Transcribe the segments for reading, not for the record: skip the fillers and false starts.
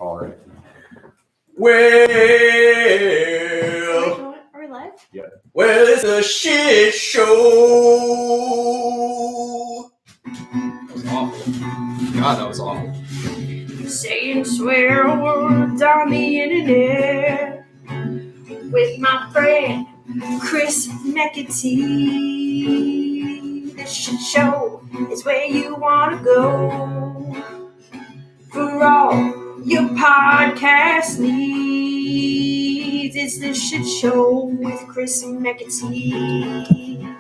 All right. Well, are we live? Yeah. Well, it's a shit show. That was awful. God, that was awful. Saying swear words on the internet with my friend Chris McAtee. This shit show is where you want to go for all your podcast needs. It's the shit show with Chris McAtee.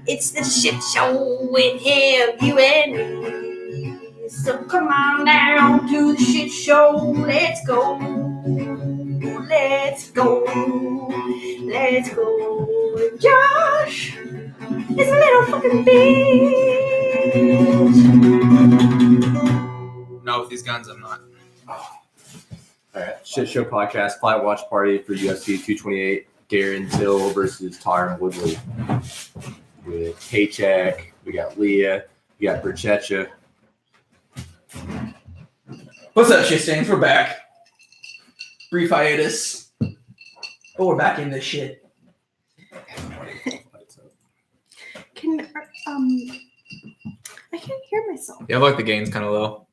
It's the shit show with him, you and me. So come on down to the shit show. Let's go. Let's go. Let's go. Josh is a little fucking bitch. No, with these guns, I'm not. All right. Shit show podcast. Fight watch party for UFC 228. Darren Till versus Tyron Woodley. With Paycheck, we got Leah, we got Burchettcha. What's up, shit stains? We're back. Brief hiatus. But we're back in this shit. Can I can't hear myself. Yeah, I like the gain's kind of low.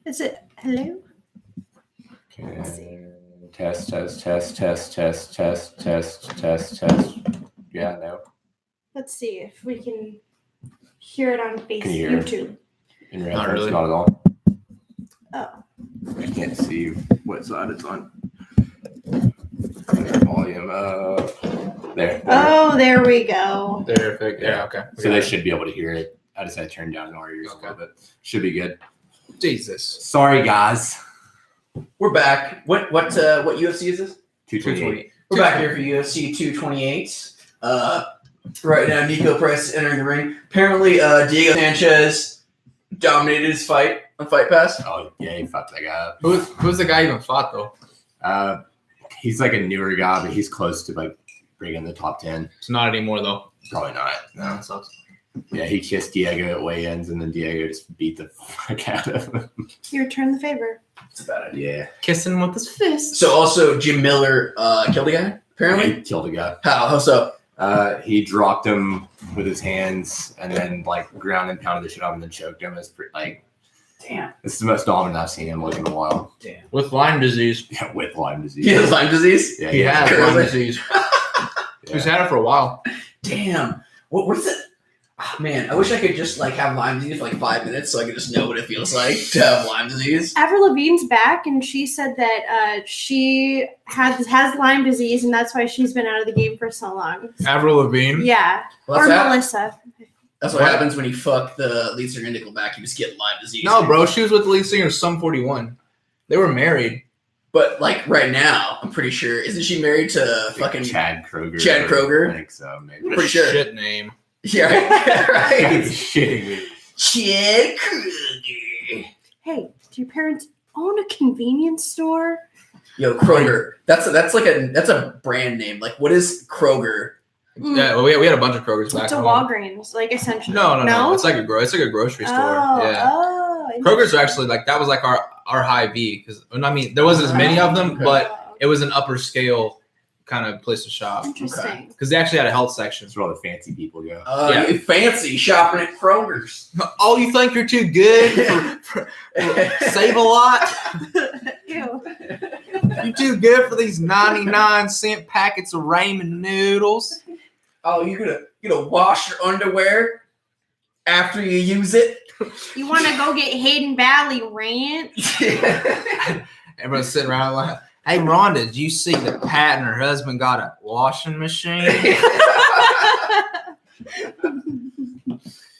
Is it hello? Okay. Test. Yeah, no. Let's see if we can hear it on Can you hear it? YouTube. In Not really. Not at all. Oh. I can't see what side it's on. Volume up. There. Oh, there we go. Perfect. Yeah, okay. So they should be able to hear it. I just had to turn down in our ears a little bit. Should be good. Jesus. Sorry, guys. We're back. What UFC is this? 228. We're back here for UFC 228. Right now, Nico Price is entering the ring. Apparently, Diego Sanchez dominated his fight on Fight Pass. Oh, yeah, he fought that guy. Who's the guy even fought, though? He's like a newer guy, but he's close to like breaking the top 10. It's not anymore, though. Probably not. No, it sucks. Yeah, he kissed Diego at weigh-ins, and then Diego just beat the fuck out of him. You return the favor. It's a bad idea. Yeah. Kissing with his fist. So, also, Jim Miller killed a guy, apparently? He killed a guy. How so? He dropped him with his hands, and then like ground and pounded the shit out of him, and then choked him. It's like, Damn. this is the most dominant I've seen him look in a while. Damn. With Lyme disease. Yeah, with Lyme disease. He has Lyme disease? Yeah, He has Currently. Lyme disease. He's had it for a while. Damn. What's it? Oh, man, I wish I could just like have Lyme disease for like 5 minutes so I could just know what it feels like to have Lyme disease. Avril Lavigne's back, and she said that she has Lyme disease, and that's why she's been out of the game for so long. Avril Lavigne. Yeah, Well, or that's Melissa. That's what happens when you fuck the lead singer Nickelback. You just get Lyme disease. No, bro. She was with the lead singer Sum 41. They were married. But like right now, I'm pretty sure. Isn't she married to fucking Chad Kroger. Chad Kroger? I think so, maybe. What a Pretty sure. shit name. Yeah, right. You're shitting me. Chad Kroger. Hey, do your parents own a convenience store? Yo, Kroger. That's a brand name. Like, what is Kroger? Yeah, well, we had a bunch of Krogers back It's a home. Walgreens, like essentially. No. It's like a grocery store. Yeah. Kroger's are actually like that was like our high V because I mean there wasn't as many of them, but it was an upper scale kind of place to shop Interesting. because they actually had a health section. That's where all the fancy people go. Yeah. You fancy shopping at Kroger's. Oh, you think you're too good for save a lot? Ew. You're too good for these 99-cent packets of ramen noodles. Oh, you're gonna wash your underwear after you use it? You want to go get Hayden Valley Ranch? Everyone's sitting around like, hey, Rhonda, did you see that Pat and her husband got a washing machine?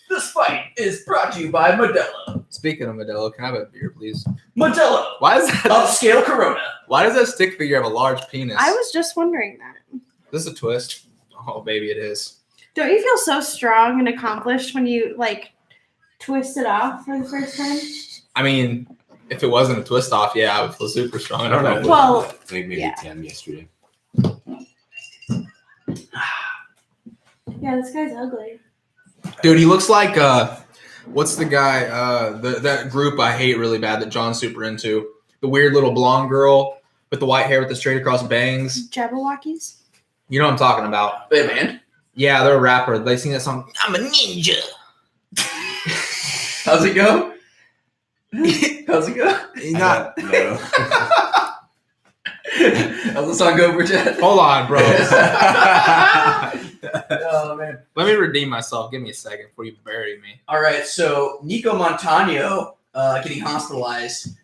This fight is brought to you by Modelo. Speaking of Modelo, can I have a beer, please? Modelo. Why does that Upscale Corona. Why does that stick figure have a large penis? I was just wondering that. This is a twist. Oh, baby, it is. Don't you feel so strong and accomplished when you like twist it off for the first time? I mean, if it wasn't a twist off, yeah, I would feel super strong. I don't know. Well, I think maybe yeah. 10 yesterday. Yeah, this guy's ugly. Dude, he looks like What's the guy? That group I hate really bad that John's super into. The weird little blonde girl with the white hair with the straight across bangs. Jabberwockies? You know what I'm talking about? Wait, man. Yeah, they're a rapper. They sing that song. I'm a ninja. How's it go? How's it go? Not. No. How's the song go, Burchettcha? Hold on, bro. Oh, man. Let me redeem myself. Give me a second before you bury me. All right, so Nico Montano getting hospitalized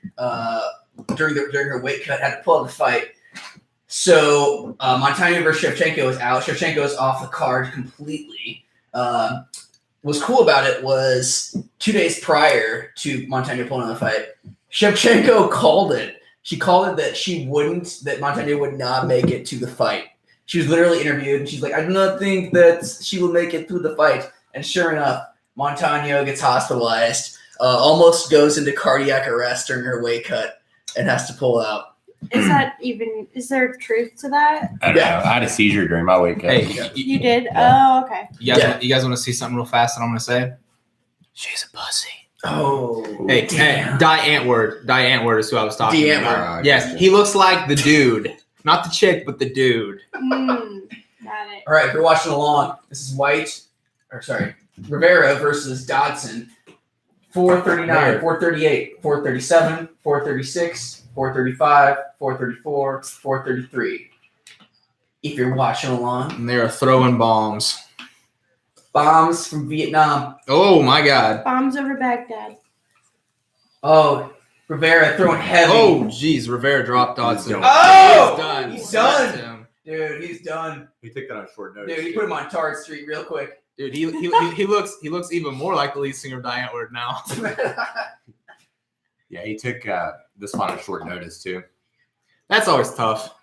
during her weight cut, had to pull out the fight. So Montano versus Shevchenko is out. Shevchenko is off the card completely. What's cool about it was 2 days prior to Montano pulling out the fight, Shevchenko called it. She called it that Montano would not make it to the fight. She was literally interviewed, and she's like, I do not think that she will make it through the fight. And sure enough, Montano gets hospitalized, almost goes into cardiac arrest during her weight cut, and has to pull out. Is there truth to that? I don't know. I had a seizure during my weight cut. Hey, You did? Yeah. Oh, okay. you guys want to see something real fast that I'm going to say? She's a pussy. Oh, Hey, damn. Die Antwoord is who I was talking Die about. Antwoord. Yes, he looks like the dude. Not the chick, but the dude. Got it. All right, if you're watching along, this is Rivera versus Dodson. 439, 438, 437, 436, 435, 434, 433. If you're watching along. And they are throwing bombs. Bombs from Vietnam. Oh, my God. Bombs over Baghdad. Oh, Rivera throwing heavy. Oh, jeez. Rivera dropped Dodson. Oh! He's done. He's done. Him. Dude, he's done. He took that on short notice. Dude, he put him on Tart Street real quick. Dude, he looks even more like the lead singer of Die Antwoord now. Yeah, he took this one on short notice too. That's always tough.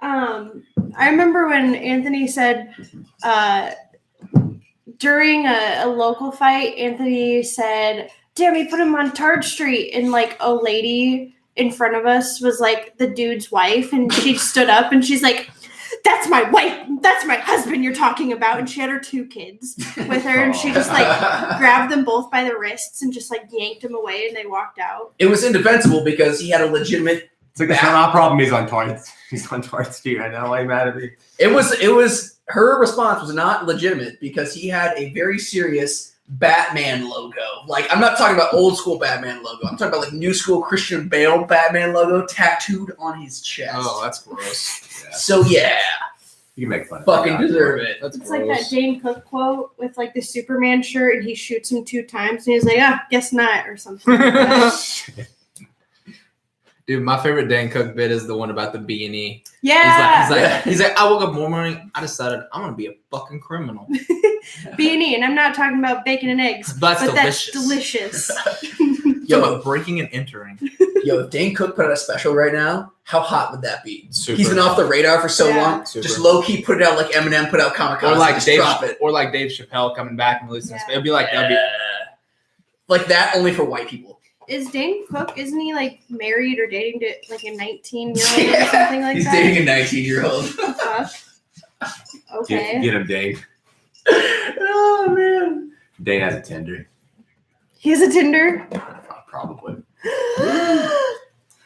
I remember when Anthony said during a local fight, Anthony said, damn, he put him on Tard Street, and like a lady in front of us was like the dude's wife, and she stood up and she's like, that's my wife, that's my husband you're talking about. And she had her 2 kids with her, and she just like grabbed them both by the wrists and just like yanked them away, and they walked out. It was indefensible because he had a legitimate. It's like, that's not a problem. He's on Tarts. He's on Tarts Street right now. Why are you mad at me? It was her response was not legitimate because he had a very serious Batman logo. Like, I'm not talking about old school Batman logo. I'm talking about like new school Christian Bale Batman logo tattooed on his chest. Oh, that's gross. Yeah. So yeah, You can make fun of fucking that. deserve it. That's It's gross. like that Dane Cook quote with like the Superman shirt, and he shoots him 2 times, and he's like, guess not, or something like that. Dude, my favorite Dan Cook bit is the one about the B&E. Yeah. He's like, I woke up one morning, I decided I'm gonna be a fucking criminal. B&E, and I'm not talking about bacon and eggs, That's but delicious. that's delicious. Yo, about breaking and entering. Yo, if Dane Cook put out a special right now, how hot would that be? Super. He's been off the radar for so Yeah. long. Super. Just low key put it out like Eminem put out Kamikaze. Or like just Dave, drop it. or like Dave Chappelle coming back and releasing. Yeah. It'd be like that'd be. Like that only for white people. Is Dane Cook, isn't he like married or dating to like a 19-year-old or something like He's that? dating a 19-year-old. Fuck. Okay. Get him, Dane. Oh man. Dane has a Tinder. He has a Tinder. Probably.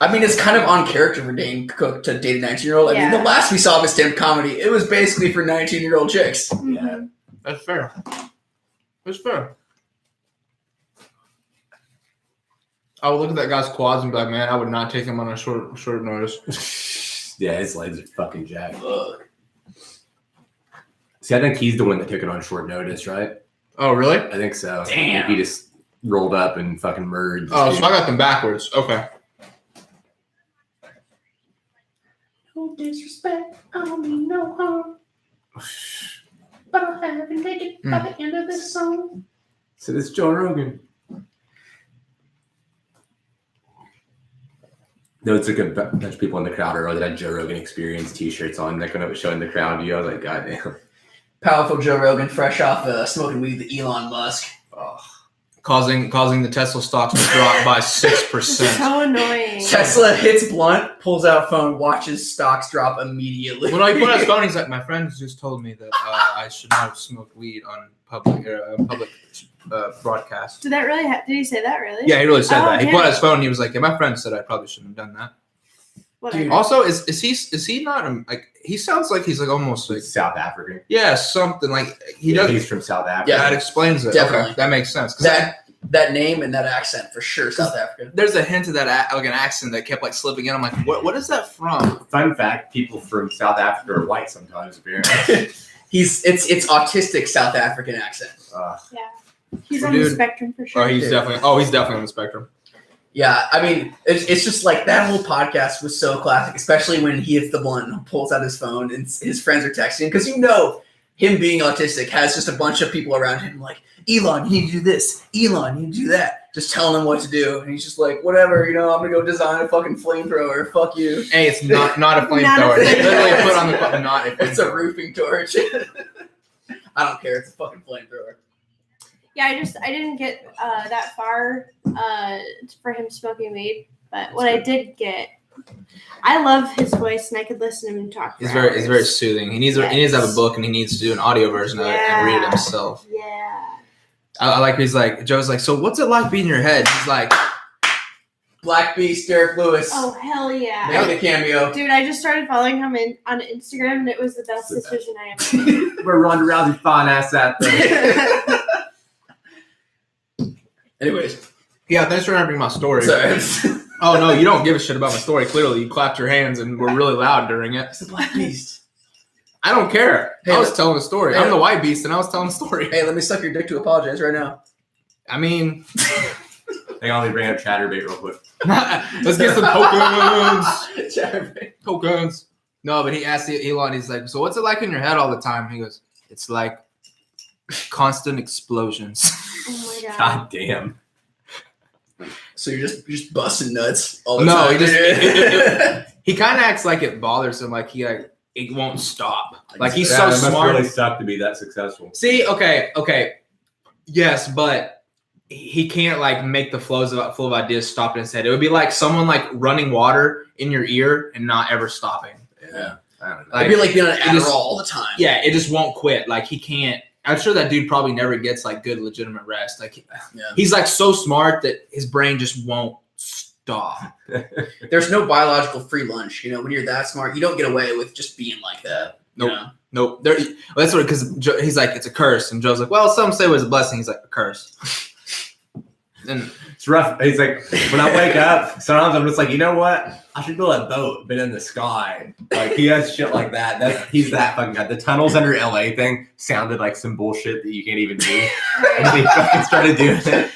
I mean, it's kind of on character for Dane Cook to date a 19-year-old. I mean, Yeah. the last we saw of his stand-up comedy, it was basically for 19-year-old chicks. Mhm. That's fair. That's fair. I would look at that guy's quads and be like, man, I would not take him on a short notice. Yeah, his legs are fucking jacked. Ugh. See, I think he's the one that took it on short notice, right? Oh, really? I think so. Damn. He just rolled up and fucking murdered. Oh, so I got them backwards. Okay. No disrespect, I don't mean no harm. But I haven't taken it by the end of this song. So this is Joe Rogan. There was like a bunch of people in the crowd earlier that had Joe Rogan Experience T-shirts on. That kind of showing the crowd view. I was like, God damn. Powerful Joe Rogan, fresh off smoking weed with Elon Musk. Oh. Causing the Tesla stocks to drop by 6%. This is so annoying. Tesla hits blunt, pulls out phone, watches stocks drop immediately. When I put out his phone, he's like, my friends just told me that I I should not have smoked weed on public broadcast. Did that really? Did he say that really? Yeah, he really said that. He okay. put out his phone and he was like, "Yeah, my friend said I probably shouldn't have done that." Whatever. Dude, Also, is he not like he sounds like he's like almost like South African. yeah something like he does. He's from South Africa. Yeah, that explains it. Definitely. Okay, that makes sense. 'Cause That name and that accent for sure, South Africa. there's a hint of that like an accent that kept like slipping in. I'm like, what is that from? Fun fact: people from South Africa are white sometimes. Apparently. It's autistic South African accent. He's on the spectrum for sure. He's definitely on the spectrum. Yeah, I mean, it's just like that whole podcast was so classic, especially when he hits the blunt and pulls out his phone and his friends are texting because him being autistic has just a bunch of people around him like, Elon, you need to do this. Elon, you need to do that. Just telling him what to do. And he's just like, whatever, I'm going to go design a fucking flamethrower. Fuck you. Hey, it's not a flamethrower. They literally put on the not a It's a roofing torch. I don't care. It's a fucking flamethrower. Yeah, I didn't get that far for him smoking weed, but what I did get, I love his voice and I could listen to him talk. It's very soothing. He needs to have a book and he needs to do an audio version of it and read it himself. Yeah. I like he's like Joe's like, so what's it like being in your head? He's like Black Beast, Derek Lewis. Oh hell yeah. Making a cameo. Dude, I just started following him on Instagram and it was the best decision I ever made. We're Ronda Rousey fine ass at there. Anyways. yeah, thanks for remembering my story. Sorry. Oh no, you don't give a shit about my story. Clearly, you clapped your hands and were really loud during it. It's the Black Beast. I don't care. Hey, I was telling a story. hey, I'm the white beast, and I was telling a story. Hey, let me suck your dick to apologize right now. I mean, Hang on, let me bring up Chatterbait real quick. let's get some tokens. Chatterbait. Tokens. No, but he asked Elon. He's like, so what's it like in your head all the time? He goes, it's like constant explosions. Oh my god. God damn. So you're just busting nuts all the No, time. he kind of acts like it bothers him. Like it won't stop. Like he's Yeah, so it must smart. really suck to be that successful. See, okay. Yes, but he can't like make the flow of ideas stop in his head. It would be like someone like running water in your ear and not ever stopping. Yeah. I don't know. Like, It'd be like being on just- Adderall all the time. Yeah, it just won't quit. Like he can't. I'm sure that dude probably never gets like good legitimate rest. Like he's like so smart that his brain just won't stop. There's no biological free lunch. When you're that smart, you don't get away with just being like that. Nope. That's what because he's like it's a curse, and Joe's like, well, some say it was a blessing. He's like a curse. And It's rough. He's like, when I wake up, sometimes I'm just like, you know what? I should build a boat, but in the sky. Like, he has shit like that. He's that fucking guy. The tunnels under LA thing sounded like some bullshit that you can't even do. And he fucking started doing it.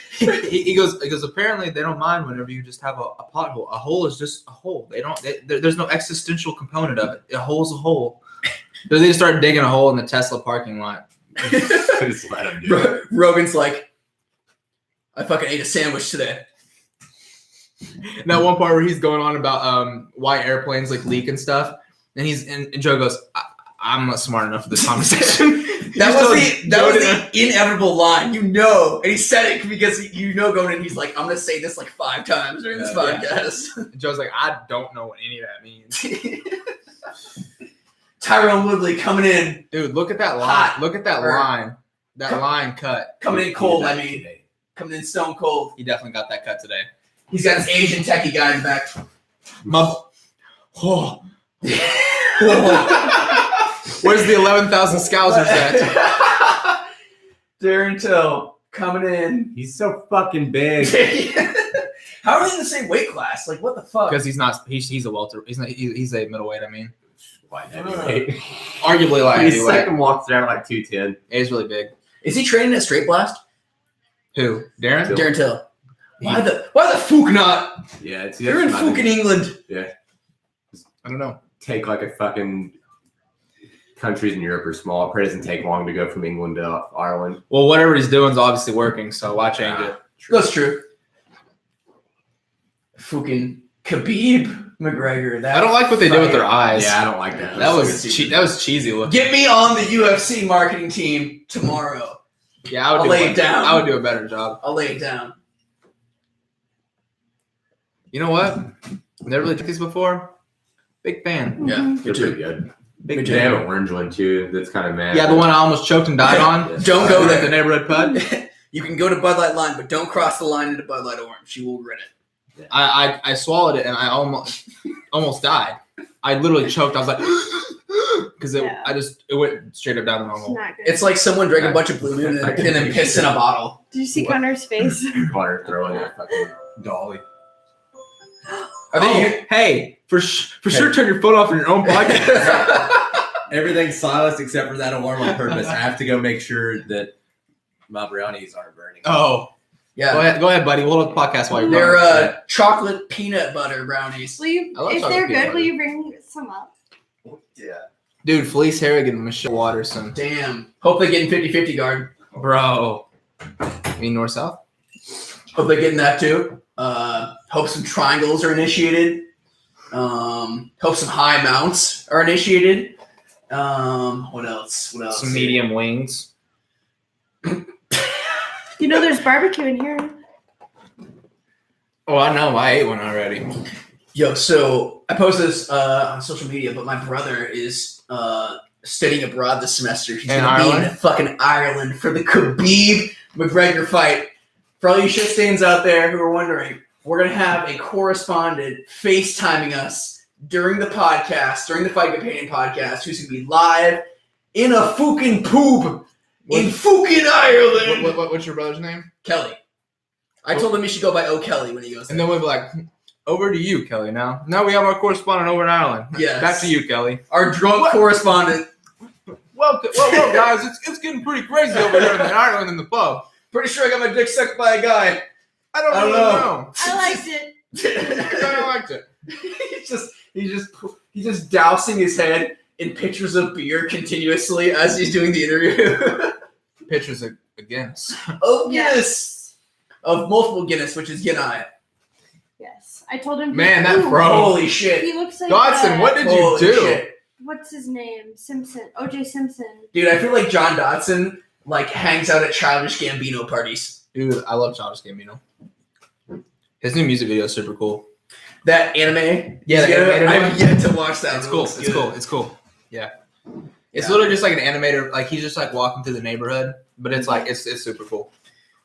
he goes, apparently they don't mind whenever you just have a pothole. A hole is just a hole. There's no existential component of it. A hole's a hole. So they just start digging a hole in the Tesla parking lot. Just let him do it. Rogan's like, I fucking ate a sandwich today. And that one part where he's going on about why airplanes like leak and stuff, and and Joe goes, I'm not smart enough for this conversation. That was the inevitable line, and he said it because going in, he's like, I'm gonna say this like 5 times during this podcast. And Joe's like, I don't know what any of that means. Tyrone Woodley coming in, Dude, look at that line. Hot. Look at that line. That line cut. coming in cold. I mean, coming in stone cold. He definitely got that cut today. He's got his Asian techie guy in back. Where's the 11,000 Scousers at? Darren Till coming in. He's so fucking big. How are they in the same weight class? Like, what the fuck? Because he's not. He's a welter. He's a middleweight. I mean, Why heavyweight? arguably like He's heavyweight. second walks around like 210. He's really big. Is he training at Straight Blast? Who? Darren? Till. Darren Till. Why the fuck not? Yeah, it's You're in fucking England. Yeah. I don't know. Take like a fucking countries in Europe are small. It probably doesn't take long to go from England to Ireland. Well, whatever he's doing is obviously working, so why change it? That's true. Fucking Khabib McGregor. I don't like what they do with their eyes. Yeah, I don't like that. That was cheesy looking. Get me on the UFC marketing team tomorrow. Yeah, I would I'll lay it down. I would do a better job. I'll lay it down. You know what? Never really took these before. Big fan. Yeah, They're pretty good. Big They have an orange one too. That's kind of mad. Yeah, the one I almost choked and died on. Don't go Like there. the neighborhood pub. You can go to Bud Light Lime, but don't cross the line into Bud Light Orange. You will regret it. I swallowed it and I almost died. I literally choked. I was like, because it went straight up down the It's normal. not good. It's like someone drank a bunch of Blue Moon and then pissed in a bottle. Did you see Connor's face? Water throwing a fucking dolly. Are they? Hey, for sure, turn your phone off in your own podcast. Everything's silenced except for that alarm on purpose. I have to go make sure that my brownies aren't burning. Oh, Yeah. go ahead, buddy. We'll hold up the podcast while you're They're going. chocolate peanut butter brownies. Will you, I love if chocolate they're peanut good, will you bring some up? Yeah. Dude, Felice Harrigan, Michelle Watterson. Damn. Hope they're getting 50-50 guard. Bro. You mean north-south? Hope they're getting that too. Hope some triangles are initiated. Hope some high mounts are initiated. What else? Some medium wings. You know, there's barbecue in here. Oh, I know. I ate one already. Yo, so I posted this on social media, but my brother is studying abroad this semester. He's In going to be Ireland? in fucking Ireland for the Khabib McGregor fight. For all you shit stains out there who are wondering, we're going to have a correspondent FaceTiming us during the podcast, during the Fight Companion podcast, who's going to be live in a fucking poop in fucking Ireland. What's your brother's name? Kelly. I told him he should go by O. Kelly when he goes there. And then we'll be like, over to you, Kelly, now. Now we have our correspondent over in Ireland. Yes. Back to you, Kelly. Our drunk correspondent. Well, guys, it's getting pretty crazy over there in Ireland in the pub. Pretty sure I got my dick sucked by a guy. I don't I don't really know. know. I liked it. I kind of liked it. he's just dousing his head in pictures of beer continuously as he's doing the interview. Pictures of Guinness. Oh, Guinness. Of multiple Guinness, which is Guinness. Yes. I told him. Man, that Ooh, bro. Holy shit. He looks like. Dodson, what did you Holy do? shit. What's his name? Simpson. O.J. Simpson. Dude, I feel like John Dodson hangs out at Childish Gambino parties. Dude, I love Childish Gambino. His new music video is super cool. That anime? Yeah, the animated I've one? yet to watch that. It's It cool. looks It's good. cool. It's cool. Yeah. It's Yeah. literally just like an animator. Like he's just like walking through the neighborhood, but it's like it's super cool.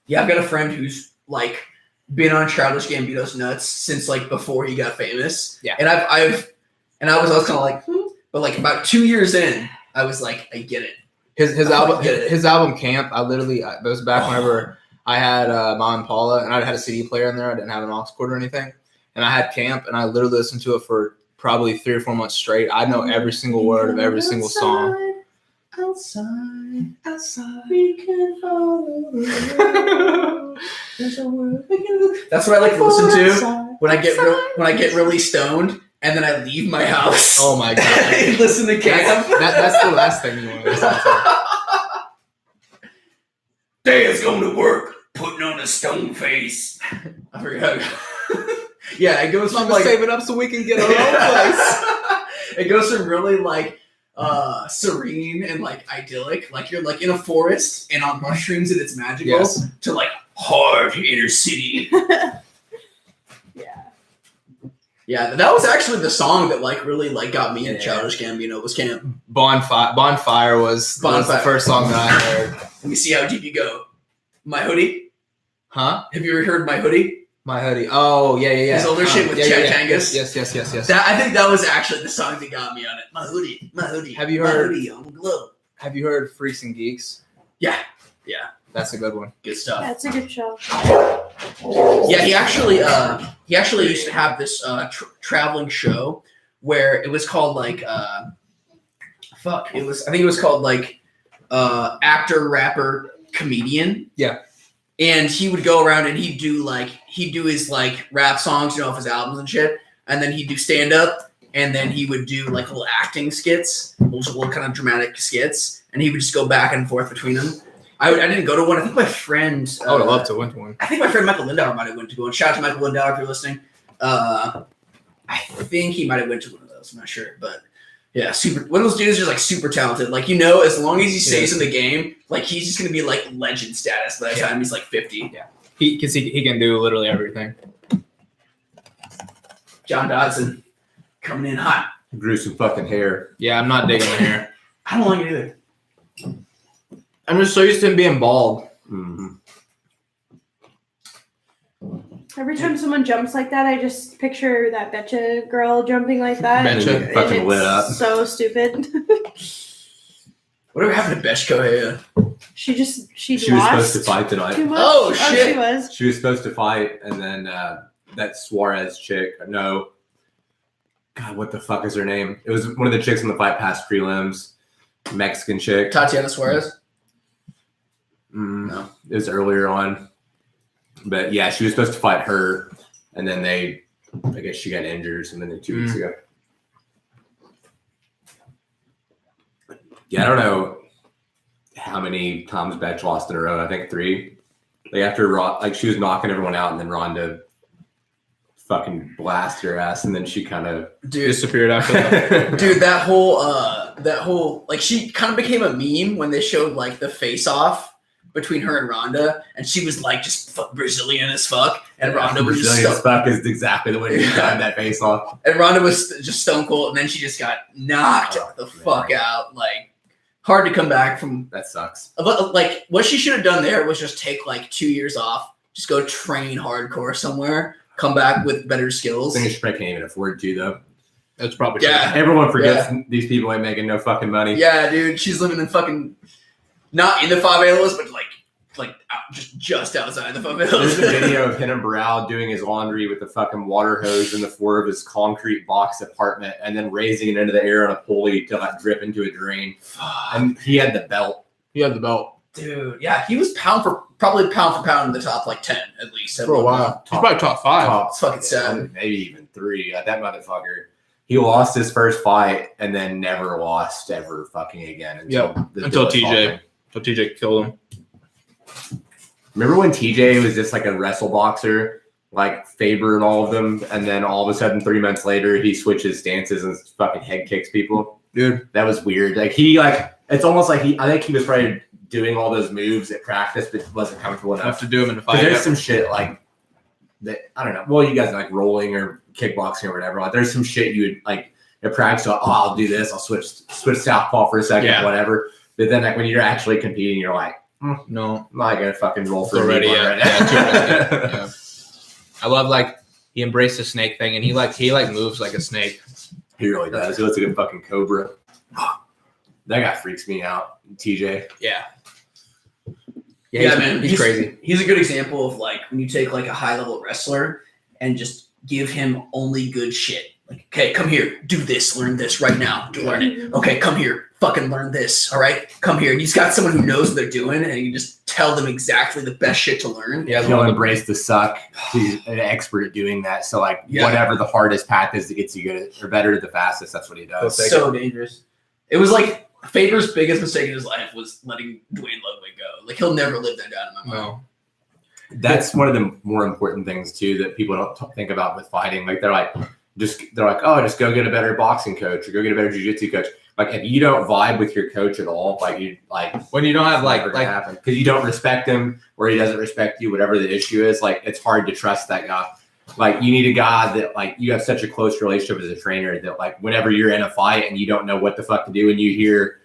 Yeah, I've got a friend who's been on Childish Gambino's nuts since before he got famous. Yeah. And I was kind of like, but about 2 years in, I was like, I get it. His I album fucking get it. his album Camp. That was back whenever I had Mom and Paula, and I had a CD player in there. I didn't have an aux cord or anything, and I had Camp, and I literally listened to it for probably 3 or 4 months straight. I know every single word of every single song. Outside, we can follow the road. There's a word we can. That's what I like to listen to when I get really stoned, and then I leave my house. Oh my god! I listen to Camp. That's the last thing you want to listen to. Dad's going to work, putting on a stone face. I forgot. Yeah, it goes from Save it up so we can get our own place. It goes from really serene and idyllic, you're in a forest and on mushrooms and it's magical, Yes. to hard inner city. Yeah. Yeah, that was actually the song that really got me into Yeah. Childish Gambino was Camp. Bonfire was the first song that I heard. Let me see how deep you go. My Hoodie. Huh? Have you ever heard My Hoodie? My Hoodie. Oh yeah. His older shit with Chet Angus. Yes. I think that was actually the song that got me on it. My hoodie. Have you heard- My hoodie on the glow. Have you heard Freaks and Geeks? Yeah. That's a good one. Good stuff. That's a good show. Yeah, he actually used to have this traveling show where it was called I think it was called actor, rapper, comedian. Yeah. And he would go around and he'd do his rap songs, off his albums and shit, and then he'd do stand up, and then he would do little acting skits, little kind of dramatic skits, and he would just go back and forth between them. I didn't go to one. I think my friend. I would have loved to went to one. I think my friend Michael Lindauer might have went to one. Shout out to Michael Lindauer if you're listening. I think he might have went to one of those. I'm not sure, but yeah, one of those dudes is just super talented. As long as he stays in the game, he's just gonna be legend status by the time he's 50. Yeah, he can do literally everything. John Dodson coming in hot. Grew some fucking hair. Yeah, I'm not digging the hair. I don't like it either. I'm just so used to him being bald. Mm-hmm. Every time someone jumps like that, I just picture that Burchettcha girl jumping like that. Burchettcha. And Fucking it's lit up. so stupid. Whatever happened to Burchettcha? she She was lost supposed to fight tonight. too much. Oh, shit. She was. She was supposed to fight, and then that Suarez chick. No. God, what the fuck is her name? It was one of the chicks in the fight past prelims. Mexican chick. Tatiana Suarez? No. It was earlier on. But yeah, she was supposed to fight her, and then I guess she got injured or something 2 weeks ago. Yeah, I don't know how many times Betch lost in a row. I think 3. Like after she was knocking everyone out, and then Ronda fucking blasted her ass, and then she kind of Disappeared after that. Dude, that whole like she kind of became a meme when they showed like the face off between her and Ronda, and she was like just Brazilian as fuck, and Ronda was just Brazilian as fuck is exactly the way she got that face off. and Ronda was just stone cold, and then she just got knocked the fuck out. Like hard to come back from. That sucks. But like what she should have done there was just take like 2 years off, just go train hardcore somewhere, come back with better skills. I think she probably can't even afford to though. That's probably Yeah. true. Everyone forgets these people ain't making no fucking money. Yeah, dude, she's living in fucking not in the favelas, but like just outside the favelas. There's a video of him and Barral doing his laundry with the fucking water hose in the floor of his concrete box apartment, and then raising it into the air on a pulley to like drip into a drain. And he had the belt. He had the belt Dude, yeah, he was probably pound for pound in the top like 10 at least for a while. He's probably top 5. It's fucking sad. Maybe even 3. That motherfucker. He lost his first fight and then never lost ever fucking again until TJ. So TJ killed him. Remember when TJ was just like a wrestle boxer, like Faber and all of them, and then all of a sudden 3 months later he switches stances and fucking head kicks people? Dude, that was weird. It's almost like I think he was probably doing all those moves at practice, but wasn't comfortable enough have to do him in the fight. There's some shit like that. I don't know. Well, you guys like rolling or kickboxing or whatever. Like there's some shit you would like at practice. Like, I'll do this. I'll switch southpaw for a second, whatever. But then like when you're actually competing, you're like, no, I'm not gonna fucking roll for already. right now. Yeah. I love like he embraced the snake thing, and he moves like a snake. He really does. He looks like a fucking cobra. That guy freaks me out. TJ. Yeah. Yeah, man, He's crazy. He's a good example of like when you take like a high level wrestler and just give him only good shit. Like, okay, come here, do this, learn this right now, learn it. Okay, come here, fucking learn this. All right, come here. And he's got someone who knows what they're doing, and you just tell them exactly the best shit to learn. Yeah, He'll embrace the suck. He's an expert at doing that. So like whatever the hardest path is that gets you good or better the fastest, that's what he does. So dangerous. It was like Faber's biggest mistake in his life was letting Dwayne Ludwig go. Like he'll never live that down in my mind. No. That's one of the more important things too that people don't think about with fighting. Like they're like, oh, just go get a better boxing coach or go get a better jiu-jitsu coach. Like if you don't vibe with your coach at all, when you don't have happen because you don't respect him or he doesn't respect you, whatever the issue is, like it's hard to trust that guy. Like you need a guy that like you have such a close relationship as a trainer that like whenever you're in a fight and you don't know what the fuck to do and you hear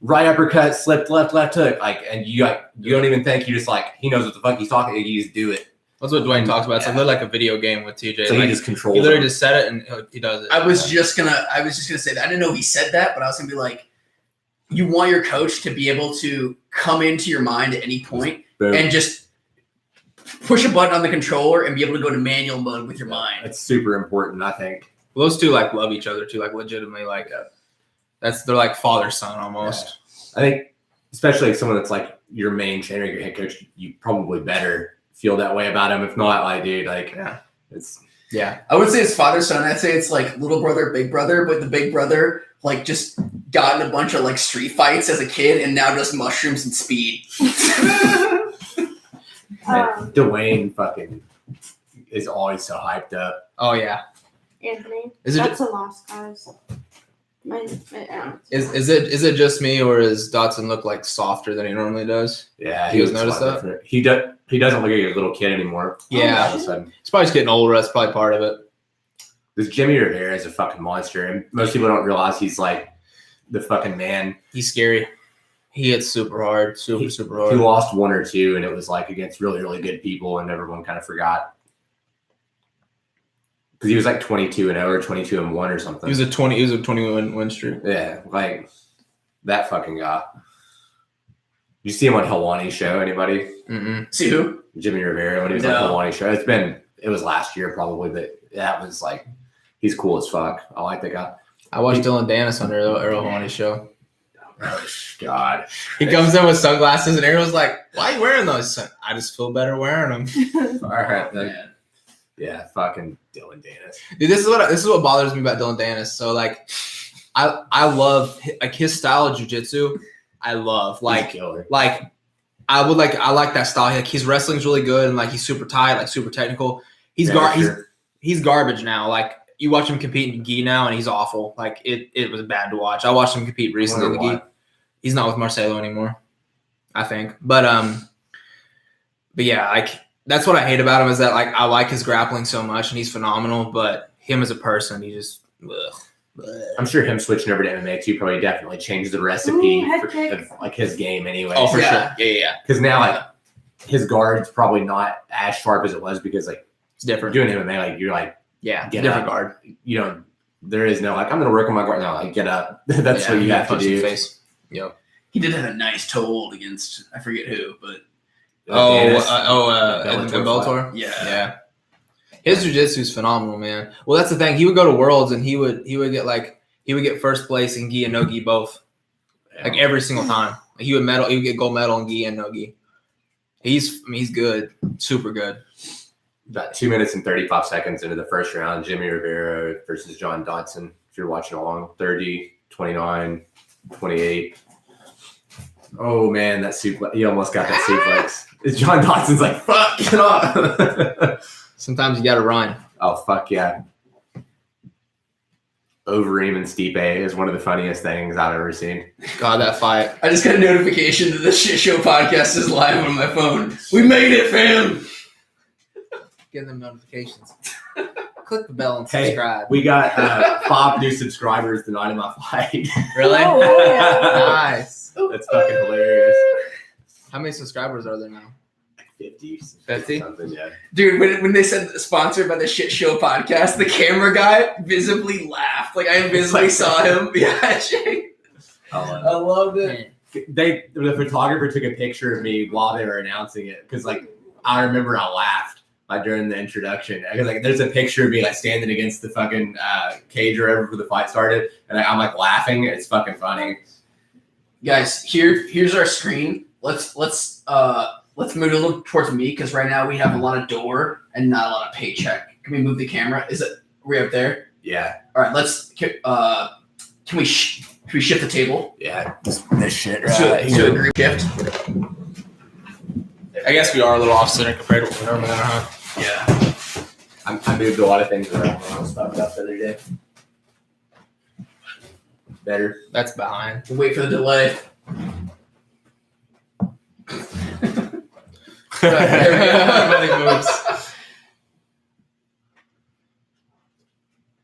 right uppercut, slipped left hook, like and you don't even think, you just like he knows what the fuck he's talking, you just do it. That's what Dwayne talks about. It's like a video game with TJ. So like, he just controls. He literally him. just said it and he does it. I was just gonna say that. I didn't know he said that, but I was gonna be like, you want your coach to be able to come into your mind at any point and just push a button on the controller and be able to go to manual mode with your mind. It's super important, I think. Well, those two like love each other too, like legitimately, like they're like father son almost. Yeah. I think especially like someone that's like your main trainer, your head coach, you probably better feel that way about him. If not, like dude, like I would say it's father son. I'd say it's like little brother, big brother, but the big brother like just got in a bunch of like street fights as a kid and now does mushrooms and speed. Dwayne fucking is always so hyped up. Oh yeah. Anthony, Is it that's a loss, guys. Is it just me or does Dotson look like softer than he normally does? Yeah, You guys looks notice a lot that? different. He doesn't look like a little kid anymore. Yeah. All of a sudden. He's probably just getting older. That's probably part of it. This Jimmy Rivera is a fucking monster, and most people don't realize he's like the fucking man. He's scary. He hits super hard, super hard. He lost 1 or 2, and it was like against really, really good people, and everyone kind of forgot. Because he was like 22-0 or 22-1 or something. He was a 20 win streak. Yeah, like that fucking guy. You see him on Helwani's show? Anybody? Mm-mm. See who? Jimmy Rivera when he was on Helwani's show. It was last year probably, but that was like he's cool as fuck. I like that guy. I watched Dylan Dennis on Errol Helwani's show. Oh God! He comes in with sunglasses, and Errol's like, "Why are you wearing those?" I just feel better wearing them. All right, then. Yeah, fucking Dylan Dennis. Dude, this is what bothers me about Dylan Dennis. So like, I love like his style of jiu-jitsu. I love like I like that style. Like his wrestling's really good, and like he's super tight, like super technical. He's garbage now. Like you watch him compete in gi now, and he's awful. Like it was bad to watch. I watched him compete recently in the gi. He's not with Marcelo anymore, I think. But yeah, like that's what I hate about him is that like I like his grappling so much, and he's phenomenal. But him as a person, he just. Ugh. I'm sure him switching over to MMA too probably definitely changed the recipe of like his game anyway. Oh, for sure. Yeah. Because now like his guard's probably not as sharp as it was because like It's different. doing MMA like you're like Yeah, get different up. guard. You know there is no like I'm gonna work on my guard now like get up. That's what you have to do. Face. Yep. He did have a nice toe hold against I forget who, but Bellator. Yeah. His jiu-jitsu is phenomenal, man. Well, that's the thing. He would go to Worlds and he would get first place in gi and no gi both, like every single time. Like, he would get gold medal in gi and no gi. He's good, super good. About 2 minutes and 35 seconds into the first round, Jimmy Rivera versus John Dodson. If you're watching along, 30, 29, 28. Oh man, that suplex! He almost got that suplex. John Dodson's like, "Fuck, get off!" Sometimes you got to run. Oh, fuck yeah. Overeem and Stipe is one of the funniest things I've ever seen. God, that fight. I just got a notification that the Shit Show podcast is live on my phone. We made it, fam! Getting them notifications. Click the bell and subscribe. We got 5 new subscribers tonight in my fight. Really? Oh, yeah. Nice. That's fucking hilarious. How many subscribers are there now? 50? 50? Something, yeah. Dude, when they said sponsored by the Shit Show podcast, the camera guy visibly laughed. Like, I visibly saw him. Yeah, Jake. I loved it. The photographer took a picture of me while they were announcing it because, like, I remember I laughed like during the introduction. Because, like, there's a picture of me like standing against the fucking cage or whatever before the fight started, and I'm like laughing. It's fucking funny. Guys, here's our screen. Let's move a little towards me because right now we have a lot of door and not a lot of paycheck. Can we move the camera? Are we up there? Yeah. All right. Can we shift the table? Yeah. This shit right So a group shift. I guess we are a little off center compared to what we normally are, huh? Yeah. I moved a lot of things around when I was fucked up the other day. Better. That's behind. We'll wait for the delay. Everybody moves.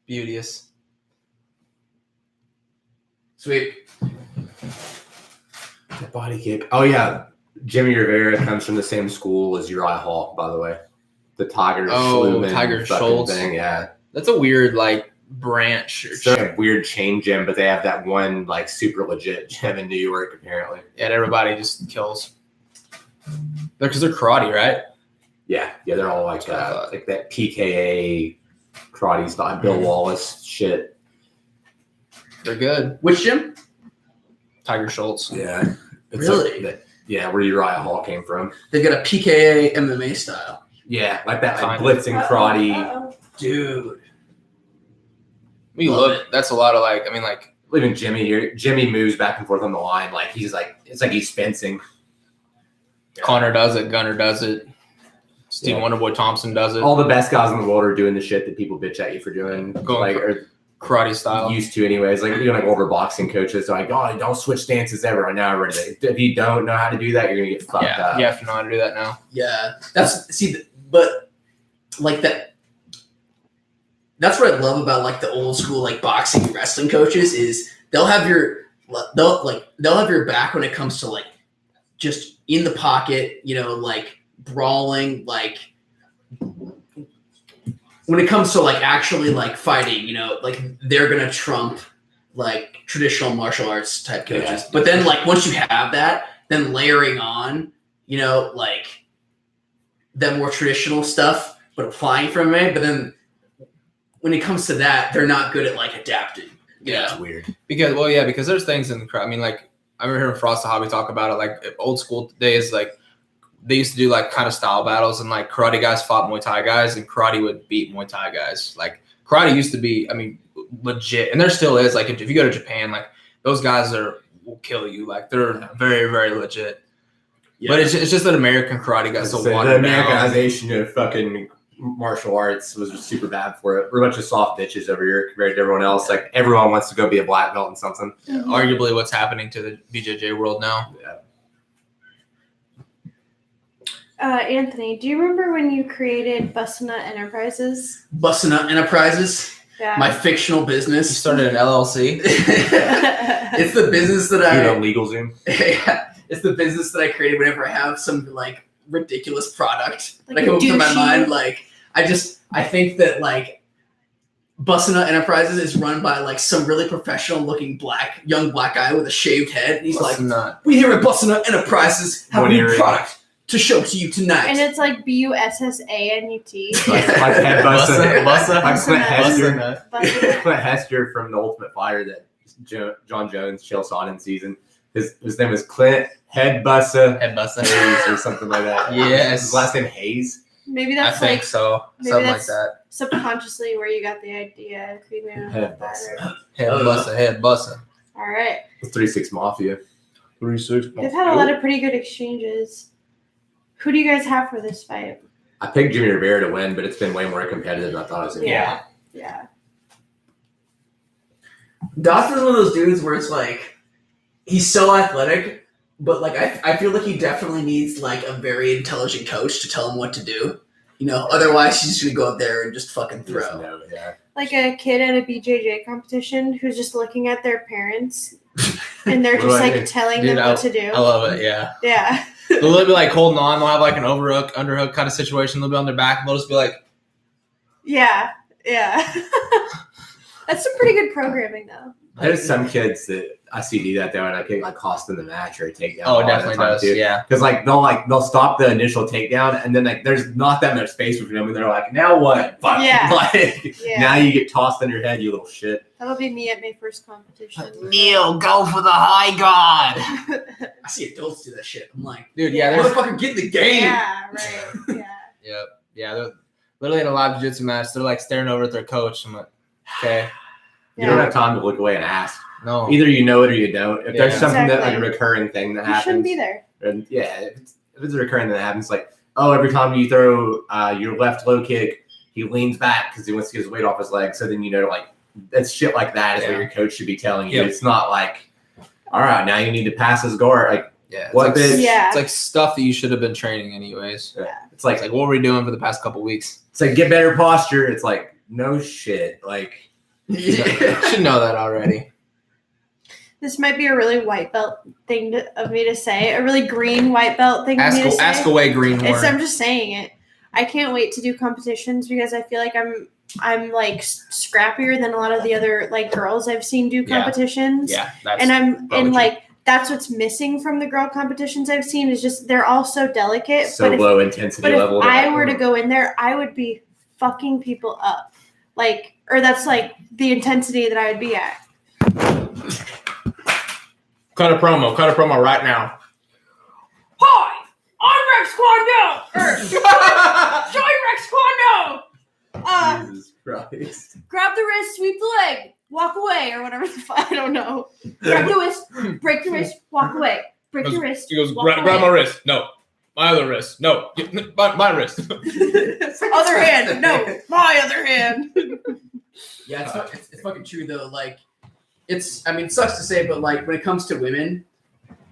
Beauteous. Sweet. The body kick. Oh yeah. Jimmy Rivera comes from the same school as Uriah Hall, by the way. The Tiger Schultz thing, yeah. That's a weird like branch. It's a weird chain gym, but they have that one like super legit gym in New York apparently. And everybody just kills. Because they're karate, right? Yeah, they're all like that PKA karate style, Bill Wallace shit. They're good. Which gym? Tiger Schultz. Yeah. It's Really? Where Uriah Hall came from. They've got a PKA MMA style. Yeah, like that like Kind blitzing karate. Dude. We Love look. That's a lot of like. I mean, like Even Jimmy here. Jimmy moves back and forth on the line like he's like it's like he's fencing. Connor does it. Gunner does it. Steve Wonderboy Thompson does it. All the best guys in the world are doing the shit that people bitch at you for doing. Or karate style. Used to anyways. Like even like older boxing coaches are like, oh, don't switch stances ever. Right now, if you don't know how to do that, you're gonna get fucked up. You have to know how to do that now. Yeah. But like that. that's what I love about like the old school like boxing and wrestling coaches is they'll have your back when it comes to like just in the pocket, like brawling, like when it comes to like actually like fighting, like they're gonna trump like traditional martial arts type coaches. Yeah. But then like once you have that, then layering on, like the more traditional stuff, but applying from it. But then when it comes to that, they're not good at like adapting. Yeah, it's weird. Because there's things in the crowd. I mean, like I remember hearing Frost the Hobby talk about it, like old school days, like they used to do like kind of style battles, and like karate guys fought Muay Thai guys, and karate would beat Muay Thai guys. Like karate used to be, I mean, legit, and there still is. Like if you go to Japan, like those guys will kill you. Like they're very, very legit. Yeah. But it's just that American karate got so watered down. The Americanization of fucking martial arts was just super bad for it. We're a bunch of soft bitches over here compared to everyone else. Like everyone wants to go be a black belt in something. Yeah, arguably what's happening to the BJJ world now. Yeah. Anthony, do you remember when you created Bustin' Nut Enterprises? Bustin' Nut Enterprises? Yeah. My fictional business. You started an LLC? It's the business that LegalZoom? Yeah. It's the business that I created whenever I have some like ridiculous product that come up to my mind. Like I think that like Bustin' Nut Enterprises is run by like some really professional looking young black guy with a shaved head. And he's we here at Bustin' Nut Enterprises have a new product to show to you tonight. And it's like BUSSANUT. Like Head Bussa. Clint Hester from The Ultimate Fighter that John Jones chill sawed in season. His name is Clint Head Bussa Hayes or something like that. Yes. His last name Hayes. Maybe that's I think so. Something like that. Subconsciously where you got the idea. Head Bussa. Head Bussa. All right. The 3-6 Mafia. 3-6 Mafia. They've had a lot of pretty good exchanges. Who do you guys have for this fight? I picked Jimmy Rivera to win, but it's been way more competitive than I thought it was going to be. Yeah. Dawson's one of those dudes where it's like, he's so athletic, but like I feel like he definitely needs like a very intelligent coach to tell him what to do. Otherwise he's just gonna go up there and just fucking throw. Like a kid at a BJJ competition who's just looking at their parents and they're just like telling them what to do. I love it. Yeah. Yeah. They'll be like holding on. They'll have like an overhook, underhook kind of situation. They'll be on their back. And they'll just be like, yeah. That's some pretty good programming, though. There's some kids that I see do that though, and I think like cost them the match or a takedown. Oh, it definitely does. Too. Yeah, because like they'll stop the initial takedown, and then like there's not that much space between them, and they're like, now what? Fuck. Yeah. Now you get tossed on your head, you little shit. That'll be me at my first competition. Neil, go for the high guard. I see adults do that shit. I'm like, dude, motherfucker, get in the game. Yeah, right. Yeah. Yeah. They're literally in a live jiu-jitsu match. They're like staring over at their coach. I'm like, okay. You don't have time to look away and ask. No. Either you know it or you don't. If there's something that like a Exactly. recurring thing that You happens, shouldn't be there. and if it's a recurring thing that happens, like every time you throw your left low kick, he leans back because he wants to get his weight off his leg. So then like that's shit like that is what your coach should be telling you. Yep. It's not like, all right, now you need to pass his guard. Like it's what like, bitch? Yeah. It's like stuff that you should have been training anyways. It's like what were we doing for the past couple weeks? It's like get better posture. It's like no shit. Like you should know that already. This might be a really white belt thing of me to say. A really green white belt thing of me to say. Ask away, greenhorn. I'm just saying it. I can't wait to do competitions because I feel like I'm like scrappier than a lot of the other like girls I've seen do competitions. Yeah, that's what's missing from the girl competitions I've seen is just they're all so delicate. So low intensity level. If I were to go in there, I would be fucking people up. Or that's like the intensity that I would be at. Cut a promo right now. Hi, I'm Rex Kwon Do. Join Rex Kwon Do. Jesus Christ. Grab the wrist, sweep the leg, walk away, or whatever the fuck. I don't know. Grab the wrist, break the wrist, walk away. Break the wrist. He goes, walk grab away. my wrist. No. My other wrist. No. My wrist. Other hand. No. My other hand. Yeah, it's fucking true though. Like, it sucks to say, but like when it comes to women,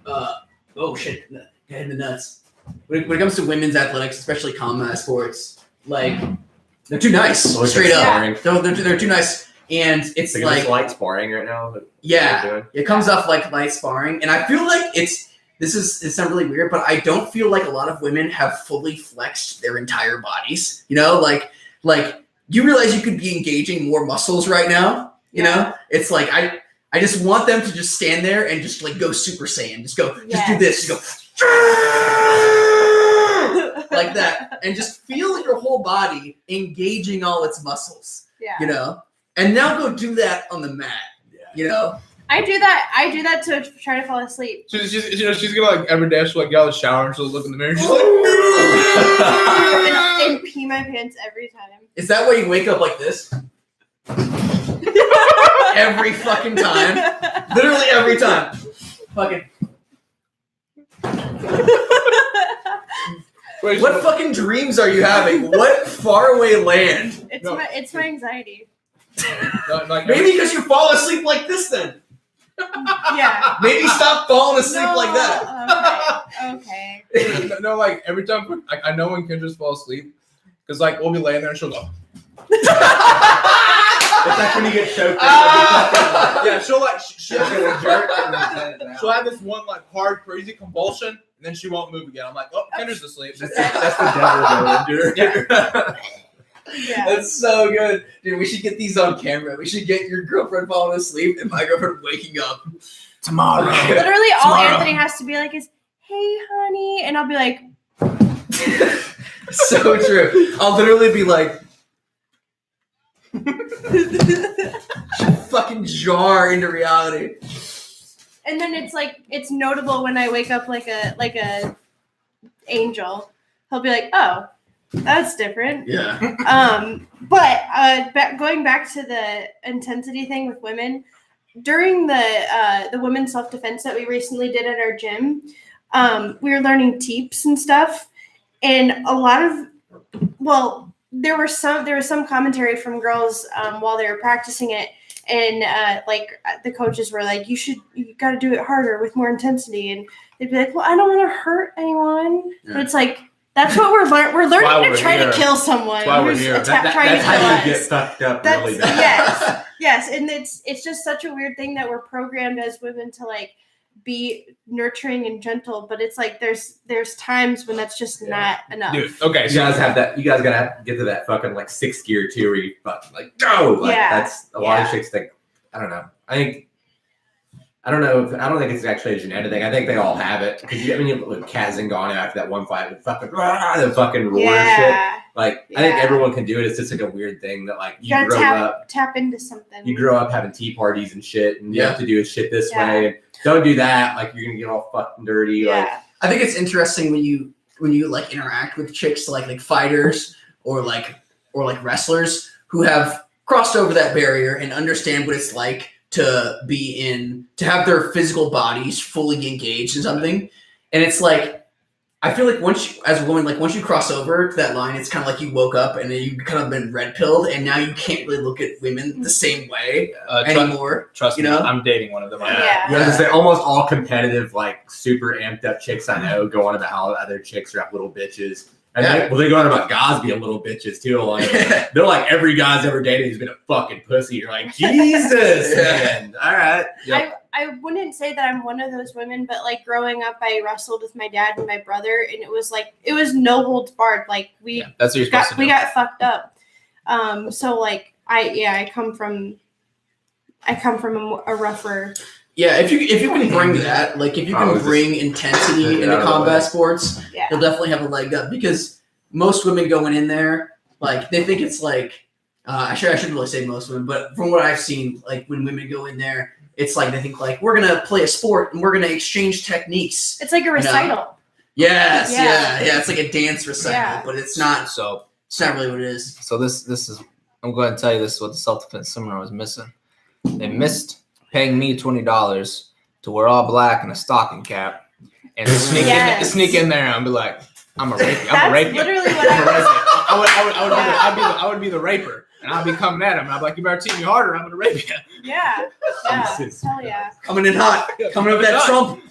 oh shit, head in the nuts. When it comes to women's athletics, especially combat sports, like They're too nice, Like straight up. sparring. They're too nice, and it's Like, like it's like sparring right now. But yeah, it comes off like light sparring, and I feel like it's not really weird, but I don't feel like a lot of women have fully flexed their entire bodies. You know, like you realize you could be engaging more muscles right now. You know, it's like I just want them to just stand there and just like go Super Saiyan, just do this, just go like that, and just feel your whole body engaging all its muscles. Yeah. You know, and now go do that on the mat. Yeah. You know. I do that to try to fall asleep. She's gonna like every day she'll like get out of the shower and she'll look in the mirror and she's like and pee my pants every time. Is that why you wake up like this? Every fucking time. Literally every time. Fucking. Wait, What fucking dreams are you having? What faraway land? It's my anxiety. Maybe because you fall asleep like this then. Yeah. Maybe stop falling asleep like that. Okay. No, like every time I know when Kendra's fall asleep because like we'll be laying there and she'll go. It's like when you get choked. Yeah, she'll like she'll jerk. have this one like hard crazy convulsion and then she won't move again. I'm like, oh, Kendra's asleep. That's the devil, dude. Yeah. That's so good. Dude, we should get these on camera. We should get your girlfriend falling asleep and my girlfriend waking up. Tomorrow. Literally all Tomorrow. Anthony has to be like is, hey honey, and I'll be like So true. I'll literally be like fucking jar into reality. and then it's notable when I wake up like a angel. He'll be like, oh, that's different. Yeah. But going back to the intensity thing with women, during the women's self-defense that we recently did at our gym, we were learning teeps and stuff, and there was some commentary from girls while they were practicing it, and like the coaches were like, you got to do it harder with more intensity, and they'd be like, well, I don't want to hurt anyone, but it's like. That's what we're learning. We're learning to try to kill someone who's trying to kill That's how you us. get fucked up really bad. Yes, and it's just such a weird thing that we're programmed as women to like be nurturing and gentle, but it's like there's times when that's just not enough. Dude, okay, You so guys have that. You guys gotta have to get to that fucking like sixth gear too, where you fucking like go. Like, that's a lot of chicks think. I don't know. I don't think it's actually a genetic thing. I think they all have it. Because you look at Kat Zingano after that one fight with fucking the fucking roar and shit. Like I think everyone can do it. It's just like a weird thing that like you gotta grow tap into something. You grow up having tea parties and shit, and you have to do shit this way. And don't do that. Like you're gonna get all fucking dirty. Yeah. Like I think it's interesting when you like interact with chicks like fighters or like wrestlers who have crossed over that barrier and understand what it's like to have their physical bodies fully engaged in something. And it's like, I feel like once you cross over to that line, it's kind of like you woke up and then you've kind of been red pilled, and now you can't really look at women the same way anymore. Trust me, me, I'm dating one of them. They're almost all competitive, like super amped up chicks I know go on about how other chicks are little bitches. And they go on about guys being little bitches too. Like they're like every guy's ever dated who's been a fucking pussy. You're like, Jesus, man. All right. Yep. I wouldn't say that I'm one of those women, but like growing up, I wrestled with my dad and my brother, and it was no holds barred. Like that's what you're supposed to do. We got fucked up. So like I come from a rougher. Yeah, if you can bring that, like if you can bring intensity into combat sports, you'll definitely have a leg up, because most women going in there, like they think it's like, I shouldn't really say most women, but from what I've seen, like when women go in there, it's like they think like, we're going to play a sport and we're going to exchange techniques. It's like a recital. Yes, yeah. It's like a dance recital, but it's not. So it's not really what it is. So this is, I'm going to tell you, this is what the self-defense seminar was missing. They missed paying me $20 to wear all black and a stocking cap and sneak in there and be like, I'm a raper. I'm a raper. Literally what I would be the raper, and I'd be coming at him, and I'd be like, you better teach me harder. I'm gonna rape you. Yeah. Hell yeah. Coming in hot. Coming up that Trump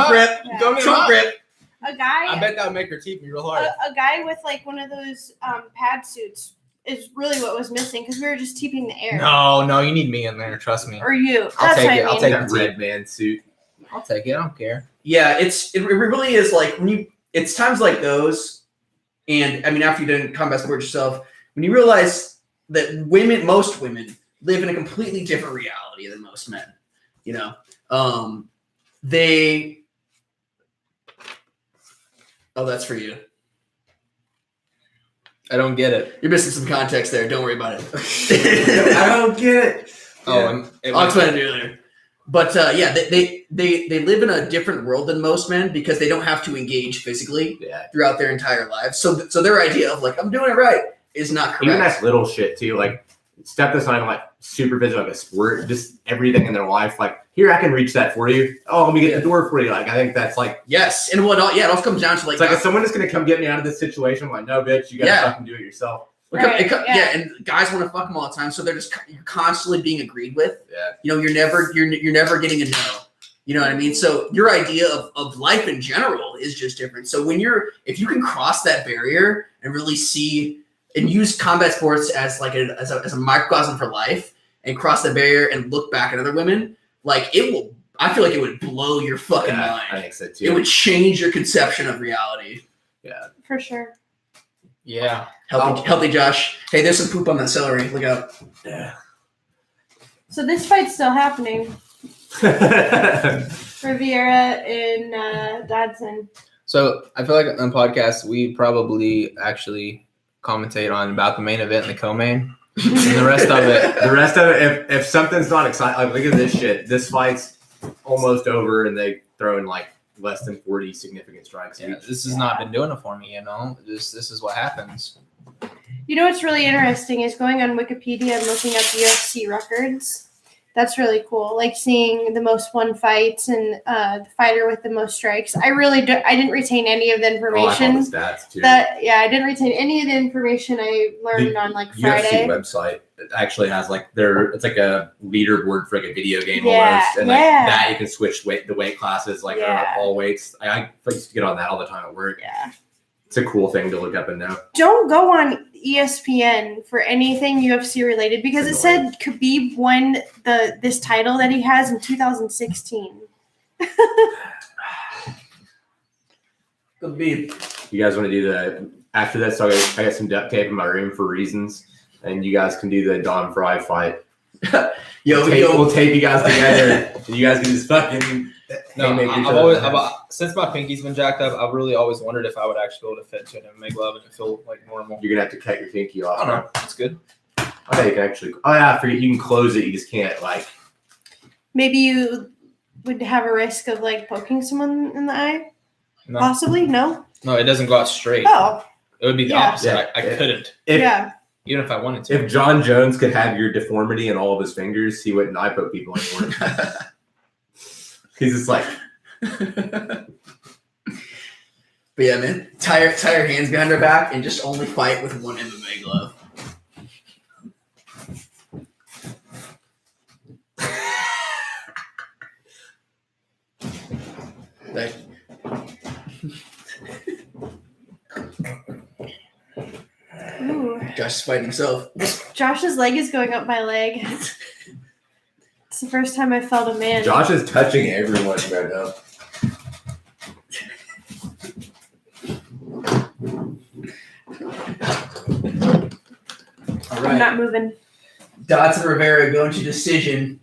grip. Trump grip. A guy. I bet that would make her teeth me real hard. A guy with like one of those pad suits is really what was missing because we were just keeping the air. No, you need me in there. Trust me. Or you. I'll That's take what it. I I'll mean. take That red man suit. I'll take it. I don't care. Yeah, it really is like it's times like those, and I mean after you've done combat sports yourself, when you realize that most women live in a completely different reality than most men. You know, they. Oh, that's for you. I don't get it. You're missing some context there. Don't worry about it. I don't get it. Oh, I'll explain it later. But yeah, they live in a different world than most men because they don't have to engage physically throughout their entire lives. So their idea of like I'm doing it right is not correct. Even that little shit too, like stuff that's not even like super physical, like a sport, just everything in their life. Like here, I can reach that for you. Oh, let me get the door for you. Like I think that's like yes, and it all comes down to like it's like if someone is gonna come get me out of this situation, I'm like no, bitch, you gotta fucking do it yourself. And guys want to fuck them all the time, so they're just you're constantly being agreed with. Yeah, you know, you're never getting a no. You know what I mean? So your idea of life in general is just different. So if you can cross that barrier and really see and use combat sports as like as a microcosm for life and cross that barrier and look back at other women, like it will. I feel like it would blow your fucking mind. I think so too. It would change your conception of reality. Yeah, For sure. Yeah. Healthy Josh. Hey, there's some poop on that celery. Look out. Yeah. So this fight's still happening. Rivera and Dodson. So I feel like on podcasts we probably actually commentate on about the main event and the co-main. And the rest of it, if something's not exciting, like look at this shit. This fight's almost over, and they throw in like less than 40 significant strikes. yeah, this has not been doing it for me. You know, this is what happens. You know what's really interesting is going on Wikipedia and looking up UFC records. That's really cool. Like seeing the most won fights and the fighter with the most strikes. I didn't retain any of the information. Oh, I stats too. I didn't retain any of the information I learned on like Friday. UFC website actually has like it's like a leaderboard for like a video game almost, and like that you can switch the weight classes like all weights. I used to get on that all the time at work. Yeah. It's a cool thing to look up and know. Don't go on ESPN for anything UFC related because it said Khabib won this title that he has in 2016. Khabib. You guys want to do the after this? So I got some duct tape in my room for reasons, and you guys can do the Don Fry fight. We'll tape you guys together. And you guys can just fucking. No, since my pinky's been jacked up, I've really always wondered if I would actually be able to fit to it and make love and it feel like normal. You're gonna have to cut your pinky off. I don't know. It's good. I thought you can actually. Oh yeah, I forget. You can close it. You just can't like. Maybe you would have a risk of like poking someone in the eye. No. Possibly, no. No, it doesn't go out straight. Oh, it would be the opposite. I couldn't. Even if I wanted to. If John Jones could have your deformity in all of his fingers, he wouldn't eye poke people anymore. He's just like. But yeah, man, tie your hands behind her back and just only fight with one MMA glove. ooh. Josh is fighting himself. Josh's leg is going up my leg. It's the first time I felt a man. Josh is touching everyone right now. All I'm right. not moving. Dodson Rivera going to decision.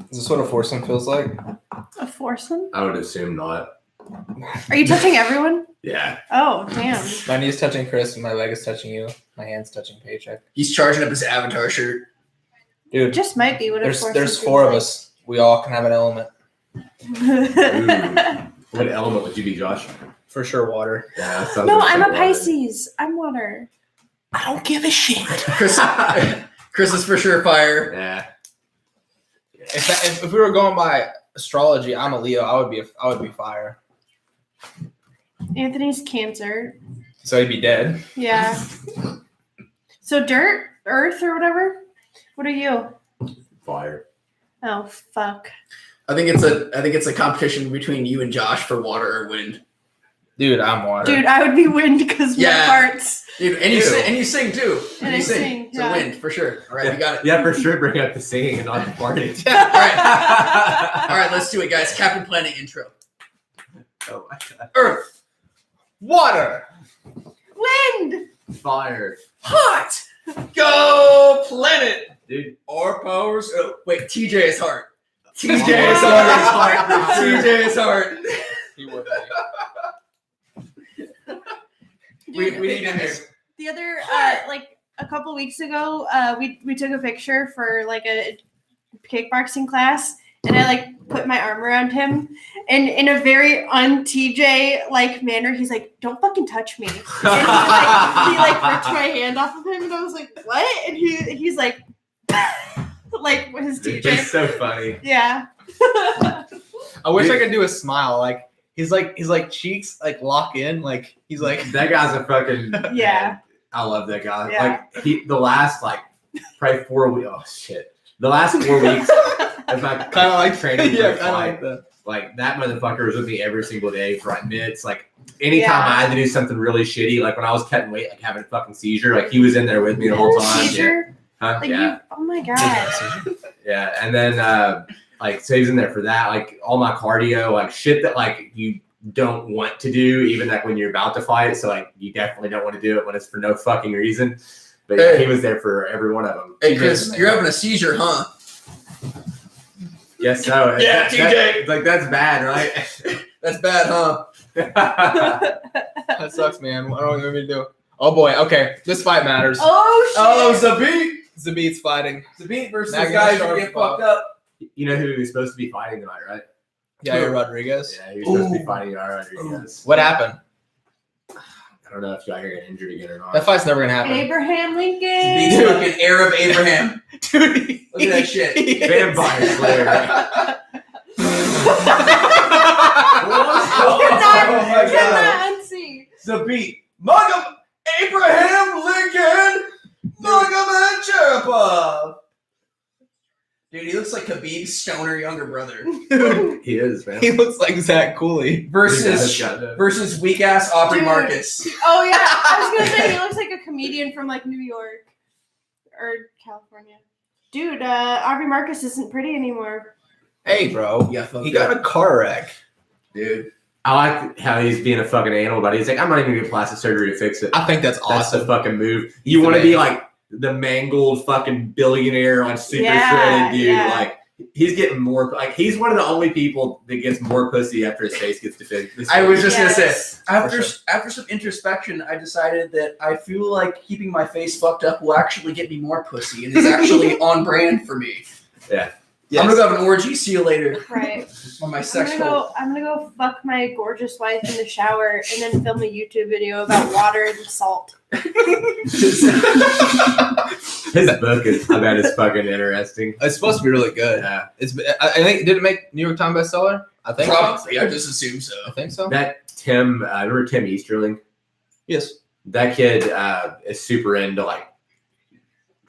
Is this what a foursome feels like? A foursome? I would assume not. Are you touching everyone? Yeah. Oh, damn. My knee's touching Chris and my leg is touching you. My hand's touching Paycheck. He's charging up his Avatar shirt. Dude, Just might be what a foursome there's four of us. We all can have an element. Ooh. What element would you be, Josh? For sure, water. Yeah. that sounds No, like I'm a some water. Pisces. I'm water. I don't give a shit. Chris is for sure fire. Yeah. If we were going by astrology, I'm a Leo. I would be fire. Anthony's Cancer. So he'd be dead. Yeah. So dirt, earth, or whatever. What are you? Fire. Oh fuck. I think it's a competition between you and Josh for water or wind. Dude, I'm water. Dude, I would be wind because my farts. Dude, and you sing too. And I sing. So wind for sure. All right, we got it. Yeah, for sure. Bring up the singing and not the party. All right, let's do it, guys. Captain Planet intro. Oh my god. Earth, Water. Wind. Fire. hot, go planet. Dude. Our powers. Oh, wait, TJ is heart. TJ Oh, is heart. TJ is heart. He would We need him here. The other, like a couple weeks ago, we took a picture for like a kickboxing class, and I like put my arm around him, and in a very un-TJ like manner, he's like, "Don't fucking touch me." And he like ripped my hand off of him, and I was like, "What?" And he's like, like his Dude, TJ. it's so funny. Yeah. I wish I could do a smile. Like his cheeks like lock in. Like he's like That guy's a fucking Yeah. I love that guy. Yeah. Like the last like probably 4 weeks. Oh shit. The last 4 weeks of my kind of like training. yeah, for kind of fight, like that. like that motherfucker was with me every single day for like minutes. Like anytime Yeah. I had to do something really shitty, like when I was cutting weight, like having a fucking seizure, like he was in there with me the whole time. Seizure? Huh? Like Yeah. you, oh my god. Yeah. And then like so he was in there for that, like all my cardio, like shit that like you don't want to do, even like when you're about to fight. So like you definitely don't want to do it when it's for no fucking reason. But yeah, Hey. he was there for every one of them. Hey, Chris, you're having a seizure, huh? Yes, so Yeah, TJ. Like that's bad, right? That's bad, huh? That sucks, man. What do you want me to do? Oh boy. Okay, this fight matters. Oh shit. Zabit. Zabit's fighting. Zabit versus Now those get guys sharp who get up. fucked up. You know who he was supposed to be fighting tonight, right? Yair Rodriguez. Yeah, he was supposed to be Ooh. fighting Yair Rodriguez. What happened? I don't know if Yair got injured again or not. That fight's never gonna happen. Abraham Lincoln. Zabit's fucking Arab Abraham. Dude, Look at that shit. Vampire Slayer. Oh my God. unsee. Zabit. Mug'em Abraham Lincoln. Mug'em and Cheripov. Dude, he looks like Khabib's stoner younger brother. He is, man. he looks like Zach Cooley. Versus weak ass Aubrey Dude. Marcus. Oh yeah, I was gonna say he looks like a comedian from like New York or California. Dude, Aubrey Marcus isn't pretty anymore. Hey, bro. Yeah, fuck He got a car wreck. dude. I like how he's being a fucking animal, but he's like, I'm not even gonna get plastic surgery to fix it. I think that's That's the awesome. fucking move. You want to be like the mangled fucking billionaire on super shredded dude. Yeah. Like he's getting more. Like he's one of the only people that gets more pussy after his face gets defixed. I was just gonna say, Yes. after some introspection, I decided that I feel like keeping my face fucked up will actually get me more pussy, and is actually on brand for me. Yeah. Yes. I'm gonna go have an orgy. See you later. Right. On my I'm sex gonna hole. go fuck my gorgeous wife in the shower and then film a YouTube video about water and salt. His book is, I bet, it's fucking interesting. It's supposed to be really good. Yeah. I think did it make New York Times bestseller? I think. Probably. I just assume so. I think so. That Tim, remember Tim Easterling? Yes. That kid is super into like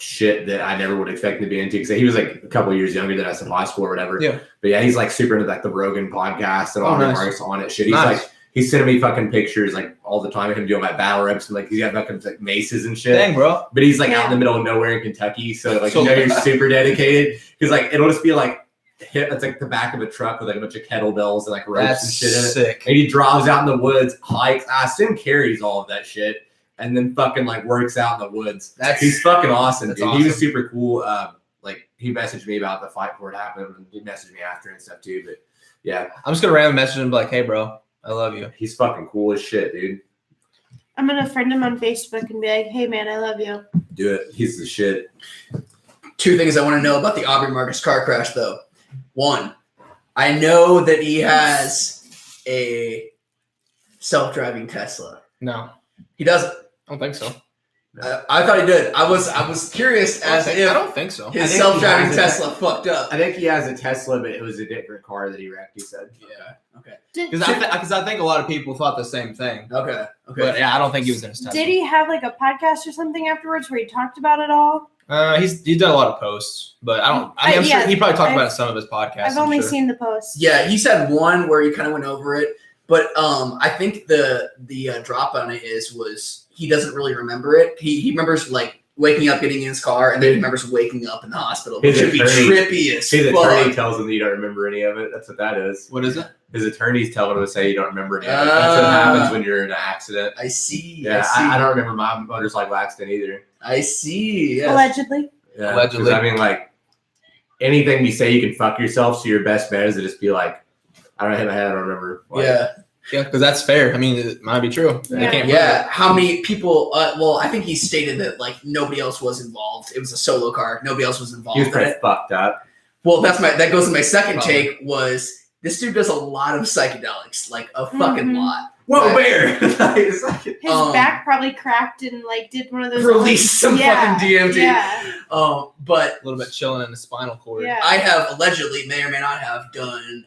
shit that I never would expect him to be into because he was like a couple years younger than us in high school or whatever. Yeah. But yeah, he's like super into like the Rogan podcast and all the nice. marks on it. Shit. He's Nice. like he's sending me fucking pictures like all the time of him doing like battle reps and like he's got fucking like maces and shit. Dang, bro. But he's like out in Yeah. the middle of nowhere in Kentucky, so like So- you know you're super dedicated because like it'll just be like it's like the back of a truck with like a bunch of kettlebells and like ropes and That's shit in it. sick. And he drives out in the woods, hikes. I assume carries all of that shit, and then fucking like works out in the woods. He's fucking awesome, That's dude. He was awesome. super cool. Like he messaged me about the fight before it happened, and he messaged me after and stuff too. But yeah, I'm just gonna randomly message him and be like, "Hey, bro, I love you." he's fucking cool as shit, dude. I'm gonna friend him on Facebook and be like, "Hey man, I love you." Do it. He's the shit. Two things I want to know about the Aubrey Marcus car crash, though. One, I know that he has a self-driving Tesla. No, He doesn't. I don't think so. I thought he did. I was curious as I if don't think so. his I think he self-driving has a Tesla fucked up. I think he has a Tesla, but it was a different car that he wrecked. He said. Yeah. Okay. Because I think a lot of people thought the same thing. Okay. Okay. But yeah, I don't think he was in his Tesla. Did he have like a podcast or something afterwards where he talked about it all? He's done a lot of posts, but I don't. I mean, I'm yeah, sure he probably talked I've- about it in some of his podcasts. I've I'm only sure. seen the posts. Yeah, he said one where he kind of went over it, But I think the drop on it was he doesn't really remember it. He remembers like waking up, getting in his car, and then he remembers waking up in the hospital. Which should be trippy as His fuck. attorney tells him that you don't remember any of it. That's what that is. What is it? His attorney's telling him to say you don't remember any of it. That's what happens when you're in an accident. I see. Yeah, I see. I don't remember my motorcycle accident either. I see. Yes. Allegedly. Yeah, Allegedly. 'cause I mean, like, anything we say you can fuck yourself, so your best bet is to just be like, I don't hit my head, I don't remember. Like, Yeah. Yeah, because that's fair. I mean, it might be true. They Yeah. can't prove Yeah. How many people? Well, I think he stated that like nobody else was involved. It was a solo car. Nobody else was involved he was in pretty it. fucked up. Well, that goes to my second Probably. take was this dude does a lot of psychedelics, like a fucking Mhm. lot. Whoa, Right. where? It's like- His Um, back probably cracked and like did one of those. Release some fucking DMT. Yeah. But a little bit chilling in the spinal cord. Yeah. I have allegedly, may or may not have done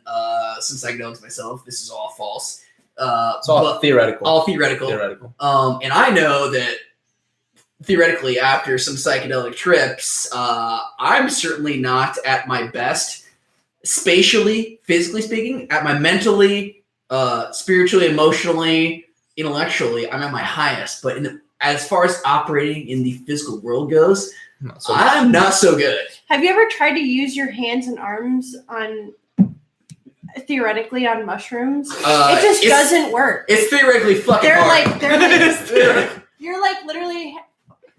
some psychedelics myself. This is all false. It's all but theoretical. all theoretical. Theoretical. And I know that theoretically, after some psychedelic trips, I'm certainly not at my best, spatially, physically speaking. At my mentally, spiritually, emotionally, intellectually, I'm at my highest. But as far as operating in the physical world goes, Not so I'm not so good. Have you ever tried to use your hands and arms on theoretically on mushrooms? It just doesn't work. It's theoretically fucking They're hard. like they're like It's theoretic- you're like literally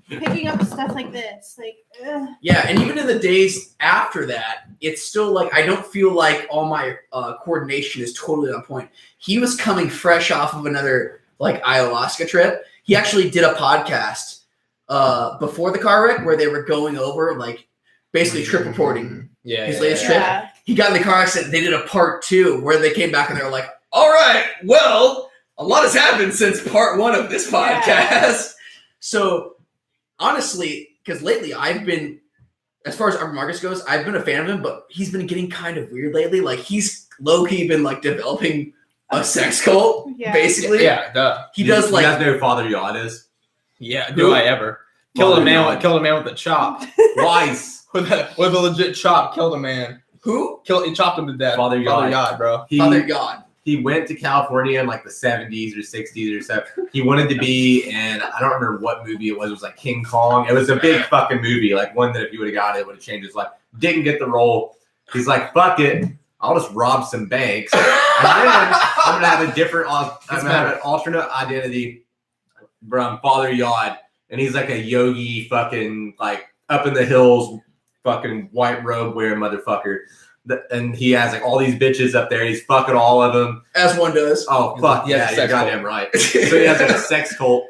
picking up stuff like this. Like ugh. Yeah, and even in the days after that, it's still like I don't feel like all my coordination is totally on point. He was coming fresh off of another like ayahuasca trip. He actually did a podcast before the car wreck where they were going over like basically trip reporting Yeah. his yeah, latest yeah. trip. Yeah. He got in the car accident. They did a part 2 where they came back and they were like, "All right, well, a lot has happened since part 1 of this podcast." Yeah. So honestly, because lately I've been, as far as Arbor Marcus goes, I've been a fan of him, but he's been getting kind of weird lately. Like he's low key been like developing a sex cult, Yeah. basically. Yeah, duh. He does You like guys know who Father Yod is? Yeah, Who? do I ever? Killed a Father man Yod. with a chop. Twice. with a legit chop, killed a man. who? He chopped him to death. Father Yod. Bro. Father God. He went to California in like the 70s or 60s or so. He wanted to be in, I don't remember what movie it was. It was like King Kong. It was a big fucking movie, like one that if he would have got it would have changed his life. Didn't get the role. He's like, fuck it. I'll just rob some banks. And then I'm gonna have a different, I'm gonna have an alternate identity from Father Yod, and he's like a yogi, fucking like up in the hills, fucking white robe wearing motherfucker. And he has like all these bitches up there. He's fucking all of them. As one does. Oh fuck He has a yeah, you're sex goddamn cult. right. So he has like a sex cult.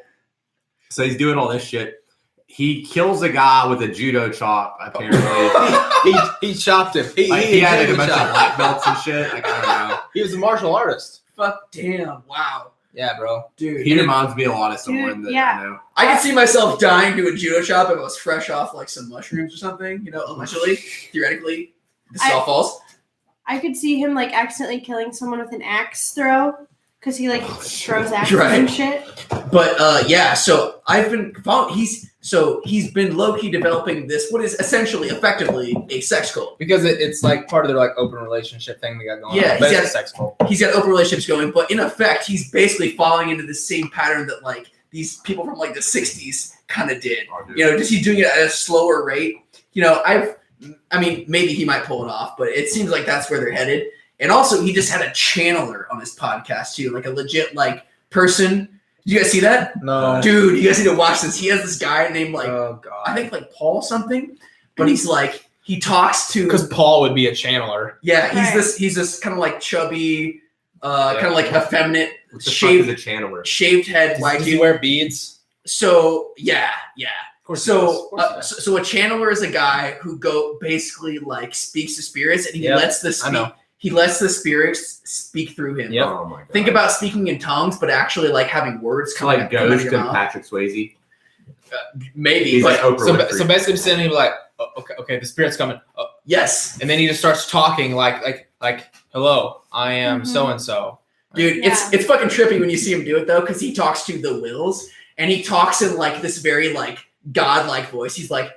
So he's doing all this shit. He kills a guy with a judo chop. Apparently, he chopped him. he had like a legitimately bunch of chopped him. black belts and shit. Like I don't know. He was a martial artist. Fuck damn. Wow. Yeah, bro. Dude. He reminds me a lot of someone Dude, that yeah. I know. I could see myself dying to a judo chop if I was fresh off like some mushrooms or something, allegedly, theoretically. This is all false. I could see him like accidentally killing someone with an axe throw because he like throws axes Right. and shit. But yeah, so I've been following, he's been low-key developing this, what is essentially, effectively, a sex cult. Because it's like part of their like open relationship thing they got going Yeah, on. But he's it's a sex cult. He's got open relationships going, but in effect, he's basically falling into the same pattern that like these people from like the 60s kind of did. Just he's doing it at a slower rate. I mean, maybe he might pull it off, but it seems like that's where they're headed. And also, he just had a channeler on his podcast too, like a legit like person. Did you guys see that? No. Dude, you guys need to watch this. He has this guy named like Oh god. I think like Paul something, but he's like he talks to Because Paul would be a channeler. yeah, Right. he's this kind of like chubby, kind of like effeminate, What the fuck shaved is a channeler? shaved head white Does he dude. wear beads? So yeah. Of course he does. So, Of course he does. so a channeler is a guy who basically like speaks to spirits, and he Yeah, lets the I know. he lets the spirits speak through him. Yep. Oh my god. Think about speaking in tongues, but actually like having words So, like coming out of Ghost your and mouth. Patrick Swayze. Maybe, He's but like Oprah So, Winfrey. so basically, sitting like, oh, okay, the spirit's coming, yes, and then he just starts talking like, hello, I am Mhm. so and so. dude, Yeah. it's fucking trippy when you see him do it though, because he talks to the wills, and he talks in like this very like godlike voice. He's like,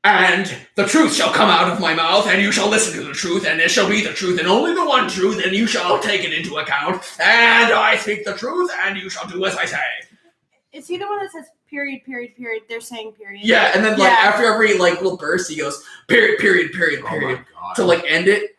And the truth shall come out of my mouth, and you shall listen to the truth, and it shall be the truth, and only the one truth, and you shall take it into account. And I speak the truth, and you shall do as I say. Is he the one that says period, period, period? They're saying period. Yeah, and then like after every like little burst, he goes period, period, period, Oh period my God. to like end it.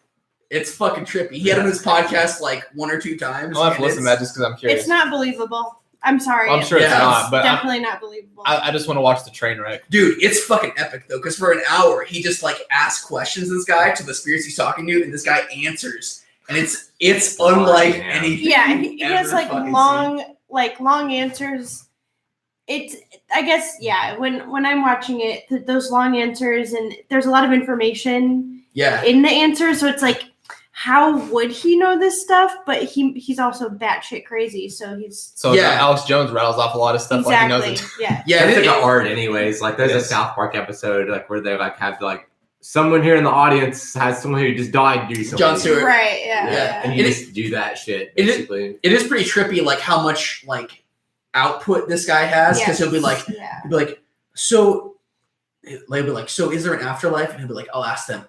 It's fucking trippy. He had it on his podcast like 1 or 2 times. I'll have to listen to that just because I'm curious. It's not believable. I'm sorry. I'm sure it's not, but definitely not believable. I just want to watch the train wreck. Dude, it's fucking epic though, because for an hour he just like asks questions to this guy, to the spirits he's talking to, and this guy answers, and it's unlike anything. Yeah, he ever has like fucking long answers. It's, I guess, yeah. When I'm watching it, those long answers, and there's a lot of information Yeah. in the answers, so it's like, how would he know this stuff? But he's also batshit crazy, so he's Alex Jones rattles off a lot of stuff like he knows it. Yeah. Yeah, It's like an art, anyways. Like there's a South Park episode like where they like have like someone here in the audience has someone who just died recently. Jon Stewart. Right. Yeah. Yeah. And you just do that shit basically. It is pretty trippy, like how much like output this guy has, because he'll be like, so they'll be like, so is there an afterlife? And he'll be like, I'll ask them.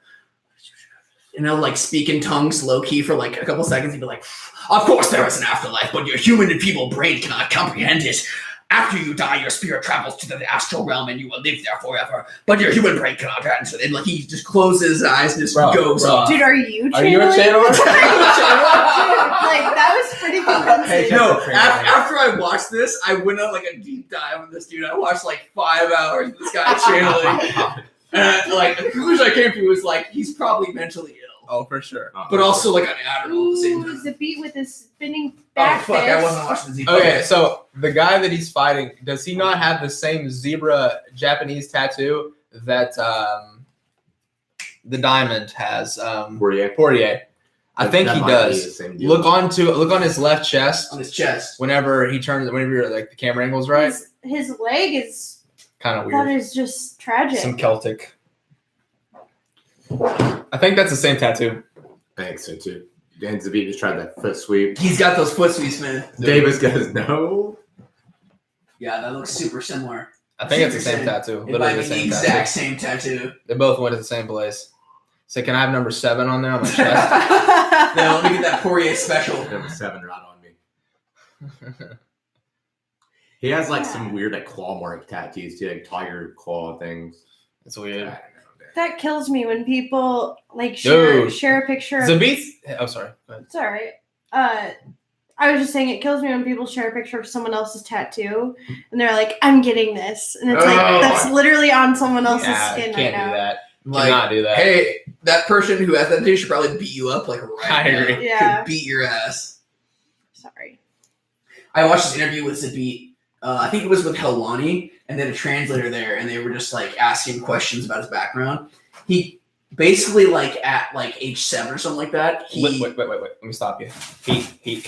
And he'll like speak in tongues low key for like a couple seconds. He'd be like, of course there is an afterlife, but your human and feeble brain cannot comprehend it. After you die, your spirit travels to the astral realm and you will live there forever. But your human brain cannot answer. And like he just closes his eyes and just goes off. Dude, are you Are you a channeling? channeler? Like that was pretty convincing. No, after I watched this, I went on like a deep dive on this dude. I watched like 5 hours of this guy channeling. And like the conclusion I came to was like he's probably mentally ill. Oh, for sure. But also like an Adderall at the same Ooh, time. the beat with his spinning Oh back fuck! I fist. wasn't watching the Z. Okay, so the guy that he's fighting, does he not have the same zebra Japanese tattoo that the Diamond has? Poirier. I think he does. Look on his left chest. On his chest. Whenever you're like the camera angle's right. His leg is Kind of that weird. is just tragic. Some Celtic. I think that's the same tattoo. I think so too. Dan Zabit just tried that foot sweep. He's got those foot sweeps, man. Davis goes, no. Yeah, that looks super similar. I think it's the same tattoo. It Literally might be the the same exact tattoo. same tattoo. They both went to the same place. So can I have number 7 on there on my chest? Yeah, let me get that Poirier special. Number 7 right on me. He has like some weird like claw mark tattoos too, like tiger claw things. It's weird. I don't know. That kills me when people like share a picture of Zabit's. Oh, sorry. Go ahead. It's all right. I was just saying it kills me when people share a picture of someone else's tattoo and they're like, I'm getting this. And it's like, that's literally on someone else's skin Can't right do now. that. Like, Cannot do that. hey, that person who has that tattoo should probably beat you up like right I now. agree. Yeah. Could beat your ass. Sorry. I watched this interview with Zabit. I think it was with Helwani, and then a translator there, and they were just like asking questions about his background. He basically like at like age 7 or something like that. Wait. Let me stop you. He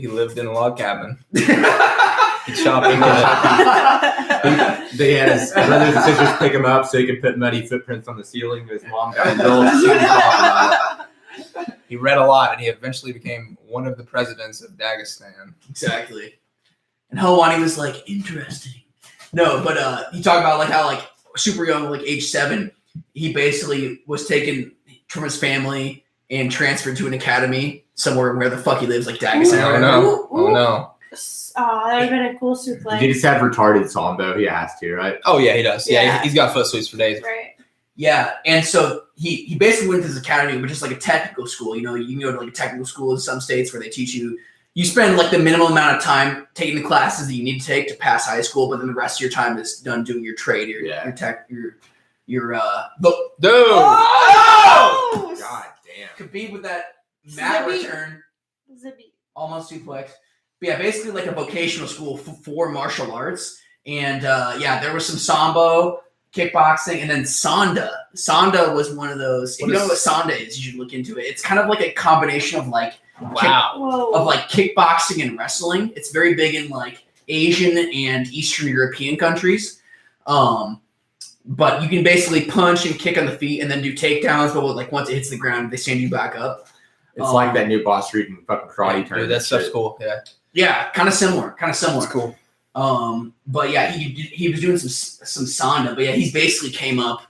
lived in a log cabin. He shopping. They had his brothers and sisters pick him up so he could put muddy footprints on the ceiling. His mom got built. He read a lot, and he eventually became one of the presidents of Dagestan. Exactly. And Helwani was like, interesting. No, but he talked about like how like super young, like age 7, he basically was taken from his family and transferred to an academy somewhere where the fuck he lives, like Dagestan. Oh no! Ooh, Oh no! Oh, that would have been a cool suplex. He just had retarded sambo. He has to, right? Oh yeah, he does. Yeah, Yeah. he's got foot sweeps for days. Right. Yeah, and so he basically went to this academy, which is like a technical school. You know, you can go to like a technical school in some states where they teach you. You spend like the minimum amount of time taking the classes that you need to take to pass high school, but then the rest of your time is done doing your trade, your tech, your Dude! Oh! God damn. Khabib with that mad Zippy. return, Zippy. almost suplex. But yeah, basically like a vocational school for martial arts. And yeah, there was some sambo, kickboxing, and then Sanda. Sanda was one of those. If you don't know what Sanda is, you should look into it. It's kind of like a combination of like Whoa. of like kickboxing and wrestling. It's very big in like Asian and Eastern European countries. But you can basically punch and kick on the feet and then do takedowns. But like once it hits the ground, they stand you back up. It's like that new boss street and fucking karate tournament. Dude, that stuff's cool. Yeah, Yeah, kind of similar. it's cool. But yeah, he was doing some Sanda. But yeah, he's basically came up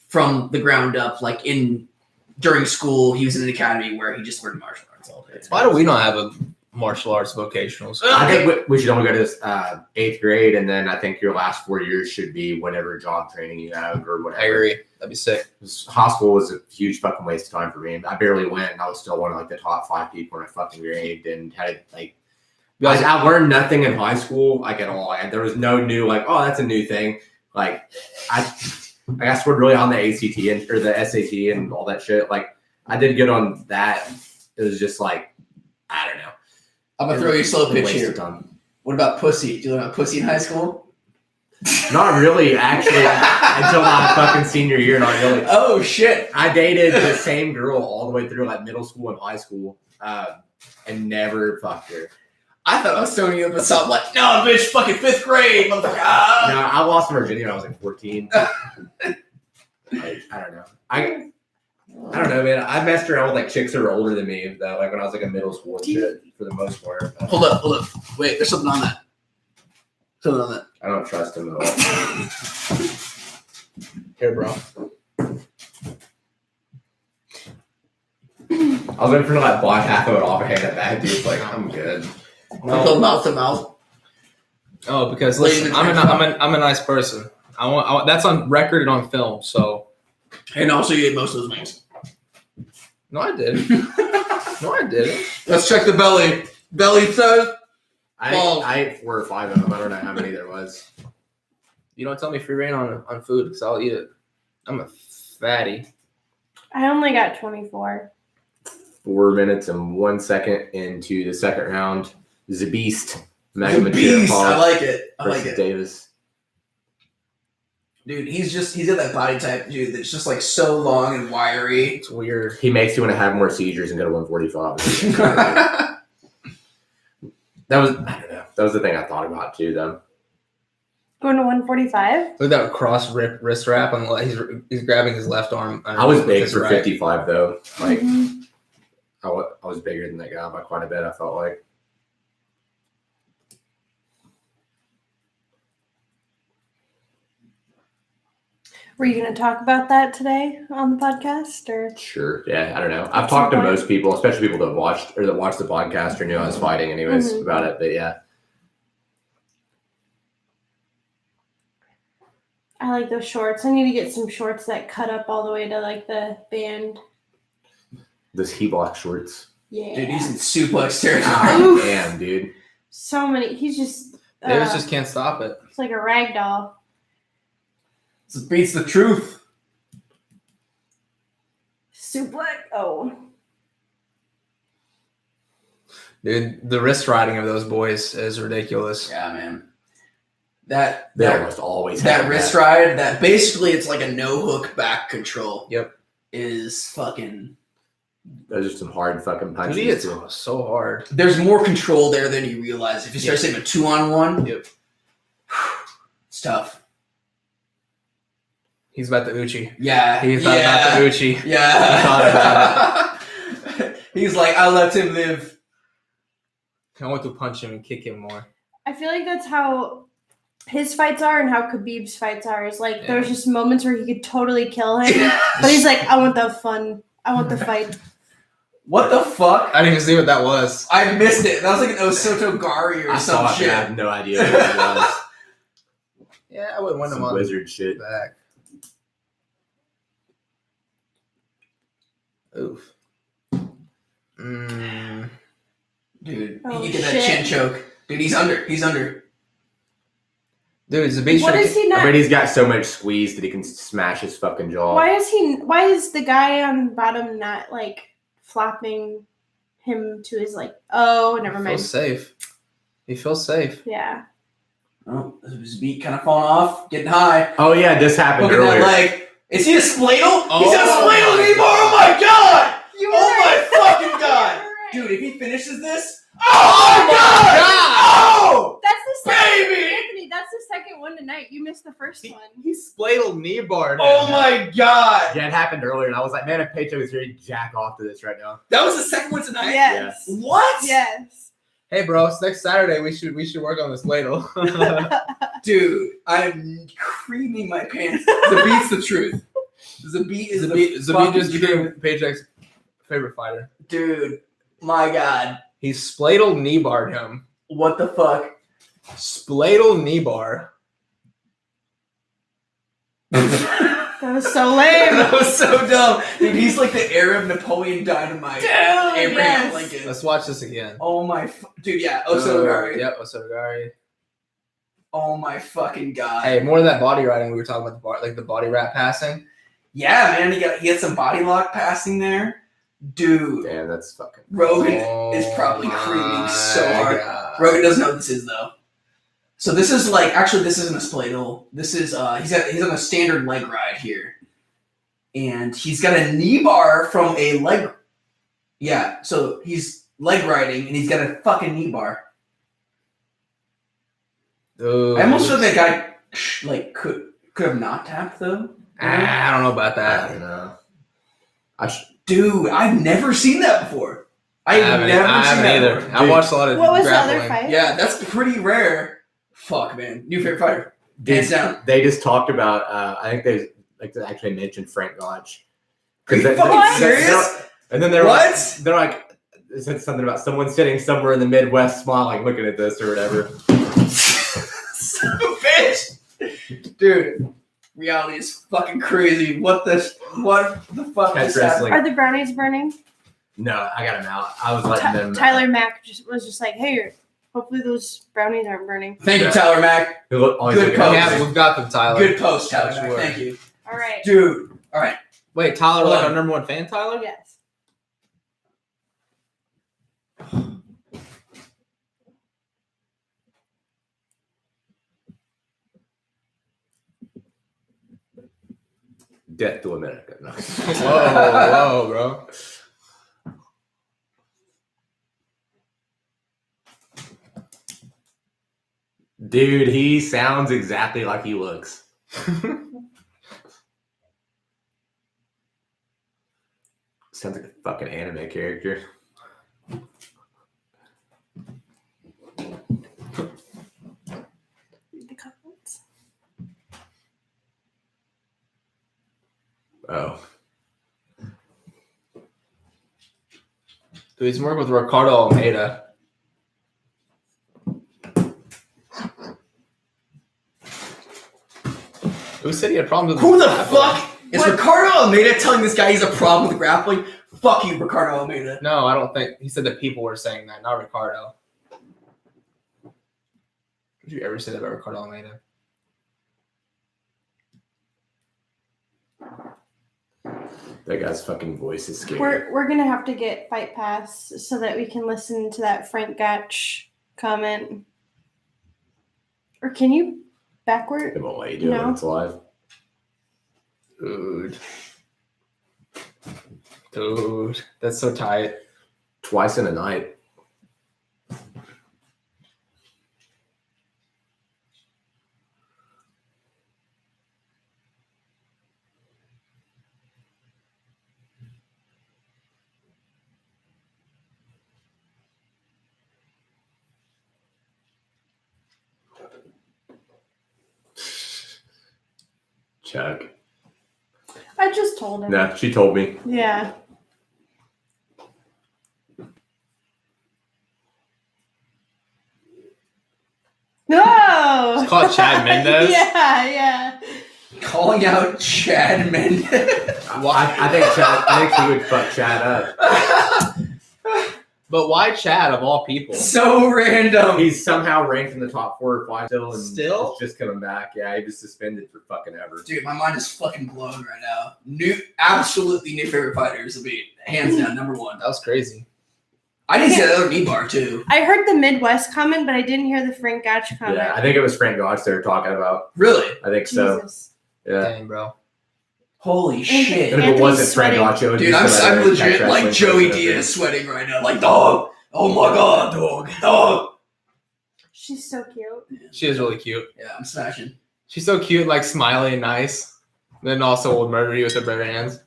from the ground up. Like during school, he was in an academy where he just learned martial arts all day. Why do we not have a martial arts vocational school? I think we should only go to this 8th grade, and then I think your last 4 years should be whatever job training you have or whatever. I agree. That'd be sick. High school was a huge fucking waste of time for me. I barely went, and I was still one of like the top 5 people in my fucking grade, and had like. I learned nothing in high school, like at all. There was no new, like, oh, that's a new thing. Like, I scored really on the ACT or the SAT and all that shit. Like, I did good on that. It was just like, I don't know. I'm gonna throw you a slow pitch here. What about pussy? Did you learn about pussy in high school? Not really, actually, until my fucking senior year. Not really. Oh shit! I dated the same girl all the way through like middle school and high school, and never fucked her. I thought I was throwing you up a something like, no, bitch, fucking 5th grade, motherfucker. No, I lost virginity when I was like 14. I don't know. I don't know, man. I messed around with like chicks that were older than me, though, like when I was like in middle school and shit, for the most part. Hold up. Wait, there's something on that. I don't trust him at all. Here, bro. I was waiting for him to like block half of it off and hand it back, dude. It's like, I'm good. No. Mouth to mouth. Oh, because listen, I'm a nice person. I want that's on record and on film. So, and also you ate most of those wings. No, I didn't. Let's check the belly. Belly says. I ate 4 or 5 of them. I don't know how many there was. You don't tell me free reign on food because I'll eat it. I'm a fatty. I only got 24. 4 minutes and 1 second into the second round. The Beast. Mega Beast. I like it. Davis. Dude, he's got that body type, dude, that's just like so long and wiry. It's weird. He makes you want to have more seizures and go to 145. I don't know. That was the thing I thought about too, though. Going to 145? Look at that cross wrist wrap. He's grabbing his left arm. I was big for 55 though. Like I was bigger than that guy by quite a bit. I felt like. Were you going to talk about that today on the podcast, or? Sure. Yeah, I don't know. I've talked to most people, especially people that watched the podcast or knew I was fighting anyways about it. But yeah. I like those shorts. I need to get some shorts that cut up all the way to like the band. Those he-block shorts. Yeah. Dude, he's in suplex territory. Damn, dude. So many. He's just. Davis just can't stop it. It's like a rag doll. This beats the truth. Suplex. Oh. Dude, the wrist riding of those boys is ridiculous. Yeah, man. That almost always that wrist ride, that basically it's like a no hook back control. Yep. Is fucking. Those are some hard fucking punches. Dude, it's so hard. There's more control there than you realize. If you start saying a 2-on-1, yep. It's tough. He's about the Uchi. Yeah. He thought about the Uchi. Yeah. He thought about it. He's like, I let him live. I want to punch him and kick him more. I feel like that's how his fights are and how Khabib's fights are. Is like there's just moments where he could totally kill him, but he's like, I want the fun. I want the fight. What the fuck? I didn't even see what that was. I missed it. That was like an Osoto Gari or some shit. I have no idea what it was. Yeah, I wouldn't want him on wizard shit. Back. Oof. Dude, he Oh, can get that chin choke. Dude, he's under. Dude, it's a big What is he not? I bet he's got so much squeeze that he can smash his fucking jaw. Why is the guy on bottom not like flopping him to his like? Oh, never mind. He feels safe. Yeah. Oh, his beat kind of falling off, getting high. Oh yeah, this happened Look at earlier. that leg. Is he a spladle? Oh, he's a spladle anymore. Oh my god! You Oh were my right. fucking god! You were right. Dude, if he finishes this, oh my god! Oh, That's the second. baby! Anthony, that's the second one tonight. You missed the first one. He spladled knee barred. Oh my god! Yeah, it happened earlier, and I was like, man, if Paycheck was here, he'd jack off to this right now. That was the second one tonight. Yes. What? Yes. Hey, bro, it's next Saturday. We should work on this ladle. Dude, I'm creaming my pants. The beat's the truth. Zabit is Zabit just became Paycheck's favorite fighter. Dude, my God. He spladle knee barred him. What the fuck? Spladle knee bar. That was so lame. That was so dumb. Dude, he's like the heir of Napoleon Dynamite. Dude, Abraham yes. Lincoln. Let's watch this again. Oh my... Dude, yeah. Osotogari. Yep, Osotogari. Oh my fucking God. Hey, more of that body riding we were talking about, the body wrap passing. Yeah, man. He had some body lock passing there. Dude. Damn, that's fucking. Rogan is probably creaming so hard. God. Rogan doesn't know what this is, though. So this is actually, this isn't a spladle. This is, he's on a standard leg ride here. And he's got a knee bar from a leg. Yeah, so he's leg riding and he's got a fucking knee bar. Ooh. I almost feel that guy could have not tapped though. I don't know about I that. don't know. Dude, I've never seen that before. I haven't either. Before. I watched a lot of What was the grappling. other fight? Yeah, that's pretty rare. Fuck, man. New favorite fighter. Hands down. They just talked about. I think they actually mentioned Frank Gotch. Are you fucking serious? And then they're What? they're like, they said something about someone sitting somewhere in the Midwest, smiling, looking at this or whatever. Son of a bitch. Dude, reality is fucking crazy. What the fuck Catch is wrestling. Are the brownies burning? No, I got them out. I was letting them. Tyler Mack was just like, hey, hopefully those brownies aren't burning. Thank you, Tyler Mack. Always Good looking post. at Yeah, me. we've got them, Tyler. Good post, Tyler Mack. Sure. Thank you. All right. Dude. All right. Wait, Tyler, Hold like on. our number one fan, Tyler? Yes. Death to America. No. Whoa, bro. Dude, he sounds exactly like he looks. Sounds like a fucking anime character. Read the comments. Oh. Dude, he's working with Ricardo Almeida. Who said he had problems with Who the grappling? fuck is What? Ricardo Almeida telling this guy he's a problem with grappling? Fuck you, Ricardo Almeida. No, I don't think. He said that people were saying that, not Ricardo. Did you ever say that about Ricardo Almeida? That guy's fucking voice is scary. We're gonna have to get Fight Pass so that we can listen to that Frank Gotch comment. Or can you backward? They won't let you do it when it's live. Dude, that's so tight. Twice in a night. Chuck. I just told him. No, she told me. Yeah. No. It's called Chad Mendez? Yeah. Calling out Chad Mendez. Well, I think he would fuck Chad up. But why Chad of all people? So random. He's somehow ranked in the top 4 or 5 still, and Still? it's just coming back. Yeah, he was suspended for fucking ever. Dude, my mind is fucking blown right now. Absolutely new favorite fighter is Zabit. Hands down, number one. That was crazy. I didn't see that other knee bar too. I heard the Midwest comment, but I didn't hear the Frank Gotch comment. Yeah, I think it was Frank Gotch they were talking about. Really? I think so. Jesus. Yeah. Dang, bro. Holy shit. And if it Anthony's wasn't Frank sweating. Gotch, it would Dude, be I'm some other legit catch like wrestling Joey person. Diaz sweating right now. Like, dog. Oh my god, dog. She's so cute. She is really cute. Yeah, I'm smashing. She's so cute, like smiley and nice. Then also will murder you with her bare hands.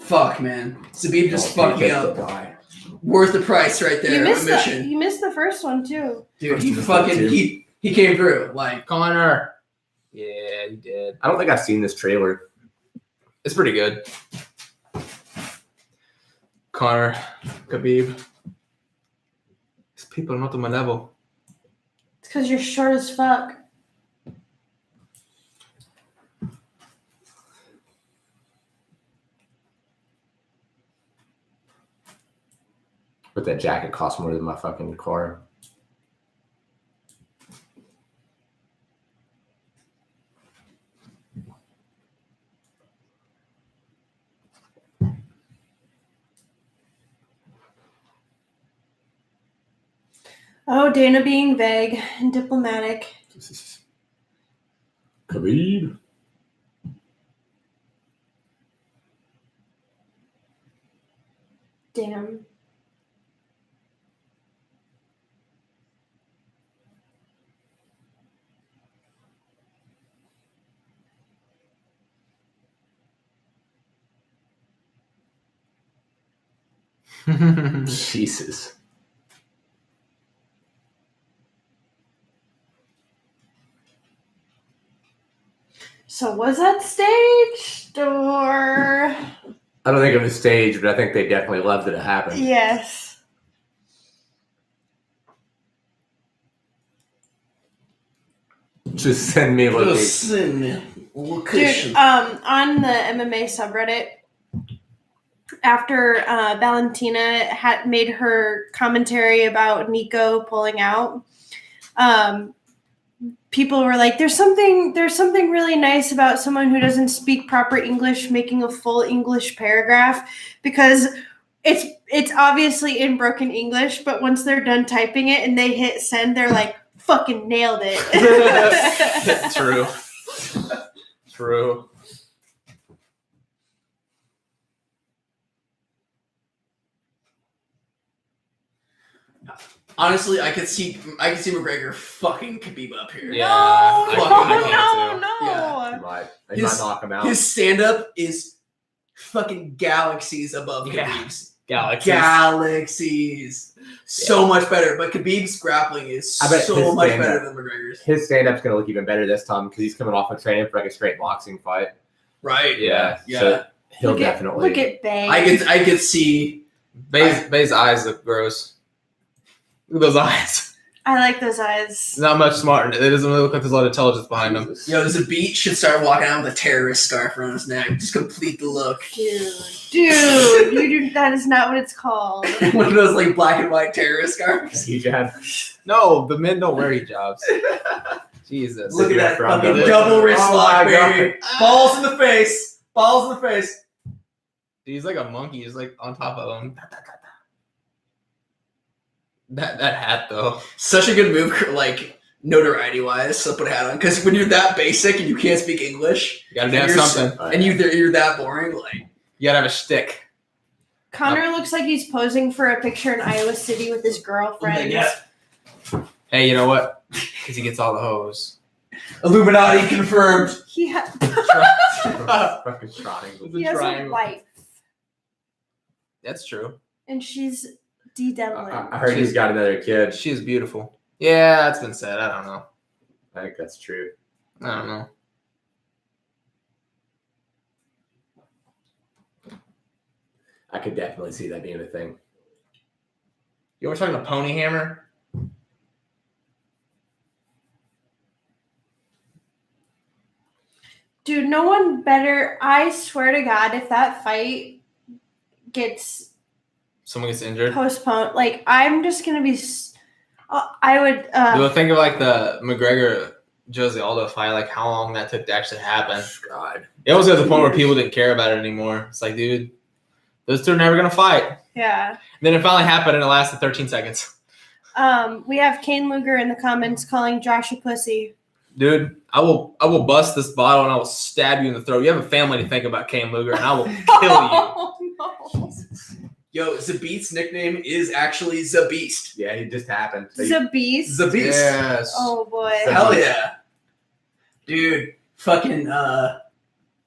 Fuck, man. Zabit just Oh, fucked me that's up. the guy. Worth the price right You there. missed Mission. you missed the first one too. Dude, he First fucking one, too. he came through. Like, Connor. Yeah, you did. I don't think I've seen this trailer. It's pretty good. Connor, Khabib. These people are not to my level. It's because you're short as fuck. But that jacket costs more than my fucking car. Oh, Dana being vague and diplomatic. Khabib. Damn. Jesus. So was that staged or? I don't think it was staged, but I think they definitely loved that it happened. Yes. Just send me location. Dude, on the MMA subreddit, after Valentina had made her commentary about Nico pulling out, people were like, there's something really nice about someone who doesn't speak proper English making a full English paragraph, because it's obviously in broken English, but once they're done typing it and they hit send, they're like, fucking nailed it. True. True. Honestly, I could see McGregor fucking Khabib up here. Yeah. No, I He might knock him out. His stand-up is fucking galaxies above Khabib's. Galaxies. So much better. But Khabib's grappling is so much better than McGregor's. His stand-up's going to look even better this time because he's coming off of training for like a straight boxing fight. Right. Yeah. So he'll definitely. Look at Bay. I could see Bay's eyes look gross. Look at those eyes. I like those eyes. Not much smart. It doesn't really look like there's a lot of intelligence behind them. Yo, there's a beat should start walking out with a terrorist scarf around his neck. Just complete the look. Dude, that is not what it's called. One of those like black and white terrorist scarves. Hijab. No, the men don't wear hijabs. Jesus. Look at that From fucking the- double wrist Oh lock, my God. baby. Balls in the face. Balls in the face. Dude, he's like a monkey. He's like on top of him. That hat though. Such a good move, like notoriety wise. So put a hat on, because when you're that basic and you can't speak English, You gotta have something. and you're that boring, like You gotta have a shtick. Connor looks like he's posing for a picture in Iowa City with his girlfriend. Hey, you know what? Because he gets all the hoes. Illuminati confirmed. He, Fucking triangle. he has a wife, That's true. and she's D-Devlin. I heard he's got another kid. She is beautiful. Yeah, that's been said. I don't know. I think that's true. I don't know. I could definitely see that being a thing. You were talking to Pony Hammer? Dude, no one better. I swear to God, if that fight gets Someone gets injured. postponed, like, I'm just going to be. I would. Dude, think of like the McGregor Jose Aldo fight, like how long that took to actually happen. God. It was at the point where people didn't care about it anymore. It's like, dude, those two are never gonna fight. Yeah. And then it finally happened, and it lasted 13 seconds. We have Kane Luger in the comments calling Josh a pussy. Dude, I will bust this bottle and I will stab you in the throat. You have a family to think about, Kane Luger, and I will kill you. Oh, no. Yo, Zabit's nickname is actually Zabeast. Yeah, it just happened. Zabeast. Zabeast. Yes. Oh boy. Hell yeah. Dude, fucking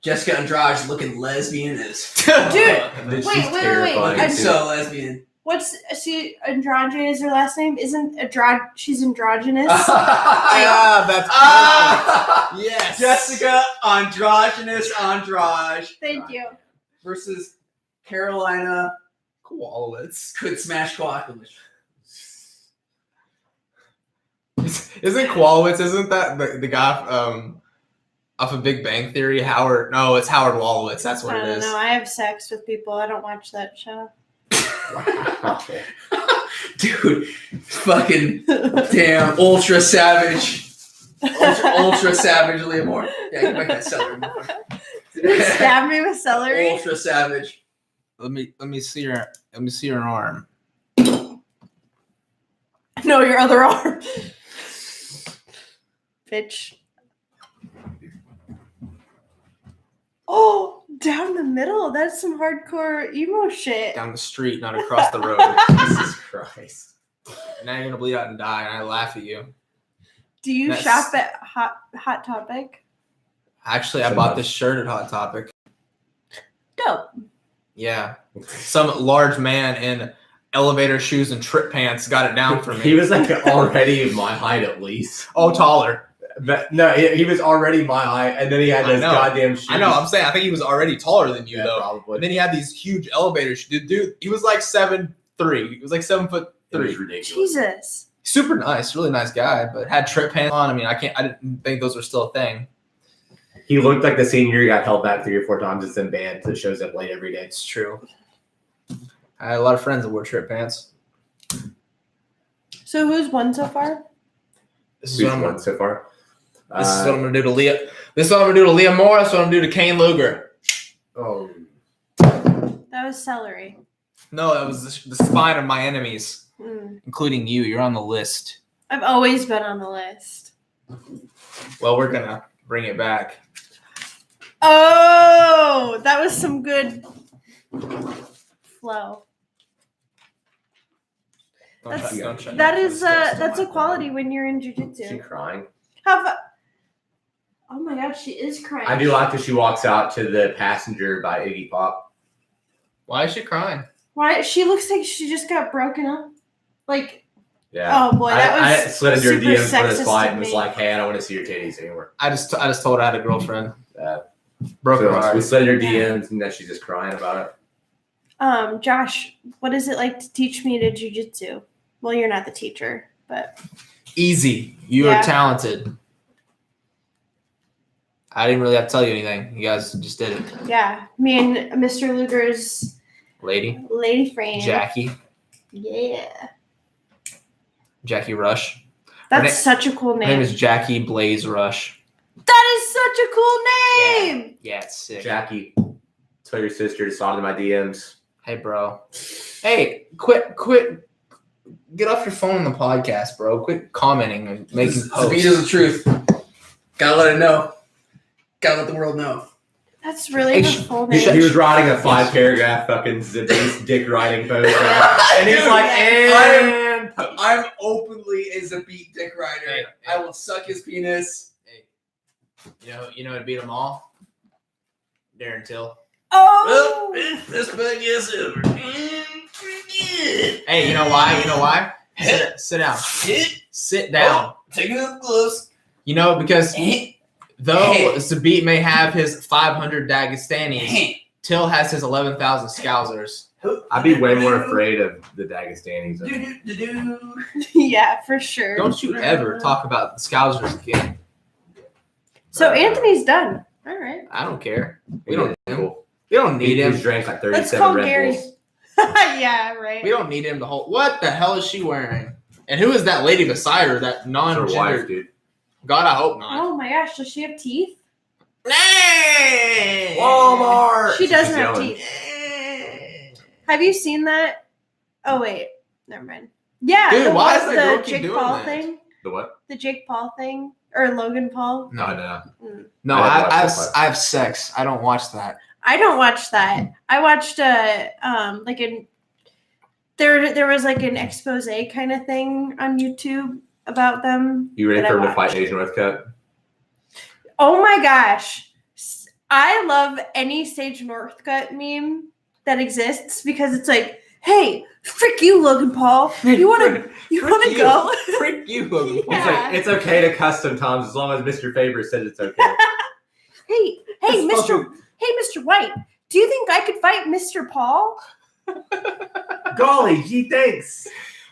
Jessica Andrade looking lesbian as fuck. Dude, She's wait. terrifying, I too. So lesbian. What's she? Androgynous is her last name? Isn't she's androgynous? Yeah, that's yes. Jessica Androgynous Andrade Thank you. versus Carolina Koalowitz. could smash Koalowitz. Isn't Koalowitz? Isn't that the guy off of Big Bang Theory? Howard? No, it's Howard Wolowitz. That's what I it don't is. know. I have sex with people. I don't watch that show. Wow. Dude, fucking damn, ultra savage. Ultra savage Leahpeah. Yeah, you make that celery. Stab me with celery. Ultra savage. Let me see your arm. No, your other arm. Bitch. Oh, down the middle. That's some hardcore emo shit. Down the street, not across the road. Jesus Christ. Now you're gonna bleed out and die, and I laugh at you. Do you That's- shop at Hot Topic? Actually, I bought this shirt at Hot Topic. Dope. Yeah, some large man in elevator shoes and trip pants got it down for me. He was like already my height at least. Oh, taller. But no, he was already my height, and then he had I those know. goddamn shoes. I know. I'm saying I think he was already taller than you Yeah, though. probably. And then he had these huge elevator shoes. Dude, he was like 7'3". He was like 7'3". It was ridiculous. Jesus. Super nice, really nice guy, but had trip pants on. I mean, I didn't think those were still a thing. He looked like the senior got held back 3 or 4 times. It's in band that shows up late every day. It's true. I had a lot of friends that wore trip pants. So who's won so far? This is Who's what I'm won so far? This is what I'm gonna do to Leah. This is what I'm gonna do to Leah Moore. That's what I'm gonna do to Kane Luger. Oh, That was celery. No, that was the spine of my enemies, Mm. including you. You're on the list. I've always been on the list. Well, we're gonna bring it back. Oh, that was some good flow. That's a quality when you're in is she jiu-jitsu. crying? Oh my god, she is crying. I do like that she walks out to the Passenger by Iggy Pop. Why is she crying? Why? She looks like she just got broken up. Like, Yeah. oh boy, that I was slid into her super DMs for this sexist fight of and was me. like, hey, I don't want to see your titties anymore. I just told her I had a girlfriend. Broke So her heart. we slid in her DMs and then she's just crying about it. Josh, what is it like to teach me to jiu-jitsu? Well, you're not the teacher, but Easy. You Yeah. are talented. I didn't really have to tell you anything. You guys just did it. yeah, me and Mr. Luger's Lady. lady friend. Jackie. Yeah. Jackie Rush. That's such a cool Her name name. is Jackie Blaze Rush. That is such a cool name. Yeah, it's sick. Jackie, tell your sister to slide into my DMs. Hey, bro. Hey, quit. Get off your phone on the podcast, bro. Quit commenting and making The posts. beat is the truth. Gotta let it know. Gotta let the world know. That's really Hey, the full name. He was writing a 5-paragraph fucking Zabis dick writing post. And he's Dude, like, and I'm openly a Zabit dick rider. Hey, I will suck his penis. Hey, you know who beat them all? Darren Till. Oh, This bug is over. Hey, you know why? Sit down. Sit down. Taking up gloves. You know, because though Hey. Zabit may have his 500 Dagestanis, Till has his 11,000 Scousers. I'd be way more afraid of the Dagestanis. yeah, for sure. Don't you ever talk about the Scousers again. So Anthony's done. All right. I don't care. We We don't need him. We don't need him. He's drank like Let's 37 call Red Gary. Bulls. Yeah, right. We don't need him to hold. What the hell is she wearing? And who is that lady beside her? That It's her wife, non-gender. dude. God, I hope not. Oh my gosh, does she have teeth? Hey! Walmart. She doesn't She's have yelling. teeth. Have you seen that? Oh wait, never mind. Yeah, Dude, why is the that girl keep Jake doing Paul that? thing? The what? The Jake Paul thing or Logan Paul? No, no. Mm. no. I haven't I watched that. have sex. I don't watch that. I don't watch that. I watched there was like an expose kind of thing on YouTube about them. You ready that for I him to fight watched. Asian Northcutt? Oh my gosh. I love any Sage Northcutt meme that exists because it's like Hey, frick you, Logan Paul. You wanna go? Frick you, Logan Paul. Yeah. It's okay to cuss sometimes as long as Mr. Favor says it's okay. Hey, Mr. White. Do you think I could fight Mr. Paul? Golly, gee, thanks.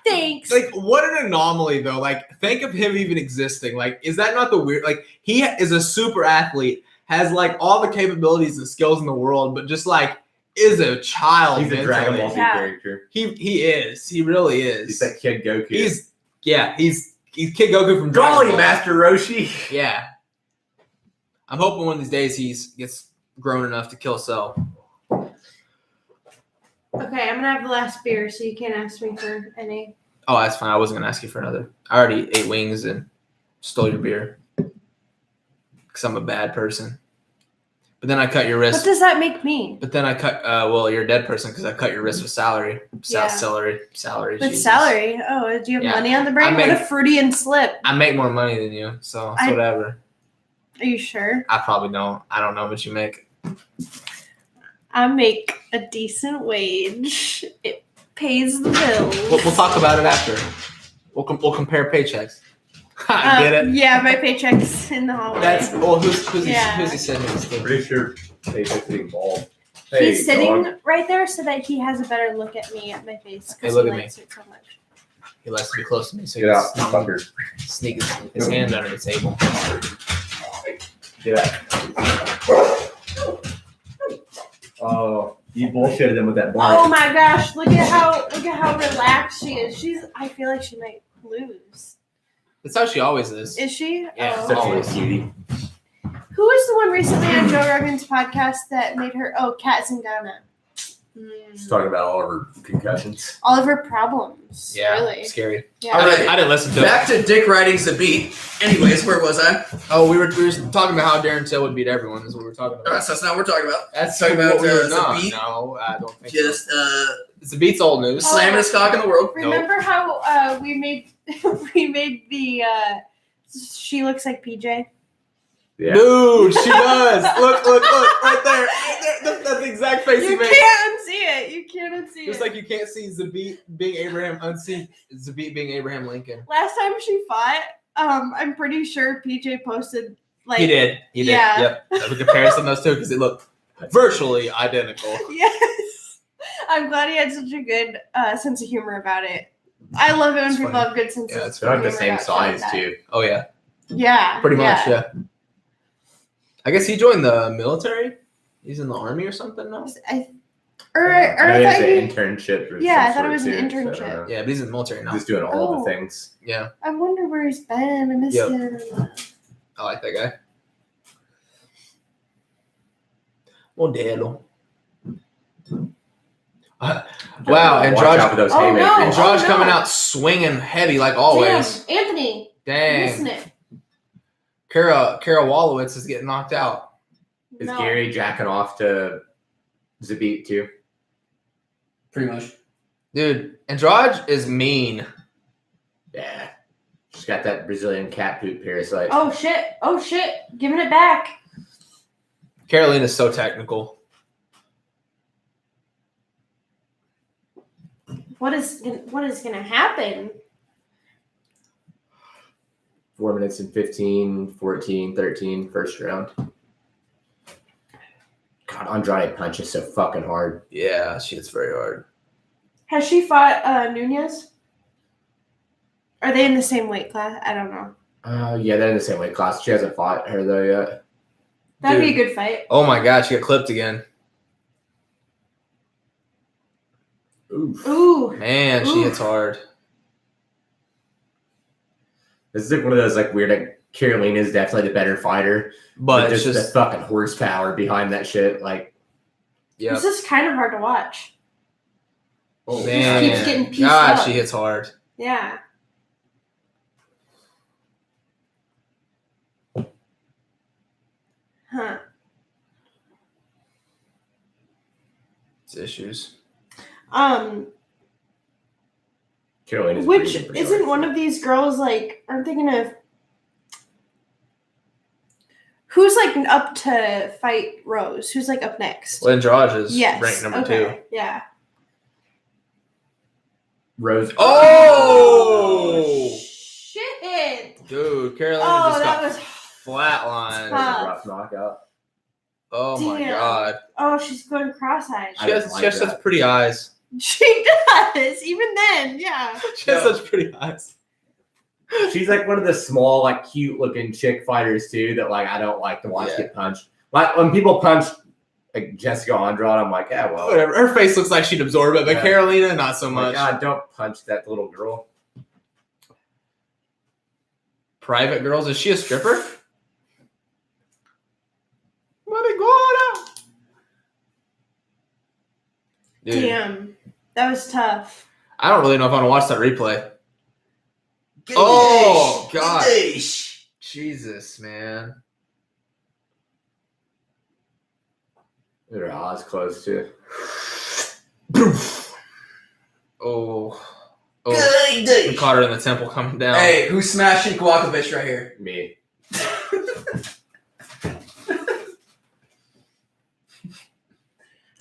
Thanks. Like, what an anomaly, though. Like, think of him even existing. Like, is that not the weird? Like, he is a super athlete, has like all the capabilities and skills in the world, but just like is a child. He's a Dragon Ball Z Yeah. character. He is. He really is. He's that Kid Goku. He's Kid Goku from Dragon Golly, Ball. Master Roshi. Yeah. I'm hoping one of these days he gets grown enough to kill Cell. Okay, I'm gonna have the last beer, so you can't ask me for any. Oh, that's fine. I wasn't gonna ask you for another. I already ate wings and stole your beer because I'm a bad person. But then I cut your What wrist. does that make me? But then I cut. Well, you're a dead person because I cut your wrist with salary. Yeah. Salary. With Jesus. salary? Oh, do you have Yeah. money on the brain? I What a make- Freudian slip. I make more money than you, so it's I- whatever. Are you sure? I probably don't. I don't know what you make. I make a decent wage. It pays the bills. We'll talk about it after. We'll compare paychecks. I get it. Yeah, my paycheck's in the hallway. That's well. Who's Yeah. he sitting next to? Pretty sure Paycheck's sitting bald. He's sitting dog. right there so that he has a better look at me, at my face. 'Cause Hey, look he at me. likes it so much. He likes to be close to me, so he Get out, can fucker. sneak his hand under the table. Get out. Oh, you bullshitted him with that Oh bark. my gosh! Look at how relaxed she is. I feel like she might lose. That's how she always is. Is she? Yeah, Oh. Such a always. little cutie. Who was the one recently on Joe Rogan's podcast that made her? Oh, Kat Zingana. She's talking about all of her concussions. All of her problems. Yeah, Really. scary. Yeah. All right. I didn't listen to it. Back to Dick riding Zabit. Anyways, where was I? Oh, we were talking about how Darren Till would beat everyone. Is what we were talking All about. right, so that's not what we're talking about. That's talking what about, we were Zabit. No, I don't think Just so. Zabit's old news. Oh. slamming his cock in the world. Remember how we made the she looks like PJ. Yeah. Dude, she does. Look, right there. That's the exact face he You made. can't unsee it. You can't unsee Just it. like you can't see Zabit being Zabit being Abraham Lincoln. Last time she fought, I'm pretty sure PJ posted like He did. Yeah. Yep. That's a comparison of those two because they look virtually identical. Yes. I'm glad he had such a good sense of humor about it. I love it when It's people funny. have good sense Yeah, of it's They're like the humor same about shit size like too. Oh yeah, that. Yeah. pretty much. Yeah. I guess he joined the military. He's in the army or something now. Or I know I he has thought an you, internship. Or Yeah, I some thought it sort was an too, so I don't internship. know. Yeah, but he's in the military now. Just doing all Oh. the things. Yeah, I wonder where he's been. I miss Yep. him. I like that guy. Modelo. Wow, and Watch out George, for those Oh, haymakers. no. and George Oh, coming no. out swinging heavy like always. Damn, Anthony, you're missing Dang, it. Kara Wallowitz is getting knocked out. Is No. Gary jacking off to Zabit too? Pretty much. Dude, Andrade is mean. Yeah. She's got that Brazilian cat poop parasite. Oh shit! Giving it back. Carolina's so technical. What is gonna happen? 4 minutes and 15, 14, 13, first round. God, Andrade punches so fucking hard. Yeah, she hits very hard. Has she fought Nunez? Are they in the same weight class? I don't know. Yeah, they're in the same weight class. She hasn't fought her though yet. That'd Dude. be a good fight. Oh my god, she got clipped again. Oof. Ooh. Man, she Oof. hits hard. This is like one of those like weird. Like Carolina's definitely the better fighter, But it's just just, the fucking horsepower behind that shit. Like, yeah. This is kind of hard to watch. oh, Man, keeps getting pieced God, up. she hits hard. Yeah. Huh. It's issues. Carolina's Which breathing for isn't sure. one of these girls like? Aren't they gonna? Who's like up to fight Rose? Who's like up next? Well, Andrade is Yes. ranked number okay. Yeah. Rose. Oh! Shit! Dude, Carolina Oh, just that got was flatlined. That was a rough knockout. Oh my Damn. god. Oh, she's going cross-eyed. I She has, didn't she has like such that. pretty eyes. She does. Even then, yeah. She has such pretty eyes. She's like one of the small, like cute looking chick fighters too that like I don't like to watch Yeah. get punched. Like when people punch like Jessica Andrade, I'm like, yeah, well, Whatever. Her face looks like she'd absorb it, but Yeah. Carolina, not so I'm like, much. God, don't punch that little girl. Private girls. Is she a stripper? Marihuana. Dude, Damn. That was tough. I don't really know if I want to watch that replay. Oh, God. Jesus, man. Her eyes closed too. Oh. We caught her in the temple coming down. Hey, who's smashing Kowalkiewicz right here? Me.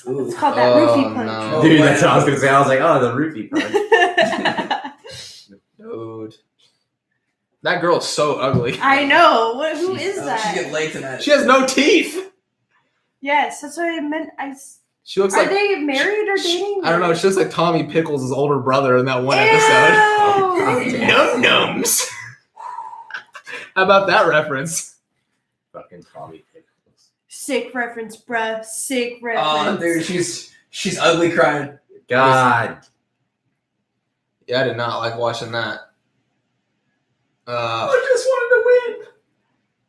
It's called that roofie punch. no. Dude, that's what I was gonna say. I was like, oh, the roofie punch. Dude. That girl is so ugly. I know. Who is She's that? getting late tonight. She has no teeth. Yes, that's what I meant. She looks Are like, they married or dating? I don't know, she looks like Tommy Pickles' older brother in that one Ew. episode. Num nums. How about that reference? Fucking Tommy Pickles. Sick reference, bruh. Sick Oh, reference. dude, she's ugly crying. God. Yeah, I did not like watching that. I just wanted to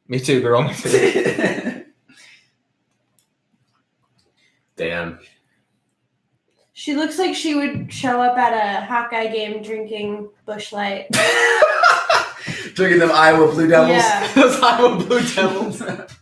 Me too, girl. Me too. win. Damn. She looks like she would show up at a Hawkeye game drinking Busch Light. Drinking them Iowa Blue Devils. Yeah. Those Iowa Blue Devils. That's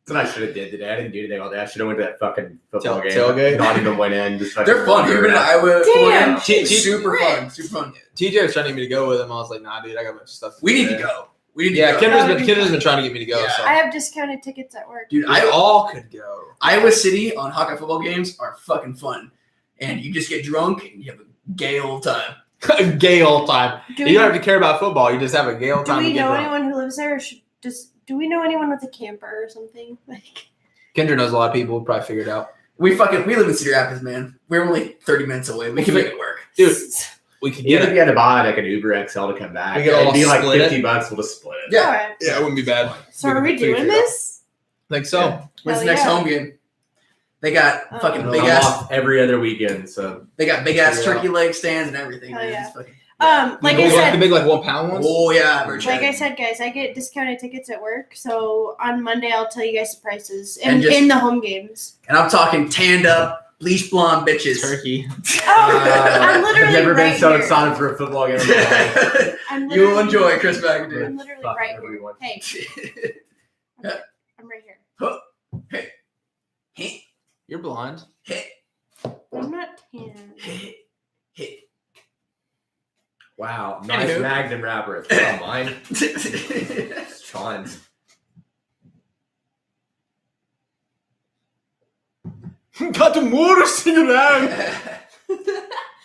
what I should have did today. I didn't do anything all day. I should have went to that fucking football game. Tailgate? Not even went in. Just They're fun. Have you been to Iowa? Damn, she's Super ripped. fun. Super fun. TJ was trying to get me to go with him. I was like, nah, dude, I got a bunch of stuff. We need do. to go. We need Yeah, to go. Kendra's been trying to get me to go. Yeah. So. I have discounted tickets at work. Dude, We all could go. Iowa City on Hawkeye football games are fucking fun. And you just get drunk and you have a gay old time. A gay old time. Do You don't have to care about football. You just have a gay old do time. we to get know drunk. anyone who lives there? Or do we know anyone with a camper or something? Like, Kendra knows a lot of people. We'll probably figure it out. We live in Cedar Rapids, man. We're only 30 minutes away. We can make it work. Dude, we could Even get if it. you had to buy like an Uber XL to come back, We could all it'd be like split it. $50. We'll just split it. Yeah. Alright. Yeah, it wouldn't be bad. So are we could figure doing it out. this? Think so. Yeah. When's the Hell next yeah. home game? They got Oh. fucking I'm big ass. off every other weekend, so They got big ass Figure it turkey leg stands and everything. Hell man. yeah. It's fucking- Like the I big, said, the big like 1 pound ones. Oh yeah, Burchettcha. like I said, guys, I get discounted tickets at work. So on Monday, I'll tell you guys the prices And just- in the home games. And I'm talking tanned up, bleach blonde bitches. Turkey. I'm literally I've never been right so here. excited for a football game. in my life. I'm You will literally- enjoy Chris McAdoo. I'm literally Fuck right everyone. here. Hey, I'm right here. You're blind. I'm not tan. Wow, nice Anywho. Magnum wrapper. It's not mine. It's Sean's. Got the motor singing around.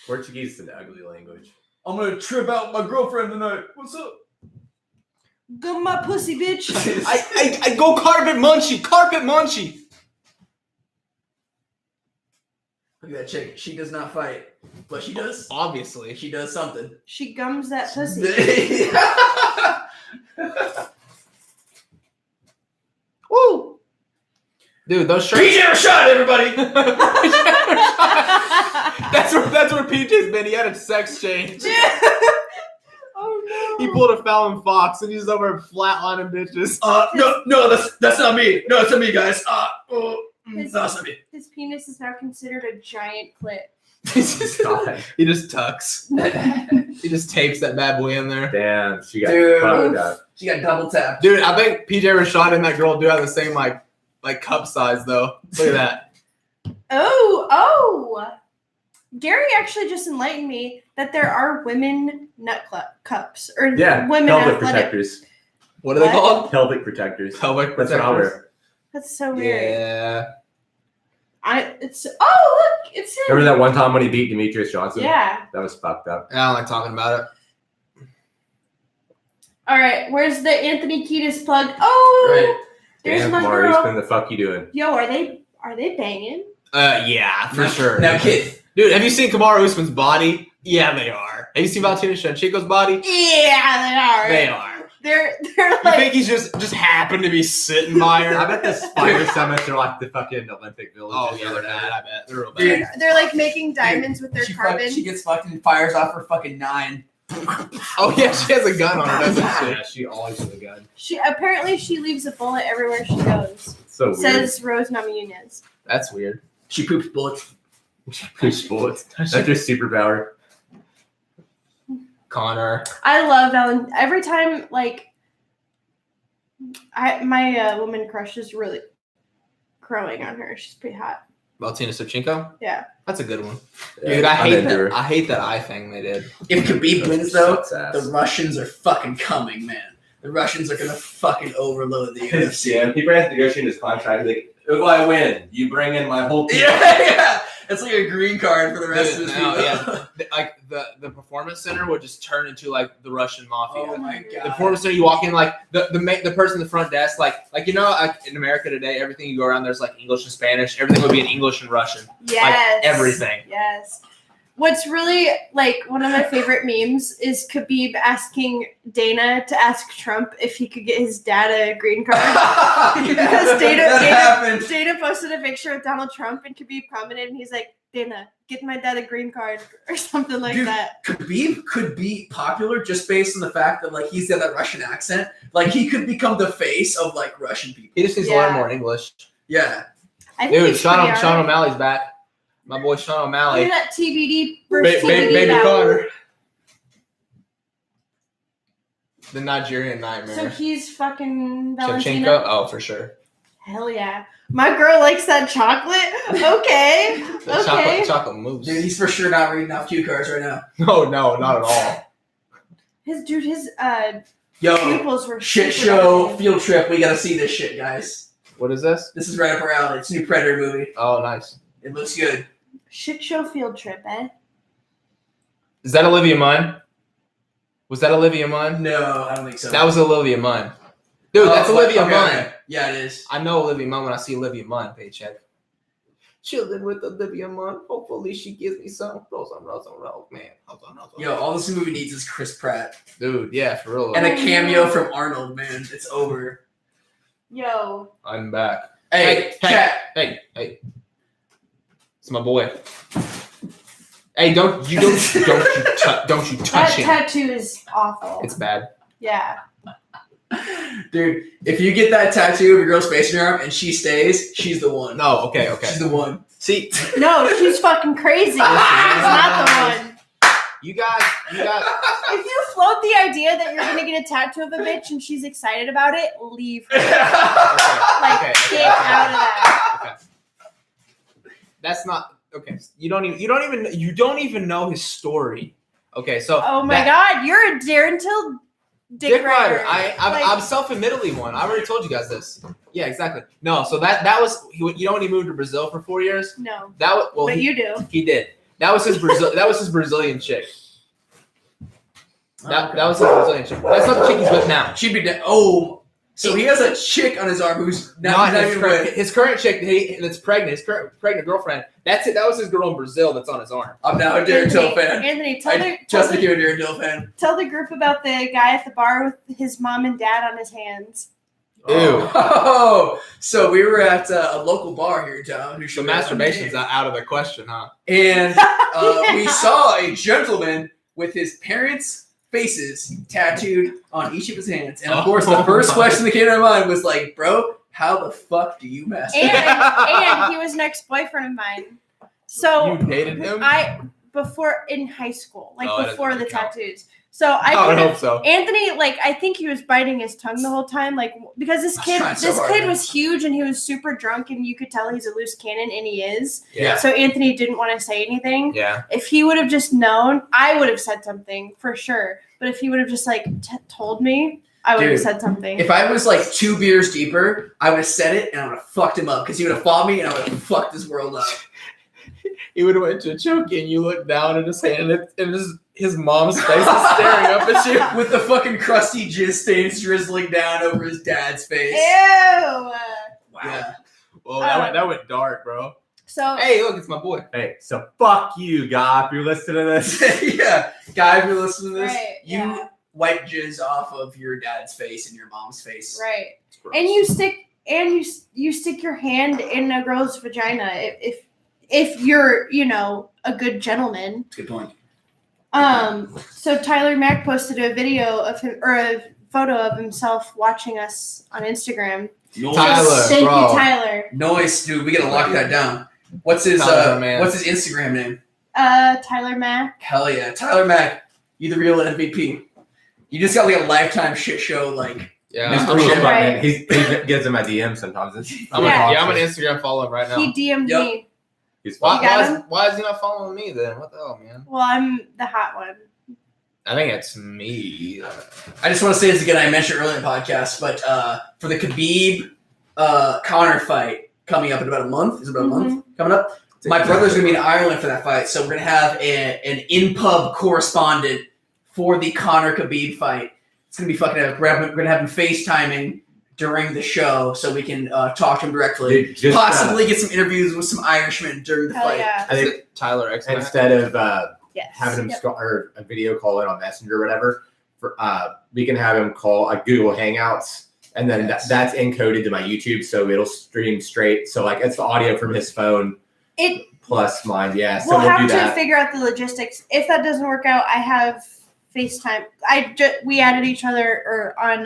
Portuguese is an ugly language. I'm gonna trip out my girlfriend tonight. What's up? Go my pussy, bitch. I go carpet munchy. Carpet munchy. Look at that chick. She does not fight, but she does. Obviously. She does something. She gums that pussy. Woo. Dude, those shirts. PJ Rashad, everybody. that's where PJ's been. He had a sex change. Oh He no. pulled a Fallon Fox and he's over flatlining bitches. No, that's not me. No, it's not me, guys. His- No, it's not me. His penis is now considered a giant clit. God. He just tucks. He just tapes that bad boy in there. Damn, she got Dude. fucked up. She got double tapped. Dude, I think PJ Rashad and that girl do have the same like cup size though. Look at that. Oh. Gary actually just enlightened me that there are women nut cups or Yeah, women pelvic athletic. protectors. What are they What? called? Pelvic protectors. Pelvic That's what I protectors. wear. That's so weird. Yeah. It's him. Remember that one time when he beat Demetrius Johnson? Yeah. That was fucked up. I don't like talking about it. All right, where's the Anthony Kiedis plug? Oh, there's Damn, my Maurice, girl. what the fuck you doing? Yo, are they banging? Yeah, for sure. Now, kid. Dude, have you seen Kamaru Usman's body? Yeah, they are. Have you seen Valentina Shevchenko's body? Yeah, They are. They're You like. think he's just happened to be sitting by her? I bet the spider summits are like the fucking Olympic villages. Oh, yeah, they're bad. I bet. They're real bad. Dude. They're like making diamonds with their carbon. She gets fucked and fires off her fucking 9. Oh, yeah, she has a gun on her, doesn't she? Yeah, she always has a gun. She leaves a bullet everywhere she goes. So weird. Says Rose Namajunas. That's weird. She poops bullets. Push bullets. That's her superpower. Connor. I love Ellen. Every time, like, my woman crush is really growing on her. She's pretty hot. Valentina Shevchenko? Yeah. That's a good one. Yeah, Dude, I I'm hate into that. her. I hate that eye thing they did. If Khabib wins, though, Sucks ass. the Russians are fucking coming, man. The Russians are gonna fucking overload the UFC. Yeah, he ran to negotiate his contract. Like, if I win, you bring in my whole team. Yeah. It's like a green card for the rest of Dude, his no, people. yeah. Like the performance center would just turn into like the Russian mafia. Oh my The god. performance center, you walk in like the person in the front desk, like you know, like in America today, everything you go around there's like English and Spanish. Everything would be in English and Russian. Yes. Like everything. Yes. What's really, like, one of my favorite memes is Khabib asking Dana to ask Trump if he could get his dad a green card. Because Dana posted a picture of Donald Trump and Khabib commented, and he's like, Dana, get my dad a green card or something like Dude, that. Khabib could be popular just based on the fact that like he's got that Russian accent. Like he could become the face of like Russian people. He just needs to learn more English. Yeah. I think Dude, he's Sean pretty O'Malley's back. My boy Sean O'Malley. Look at that TBD versus TBD Baby battle. Connor. The Nigerian nightmare. So he's fucking Valentina. Shevchenko? Oh, for sure. Hell yeah. My girl likes that chocolate. Okay. The Okay. chocolate moves. Dude, he's for sure not reading off cue cards right now. No, not at all. His Yo, pupils were shit super show, dilated. field trip. We gotta see this shit, guys. What is this? This is right up our alley. It's a new Predator movie. Oh, nice. It looks good. Shit show field trip, eh? Is that Olivia Munn? Was that Olivia Munn? No, I don't think so. That was Olivia Munn. Dude, that's Olivia okay, Munn. okay. Yeah, it is. I know Olivia Munn when I see Olivia Munn. Paycheck. Chilling with Olivia Munn. Hopefully she gives me some. Rose, man. Yo, all this movie needs is Chris Pratt. Dude, yeah, for real. And a cameo from Arnold, man. It's over. Yo. I'm back. Hey, chat. Hey. It's my boy. Hey, don't you touch That him. tattoo is awful. It's bad. Yeah. Dude, if you get that tattoo of your girl's face in your arm and she stays, she's the one. No, okay. She's the one. See, No, she's fucking crazy. She's not the one. you guys. If you float the idea that you're gonna get a tattoo of a bitch and she's excited about it, leave her. Like, get out of that. Okay. That's not okay. You don't even know his story. Okay, so Oh my god, you're a Darren Till dick rider. I'm self-admittedly one. I already told you guys this. Yeah, exactly. No, so that was when he moved to Brazil for 4 years. No, That was well, but he, you do. he did. That was his Brazilian chick. That was his Brazilian chick. That's not the chick he's with now. She'd be dead. Oh, so he has a chick on his arm who's not even with. His current chick that's pregnant. His current pregnant girlfriend. That's it. That was his girl in Brazil that's on his arm. I'm now a Darren Till fan. Anthony, Just became a Darren Till fan. tell the group about the guy at the bar with his mom and dad on his hands. Ew. Oh, so we were at a local bar here in town. So masturbation's out of the question, huh? And we saw a gentleman with his parents' faces tattooed on each of his hands. And of course, the first question that came to my mind was like, bro, how the fuck do you masturbate? And he was an ex-boyfriend of mine. So You dated him? before in high school, like Oh, that before the doesn't count. tattoos. So I would hope so. Anthony, like, I think he was biting his tongue the whole time, like, because this kid was huge and he was super drunk and you could tell he's a loose cannon, and he is. Yeah. So Anthony didn't want to say anything. Yeah. If he would have just known, I would have said something for sure. But if he would have just like told me, I would have Dude, said something. If I was like 2 beers deeper, I would have said it and I would have fucked him up because he would have fought me and I would have fucked his world up. He would have went to choke and you look down at his hand and his mom's face is staring up at you. With the fucking crusty jizz stains drizzling down over his dad's face. Ew. Wow. Yeah. Well, that went dark, bro. So Hey, look, it's my boy. Hey, so fuck you, guy, if you're listening to this. Yeah. Guy, if you're listening to this, Right, you yeah. wipe jizz off of your dad's face and your mom's face. right, and you stick your hand in a girl's vagina if you're a good gentleman. Good point. So Tyler Mack posted a video of him or a photo of himself watching us on Instagram. Nice. Tyler, Thank bro. you, Tyler. Nice, dude. We gotta lock that down. What's his Tyler, man. What's his Instagram name? Tyler Mack. Hell yeah. Tyler Mack, you the real MVP. You just got like a lifetime shit show like Yeah, He's I'm, pretty I'm, shit, Right. man. He gets in my DM sometimes. I'm Yeah. an Instagram follow right now. He DM'd Yep. me. He's Why, You got why, him? is, why is he not following me then? What the hell, man? Well, I'm the hot one. I think it's me. I just want to say this again. I mentioned earlier in the podcast, but for the Khabib Connor fight coming up in about a month, is it about a month coming up? My brother's gonna be in Ireland for that fight, so we're gonna have an in-pub correspondent for the Connor Khabib fight. It's gonna be fucking epic. We're gonna have him FaceTiming during the show, so we can talk to him directly. Dude, just, Possibly get some interviews with some Irishmen during the Hell fight. yeah. I Is think it Tyler X? instead of Yes. having him Yep. or a video call in on Messenger or whatever, we can have him call Google Hangouts, and then Yes. that's encoded to my YouTube, so it'll stream straight. So like it's the audio from his phone It. plus mine. Yeah, so We'll we'll have do to that. figure out the logistics. If that doesn't work out, I have FaceTime. We added each other or on.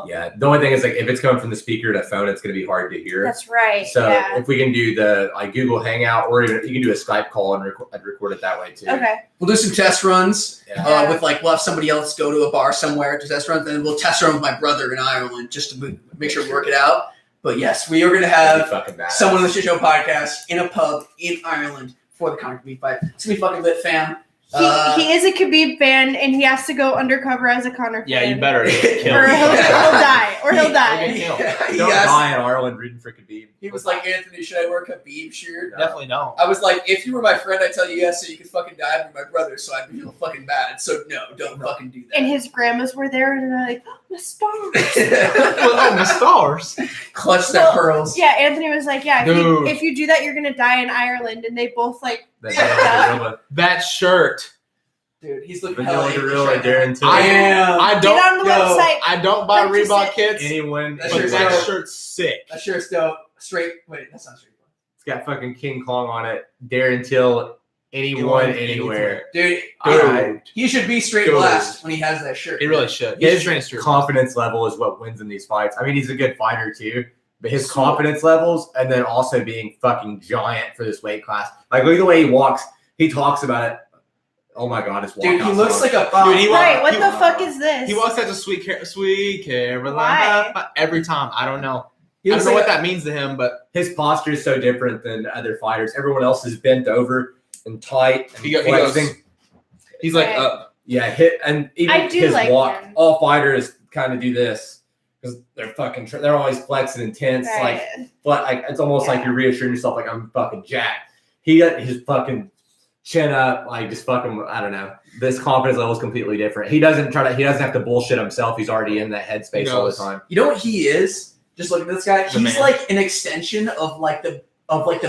Yeah, the only thing is like if it's coming from the speaker to phone, it's gonna be hard to hear. That's right. So yeah. if we can do the Google Hangout, or even you can do a Skype call and record it that way too. Okay. We'll do some test runs. Yeah. With we'll have somebody else go to a bar somewhere to test runs, and then we'll test run with my brother in Ireland just to make sure we work it out. But yes, we are going to That'd have be fucking badass. someone on the Shit Show podcast in a pub in Ireland for the Connor Khabib fight. It's gonna be fucking lit, fam. He is a Khabib fan, and he has to go undercover as a Connor fan. Yeah, you better kill Or me. he'll die. Or he'll die. Okay. He Don't asked- die in Ireland rooting for Khabib. he was like, Anthony, should I wear a Khabib shirt? Definitely don't. I was like, if you were my friend, I'd tell you yes, so you could fucking die. But my brother, so I'd feel fucking bad. So no, don't fucking do And that. his grandmas were there, and they're like, oh, my stars. Oh, my stars. Clutch their pearls. Yeah, Anthony was like, yeah, Dude. if you do that, you're going to die in Ireland. And they both like, That That shirt. Dude, he's looking Vanilla hella Gorilla, English right Darren now. Till. I am. I get don't. on the yo, website. I don't buy Purchase Reebok it. kits, Anyone, That but shirt's that dope. shirt's sick. That shirt's dope. Straight. Wait, that's not straight. it's got fucking King Kong on it. Darren Till, anyone, anywhere. Dude, Dude. he should be straight Dude. blast when he has that shirt. He really should. His He's trained straight. confidence level is what wins in these fights. I mean, he's a good fighter too, but his So- confidence levels, and then also being fucking giant for this weight class. Like look at the way he walks. He talks about it. Oh my god, his walk. Dude, he looks like a Dude, he right, what he- the fuck is this? He walks out to sweet Caroline Why? every time. I don't know. He I looks don't know like what that means to him, but his posture is so different than other fighters. Everyone else is bent over and tight and he goes. flexing. He's like, Right. Yeah, hit and even I do his like walk. him. All fighters kind of do this because they're fucking. They're always flexing and tense. Right. Like it's almost like Yeah. you're reassuring yourself, like I'm fucking jacked. He got his fucking chin up, like just fucking. I don't know. This confidence level is completely different. He doesn't have to bullshit himself. He's already in that headspace all the knows. time. You know what he is? Just looking at this guy, The he's man. like an extension of the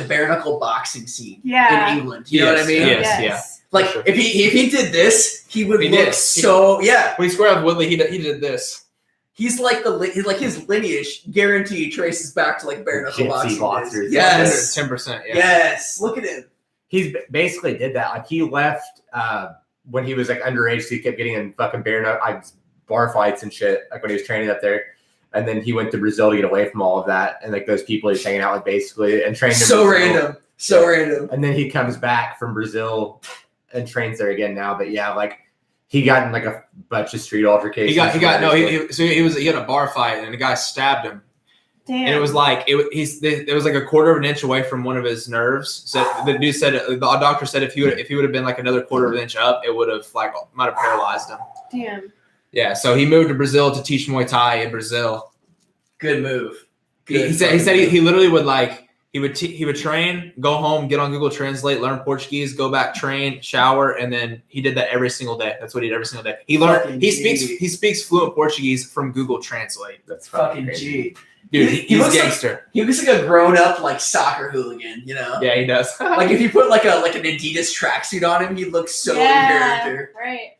bare knuckle boxing scene Yeah. in England. You know what I mean? Yes. Yes. Like For sure. if he did this, he would He look did. so yeah. when he squared up with Woodley, he did this. He's like his lineage guaranteed traces back to like bare knuckle Gypsy boxing. boxers. days. Yes. 10%. Yeah. Yes. Look at him. He's basically did that. Like he left when he was like underage, so he kept getting in fucking bar fights and shit. Like when he was training up there, and then he went to Brazil to get away from all of that, and like those people he's hanging out with basically and trained. So in Brazil. random. So random. And then he comes back from Brazil and trains there again now. But yeah, like he got in like a bunch of street altercations. He had a bar fight and the guy stabbed him. Damn. And it was like it was like a quarter of an inch away from one of his nerves. So the dude said, the doctor said if he would have been like another quarter of an inch up, it would have might have paralyzed him. Damn. Yeah, so he moved to Brazil to teach Muay Thai in Brazil. Good move. He said he literally would he would train, go home, get on Google Translate, learn Portuguese, go back, train, shower, and then he did that every single day. That's what he did every single day. He speaks fluent Portuguese from Google Translate. That's fucking G. Dude, he's gangster. He looks like a grown up like soccer hooligan, you know? Yeah, he does. Like if you put like an Adidas tracksuit on him, he looks so in character. Right.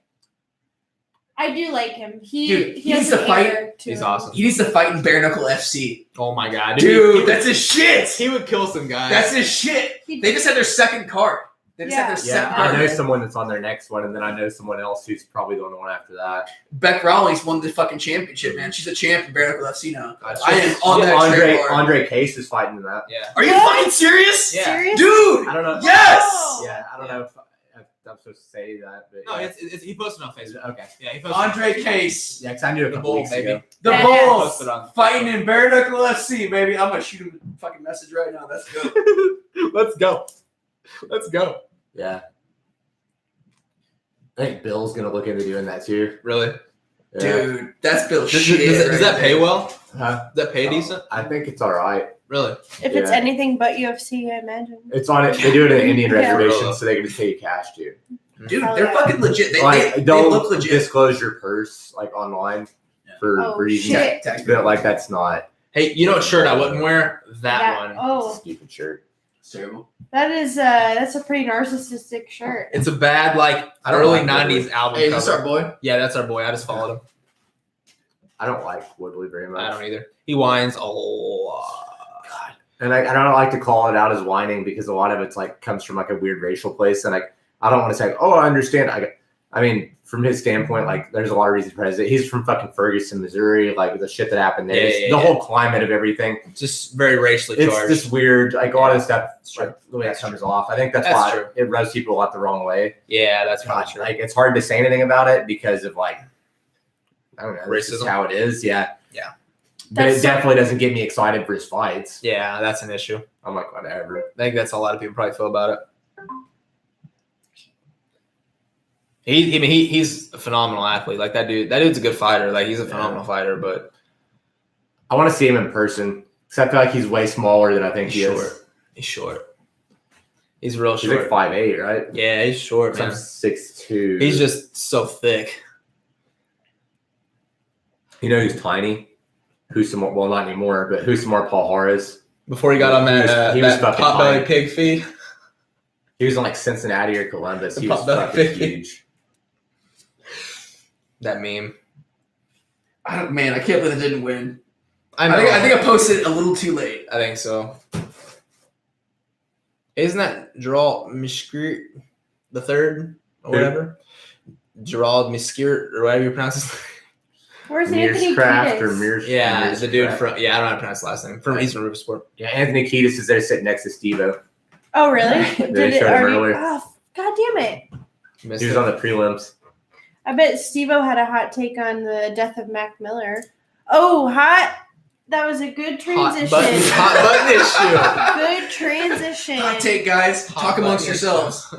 I do like him. Dude, he has needs to fight. He's awesome. He needs to fight in bare knuckle FC. Oh my god, dude, that's his shit. He would kill some guys. That's his shit. They just had their second card. They just had their second card. I know someone that's on their next one, and then I know someone else who's probably the one after that. Beck Rawlings won the fucking championship, man. She's a champ in bare knuckle FC now. I am on that Andre Case is fighting in that. Yeah. Are you fucking serious? Yeah. Serious? Dude. I don't know. Yes. Oh. Yeah, I don't know if I'm supposed to say that, but No, he posted on Facebook. Okay. Yeah, he posted. Andre Case. Yeah, because I knew a couple weeks ago. The Yeah. Bulls Posted on fighting in bare knuckle FC, baby. I'm gonna shoot him a fucking message right now. Let's go. Let's go. Yeah. I think Bill's gonna look into doing that too. Really? Yeah. Dude, that's Bill's Does shit. does that pay well? Huh? Does that pay decent? I think it's all right. Really? If it's Yeah. anything but UFC, I imagine. It's on it. They do it in Indian Yeah. reservation, so they can just pay you cash too. Dude, Oh, they're yeah. fucking legit. They Don't look legit. disclose your purse like online for Oh, reasons. shit. But like that's not Hey, you know what shirt I wouldn't wear? That one. Oh, stupid shirt. It's terrible. that's a pretty narcissistic shirt. It's a bad I don't early like '90s album Hey, is cover. this our boy? Yeah, that's our boy. I just followed him. I don't like Woodley very much. I don't either. He whines a lot. And I don't like to call it out as whining because a lot of it's like comes from like a weird racial place, and I don't want to say, oh, I understand. I mean, from his standpoint, like there's a lot of reasons for it. He's from fucking Ferguson, Missouri. Like the shit that happened there, the whole climate of everything. Just very racially charged. It's just weird. Like a lot of stuff, like the way that comes off. I think that's why true. it rubs people a lot the wrong way. Yeah, that's probably true. Like it's hard to say anything about it because of like I don't know, this is Racism? how it is. Yeah. Yeah. But That's it definitely doesn't get me excited for his fights. Yeah, that's an issue. I'm like, whatever. I think that's how a lot of people probably feel about it. He's a phenomenal athlete. Like that dude's a good fighter. Like he's a phenomenal fighter, but I want to see him in person because I feel like he's way smaller than I think he is. He's short. He's real He's short. like 5'8", right? Yeah, he's short, I'm man. 6'2". He's just so thick. You know who's tiny? Well, not anymore, but Husamar Paul Horace. Before he got on that he was that fucking potbelly tiny. pig feed. He was on like Cincinnati or Columbus. He was Potbelly fucking pig. huge. That meme. I can't believe it didn't win. I know. I think I posted it a little too late. I think so. Isn't that Gerald Miskirt the third or whatever? Gerald Miskirt or whatever you pronounce his name. Where's Anthony Mearscraft or Kiedis? Yeah, the dude Mearscraft. from I don't know how to pronounce his last name. He's from Riversport. Yeah, Anthony Kiedis is there sitting next to Steve-O. Oh, really? They showed him earlier. Oh, God damn it. Missed He was it. on the prelims. I bet Steve-O had a hot take on the death of Mac Miller. Oh, hot. That was a good transition. Hot button issue. Good transition. Hot take, guys. Talk amongst button yourselves.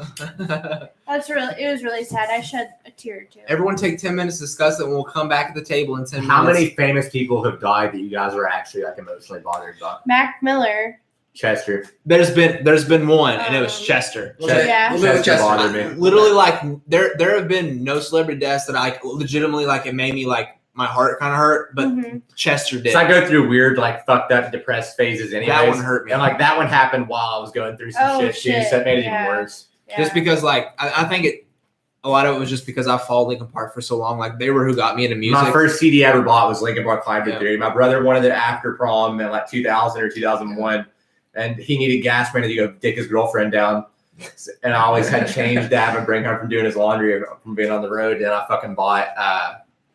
It was really sad. I shed a tear or two. Everyone take 10 minutes to discuss it and we'll come back at the table in 10 minutes. How many famous people have died that you guys were actually like emotionally bothered by? Mac Miller. Chester. There's been one and it was Chester. Yeah. Chester bothered me. Literally, like there have been no celebrity deaths that I legitimately like. It made me like my heart kind of hurt, but Chester did. So I go through weird, like fucked up, depressed phases. Anyways. That one hurt me. And like that one happened while I was going through some shit too, so that made it even worse. Just because, like, I think a lot of it was just because I followed Linkin Park for so long. Like they were who got me into music. My first CD I ever bought was Linkin Park Climber Yeah. Theory. My brother wanted it after prom in like 2000 or 2001, and he needed gas money to go dick his girlfriend down. And I always had change to have him bring home from doing his laundry or from being on the road. And I fucking bought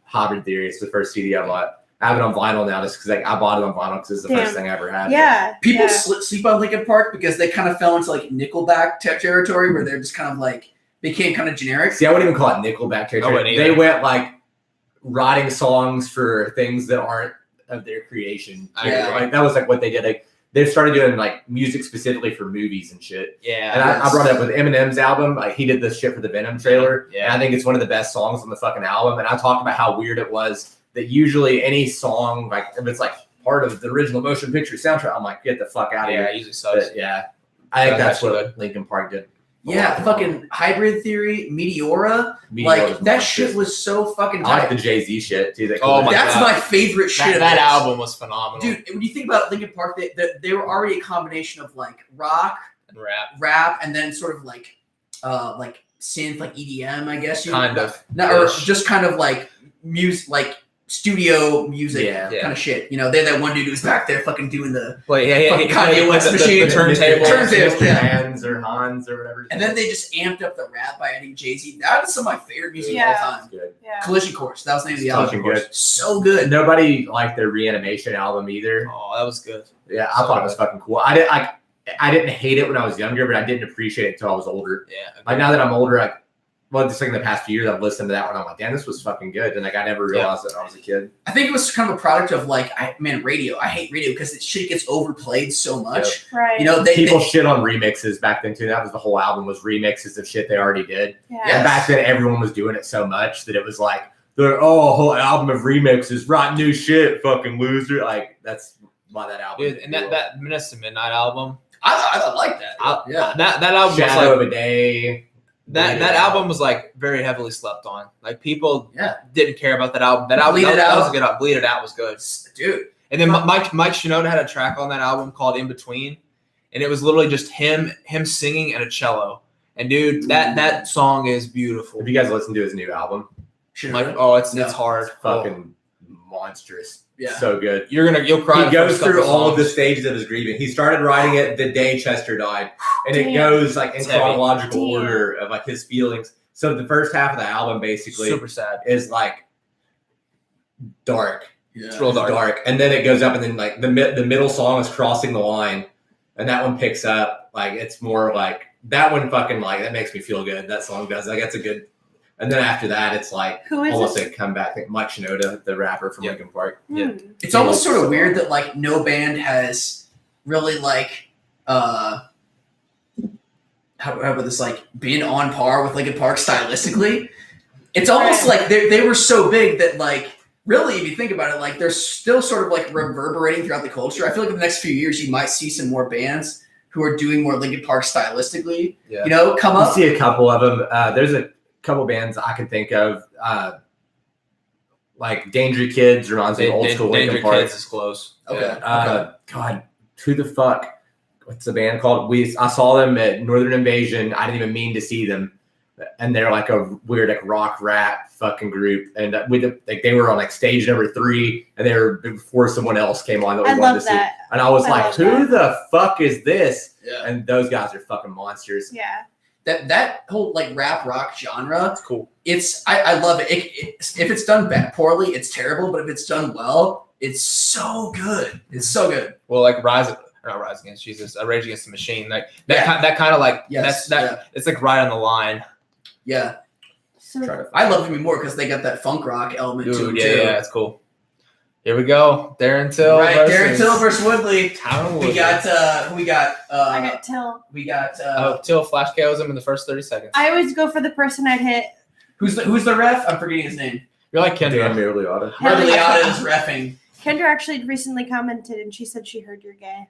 Hybrid Theory. It's the first CD I bought. I have it on vinyl now just because I bought it on vinyl because it's the first thing I ever had. Yeah. People sleep on Linkin Park because they kind of fell into like Nickelback territory where they're just kind of like became kind of generic. See, I wouldn't even call it Nickelback territory. They went like writing songs for things that aren't of their creation. Yeah. Like that was like what they did. Like they've started doing like music specifically for movies and shit. Yeah. And I brought it up with Eminem's album. Like he did this shit for the Venom trailer. Yeah. And I think it's one of the best songs on the fucking album. And I talked about how weird it was that usually any song, like if it's like part of the original motion picture soundtrack, I'm like, get the fuck out of Yeah, here. it usually sucks. But yeah, I think that's actually what Linkin Park did. Yeah, fucking Hybrid Theory, Meteora. Meteora's That monstrous. shit was so fucking I like tight. the Jay-Z shit too. Oh my That's God. my favorite shit. That of this. album was phenomenal. Dude, when you think about Linkin Park, they were already a combination of like rock, And rap, and then sort of like synth, like EDM, I guess. Kind of. No, or Ish. just kind of like music, like studio music Yeah. kind of shit. You know, they had that one dude who was back there fucking doing the. But yeah, Fucking Kanye West the machine. turntable. Turntable, yeah. Hans or Hans or whatever. And then they just amped up the rap by adding Jay-Z. That is some of my favorite music Yeah. of all time. Good. Yeah. Collision Course. That was the name of the Collision album. Course. So good. Nobody liked their Reanimation album either. Oh, that was good. Yeah, I thought it was fucking cool. I didn't hate it when I was younger, but I didn't appreciate it until I was older. Yeah. Like now that I'm older, just like in the past few years, I've listened to that one. I'm like, damn, this was fucking good. And like I never realized that when I was a kid. I think it was kind of a product of like, radio. I hate radio because shit gets overplayed so much. Right. You know, People shit on remixes back then too. That was the whole album was remixes of shit they already did. Yeah. Yeah. And back then everyone was doing it so much that it was like, a whole album of remixes, write new shit, fucking loser. Like that's why that album. Dude, and that Minutes to Midnight album. I like that. Yeah. That album Shadow was like, of a Day. that album was like very heavily slept on. Like people Yeah. didn't care about that album. That album Bleed It that was Out. a good album. Bleed It Out was good. Dude. And then Mike Shinoda had a track on that album called In Between, and it was literally just him singing and a cello. And dude, that song is beautiful. Have you guys listened to his new album? Like, oh, it's No. hard. Fucking monstrous. Yeah. So good. You'll cry. He the goes first couple through all of the songs. stages of his grieving. He started writing it the day Chester died, and it Damn. goes like in It's heavy. chronological Damn. order of like his feelings. So the first half of the album basically Super sad. is like dark, It's Yeah. real it's dark, and then it goes up, and then like the middle song is Crossing the Line, and that one picks up like it's more like that one fucking like that makes me feel good. That song does like that's a good. And then after that, it's like Who is almost it? a comeback. I think Mike Shinoda, the rapper from Yeah. Linkin Park. Yeah. Hmm. It's almost sort of weird that like no band has really like how about this like been on par with Linkin Park stylistically. It's almost Right. like they were so big that like really if you think about it like they're still sort of like reverberating throughout the culture. I feel like in the next few years you might see some more bands who are doing more Linkin Park stylistically. Yeah. You know, come You up. see a couple of them. There's a couple bands I can think of, like Danger Kids reminds me of old school Danger Linkin Park. Kids is close. Okay. God, who the fuck? What's the band called? I saw them at Northern Invasion. I didn't even mean to see them, and they're like a weird like rock rap fucking group. And they were on like stage number 3, and they were before someone else came on that we I wanted love to see. that. And I was I like, love who that. the fuck is this? Yeah. And those guys are fucking monsters. Yeah. That whole like rap rock genre, That's cool. I love it. If it's done poorly, it's terrible. But if it's done well, it's so good. It's so good. Well, like Rise Against Jesus, Rage Against the Machine, like that. Yeah. That kind of like Yes, that. It's like right on the line. Yeah, So Try to- I love them more because they got that funk rock element to Dude, it too. yeah, it's cool. Here we go. Darren Till. Right, Darren versus Till versus Woodley. Tyron We Woodley. got I got Till. Till flash KOs him in the first 30 seconds. I always go for the person I'd hit. who's the ref? I'm forgetting his name. You're like Dan Kendra. Miragliotta. Hell Marley yeah. is refing. Kendra actually recently commented and she said she heard you're gay.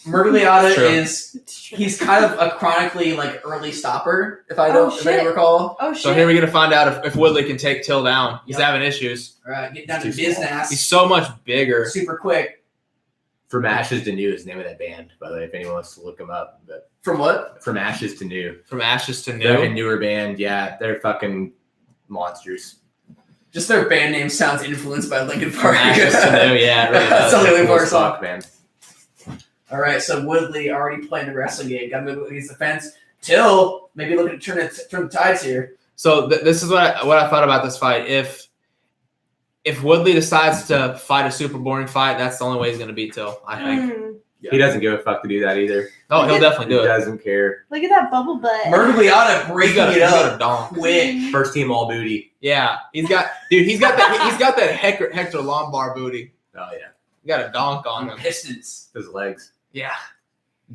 Murgliata True. he's kind of a chronically like early stopper, if I shit. recall. Oh shit. So here we're gonna find out if Woodley can take Till down. He's Yep. having issues. All right, get down to Too small. business. He's so much bigger. super quick. From Ashes to New is the name of that band, by the way, if anyone wants to look them up. But From what? From Ashes to New. From ashes to They're a new. newer band. Yeah, they're fucking monsters. Just their band name sounds influenced by Linkin From Park. ashes to new. Yeah, it really That's does. all Linkin Cool Park as song. fuck, man. All right, so Woodley already playing the wrestling game. Got to move against the fence. Till maybe looking to turn the tides here. So this is what I thought about this fight. If Woodley decides to fight a super boring fight, that's the only way he's gonna beat Till. I think. Mm. He doesn't give a fuck to do that either. Oh, he'll definitely He do it. doesn't care. Look at that bubble butt. Murgliata He's breaking got it a up donk. quick. First team all booty. Yeah, he's got that Hector Lombard booty. Oh yeah. You got a donk on him. Pistons. His legs. Yeah.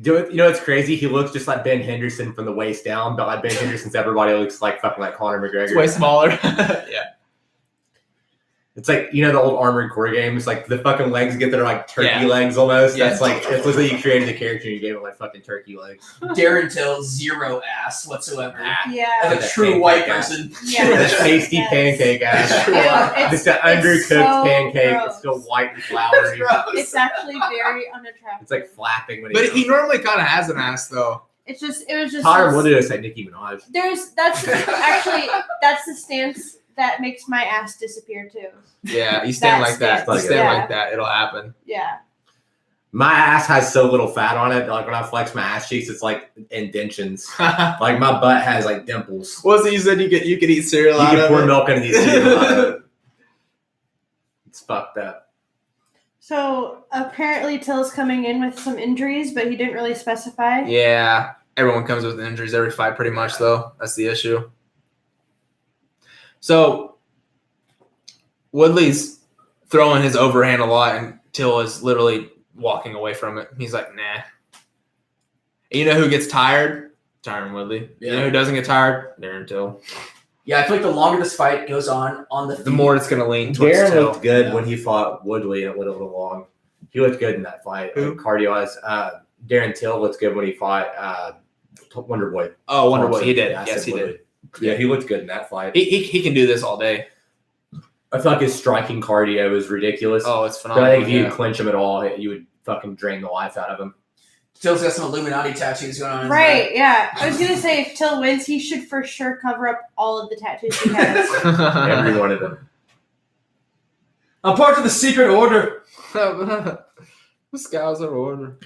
You know what's crazy? He looks just like Ben Henderson from the waist down, but like Ben Henderson's everybody looks like fucking like Conor McGregor. It's way smaller. Yeah. It's like, you know, the old Armored Core games, like the fucking legs get their like turkey legs almost. Yeah. That's like, it looks like you created the character and you gave it like fucking turkey legs. Darren Till, zero ass whatsoever. Yeah. As a That true pancake white ass. person. Yeah. That tasty Yes. pancake ass. Ew, it's- Just an it's undercooked so pancake. gross. It's still white and floury. It's actually very unattractive. It's like flapping when But he normally kind of has an ass, though. It was just. Tyron Woodley is like Nicki Minaj. That's actually that's the stance that makes my ass disappear too. Yeah, you stand That like that. You stance, stand yeah. like that. It'll happen. Yeah. My ass has so little fat on it. Like when I flex my ass cheeks, it's like indentions. Like my butt has like dimples. What was it you said you could eat cereal You out can of pour it? milk into these cereal out of it. It's fucked up. So apparently Till's coming in with some injuries, but he didn't really specify. Yeah. Everyone comes with injuries every fight pretty much, though. That's the issue. So Woodley's throwing his overhand a lot, and Till is literally walking away from it. He's like, nah. And you know who gets tired? Tyron Woodley. You know who doesn't get tired? Darren Till. Yeah, I feel like the longer this fight goes on the The more it's going to lean towards Darren Till. looked good Yeah. when he fought Woodley and it went a little long. He looked good in that fight. Who? Cardio-wise. Darren Till looked good when he fought Wonder Boy. Oh, Wonder Boy. He did. Yeah, I Yes, said he Woodley. did. Yeah, he looked good in that fight. He can do this all day. I feel like his striking cardio is ridiculous. Oh, it's But phenomenal. I think if you yeah. clinch him at all, you would fucking drain the life out of him. Till's got some Illuminati tattoos going on. in his Right, neck. yeah. I was gonna say if Till wins, he should for sure cover up all of the tattoos he has. Every one of them. I'm part of the secret order. The scouts are order.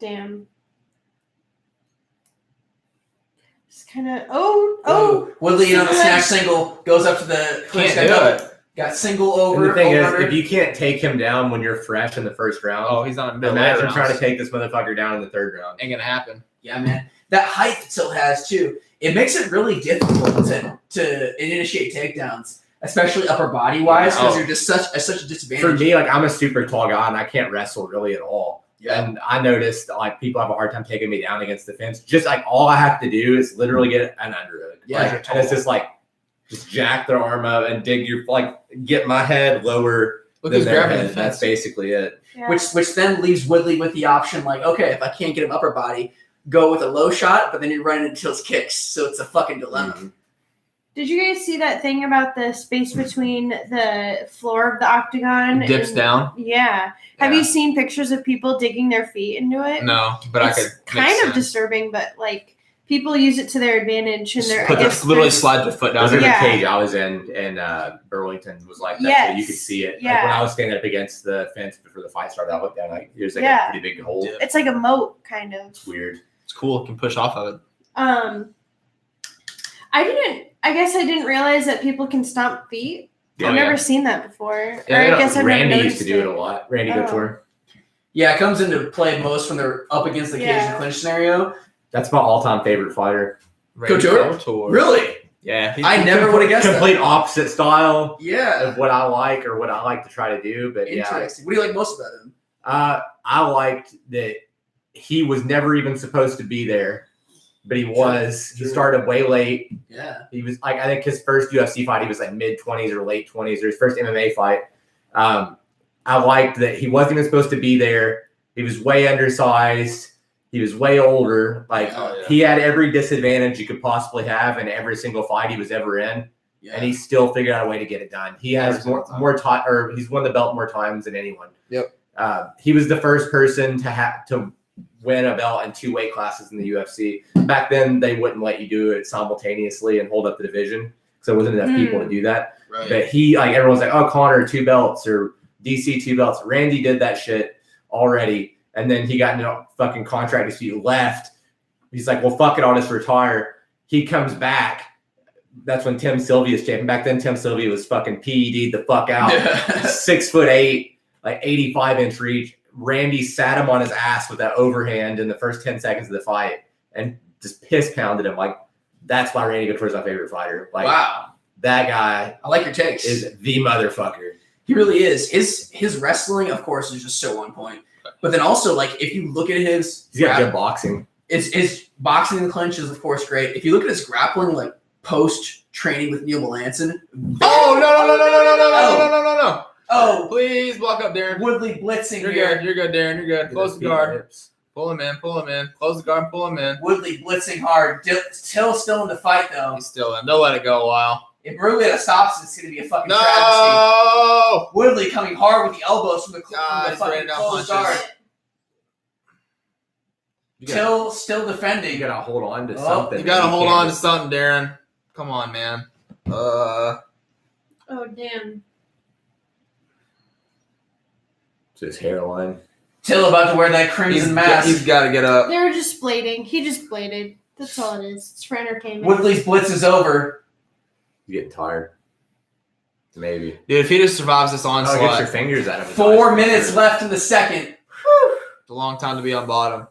Damn. Just kind of. Oh. Woodley on the snatch Snatch. single goes up to the Can't got, do it. got single And over. the thing is, over. if you can't take him down when you're fresh in the first round, Oh, he's on middle imagine rounds. trying to take this motherfucker down in the third round. Ain't gonna happen. Yeah, man. That height that Till has too, it makes it really difficult to initiate takedowns, especially upper body wise, because Oh. you're just such a For disadvantage. me, like I'm a super tall guy and I can't wrestle really at all. Yeah. And I noticed like people have a hard time taking me down against the fence. Just like all I have to do is literally get an underhook. Yeah, Like, you're and it's just like just jack their arm up and dig your get my head lower Look than who's their grabbing head. the That's fence. basically it. Yeah. Which then leaves Woodley with the option like, okay, if I can't get him upper body, go with a low shot, but then you run into Till's kicks, so it's a fucking dilemma. Mhm. Did you guys see that thing about the space between the floor of the octagon? Dips and- down. Yeah. Have you seen pictures of people digging their feet into it? No, but It's I could. kind of disturbing, but like people use it to their advantage, and they're I guess literally there's- slide their foot down. Those are Yeah. the cage I was in Burlington was like that. Yes. So you could see it. Like Yeah. when I was standing up against the fence before the fight started, I looked down like there's like Yeah. a pretty big hole. Yeah. It's like a moat, kind of. It's weird. It's cool. It can push off of it. I guess I didn't realize that people can stomp feet. Oh, I've yeah. never seen that before. Yeah, or they I guess I've Randy never used to noticed do it a lot. Randy Oh. Couture. Yeah, it comes into play most when they're up against the cage Yeah. and clinch scenario. That's my all-time favorite fighter. Couture? Really? Yeah. I never would have guessed Complete that. opposite style Yeah. of what I like or what I like to try to do. But yeah, Interesting. What do you like most about him? I liked that he was never even supposed to be there, but he was. He Sure. started way late. Yeah. He was like, I think his first UFC fight, he was like mid-20s or late 20s, or his first MMA fight. I liked that he wasn't even supposed to be there. He was way undersized. He was way older. Like Oh, yeah. he had every disadvantage you could possibly have in every single fight he was ever in, Yeah. and he still figured out a way to get it done. He has Every single time. more time, or he's won the belt more times than anyone. Yep. He was the first person to win a belt in 2 weight classes in the UFC. Back then, they wouldn't let you do it simultaneously and hold up the division, so there wasn't enough people to do that. Right. But he, like, everyone's like, oh, Connor, 2 belts, or DC 2 belts. Randy did that shit already, and then he got into a fucking contract dispute, left. He's like, well, fuck it, I'll just retire. He comes back. That's when Tim Sylvia's champion. Back then, Tim Sylvia was fucking PED'd the fuck out. 6'8", like 85-inch reach. Randy sat him on his ass with that overhand in the first 10 seconds of the fight and just piss pounded him. Like, that's why Randy Couture is my favorite fighter. Like, Wow. That guy I like your takes. is the motherfucker. He really is. His wrestling, of course, is just so on point. But then also, like, if you look at his He's got good boxing. his boxing and clinch is, of course, great. If you look at his grappling, like post training with Neil Melanson. Oh no! Oh, Please block up, Darren. Woodley blitzing You're here. good. You're good, Darren. You're good. Close the guard. Pull him in. Close the guard. Pull him in. Woodley blitzing hard. Till still in the fight though. He's still in. They'll let it go a while. If Burchettcha stops, it's going to be a fucking travesty. No! Woodley coming hard with the elbows from the he's fucking raining down closed punches. guard. Till still You defending. gotta hold on to something. You gotta man. hold can't on to just- something, Darren. Come on, man. Oh damn. It's his hairline. Till about to wear that crimson mask. He's got to get up. They were just blading. He just bladed. That's all it is. It's for entertainment. Woodley's blitz is over. He's getting tired. Maybe. Dude, if he just survives this Oh, get onslaught, your fingers out of his 4 eyes. minutes left in the second. it's a long time to be on bottom.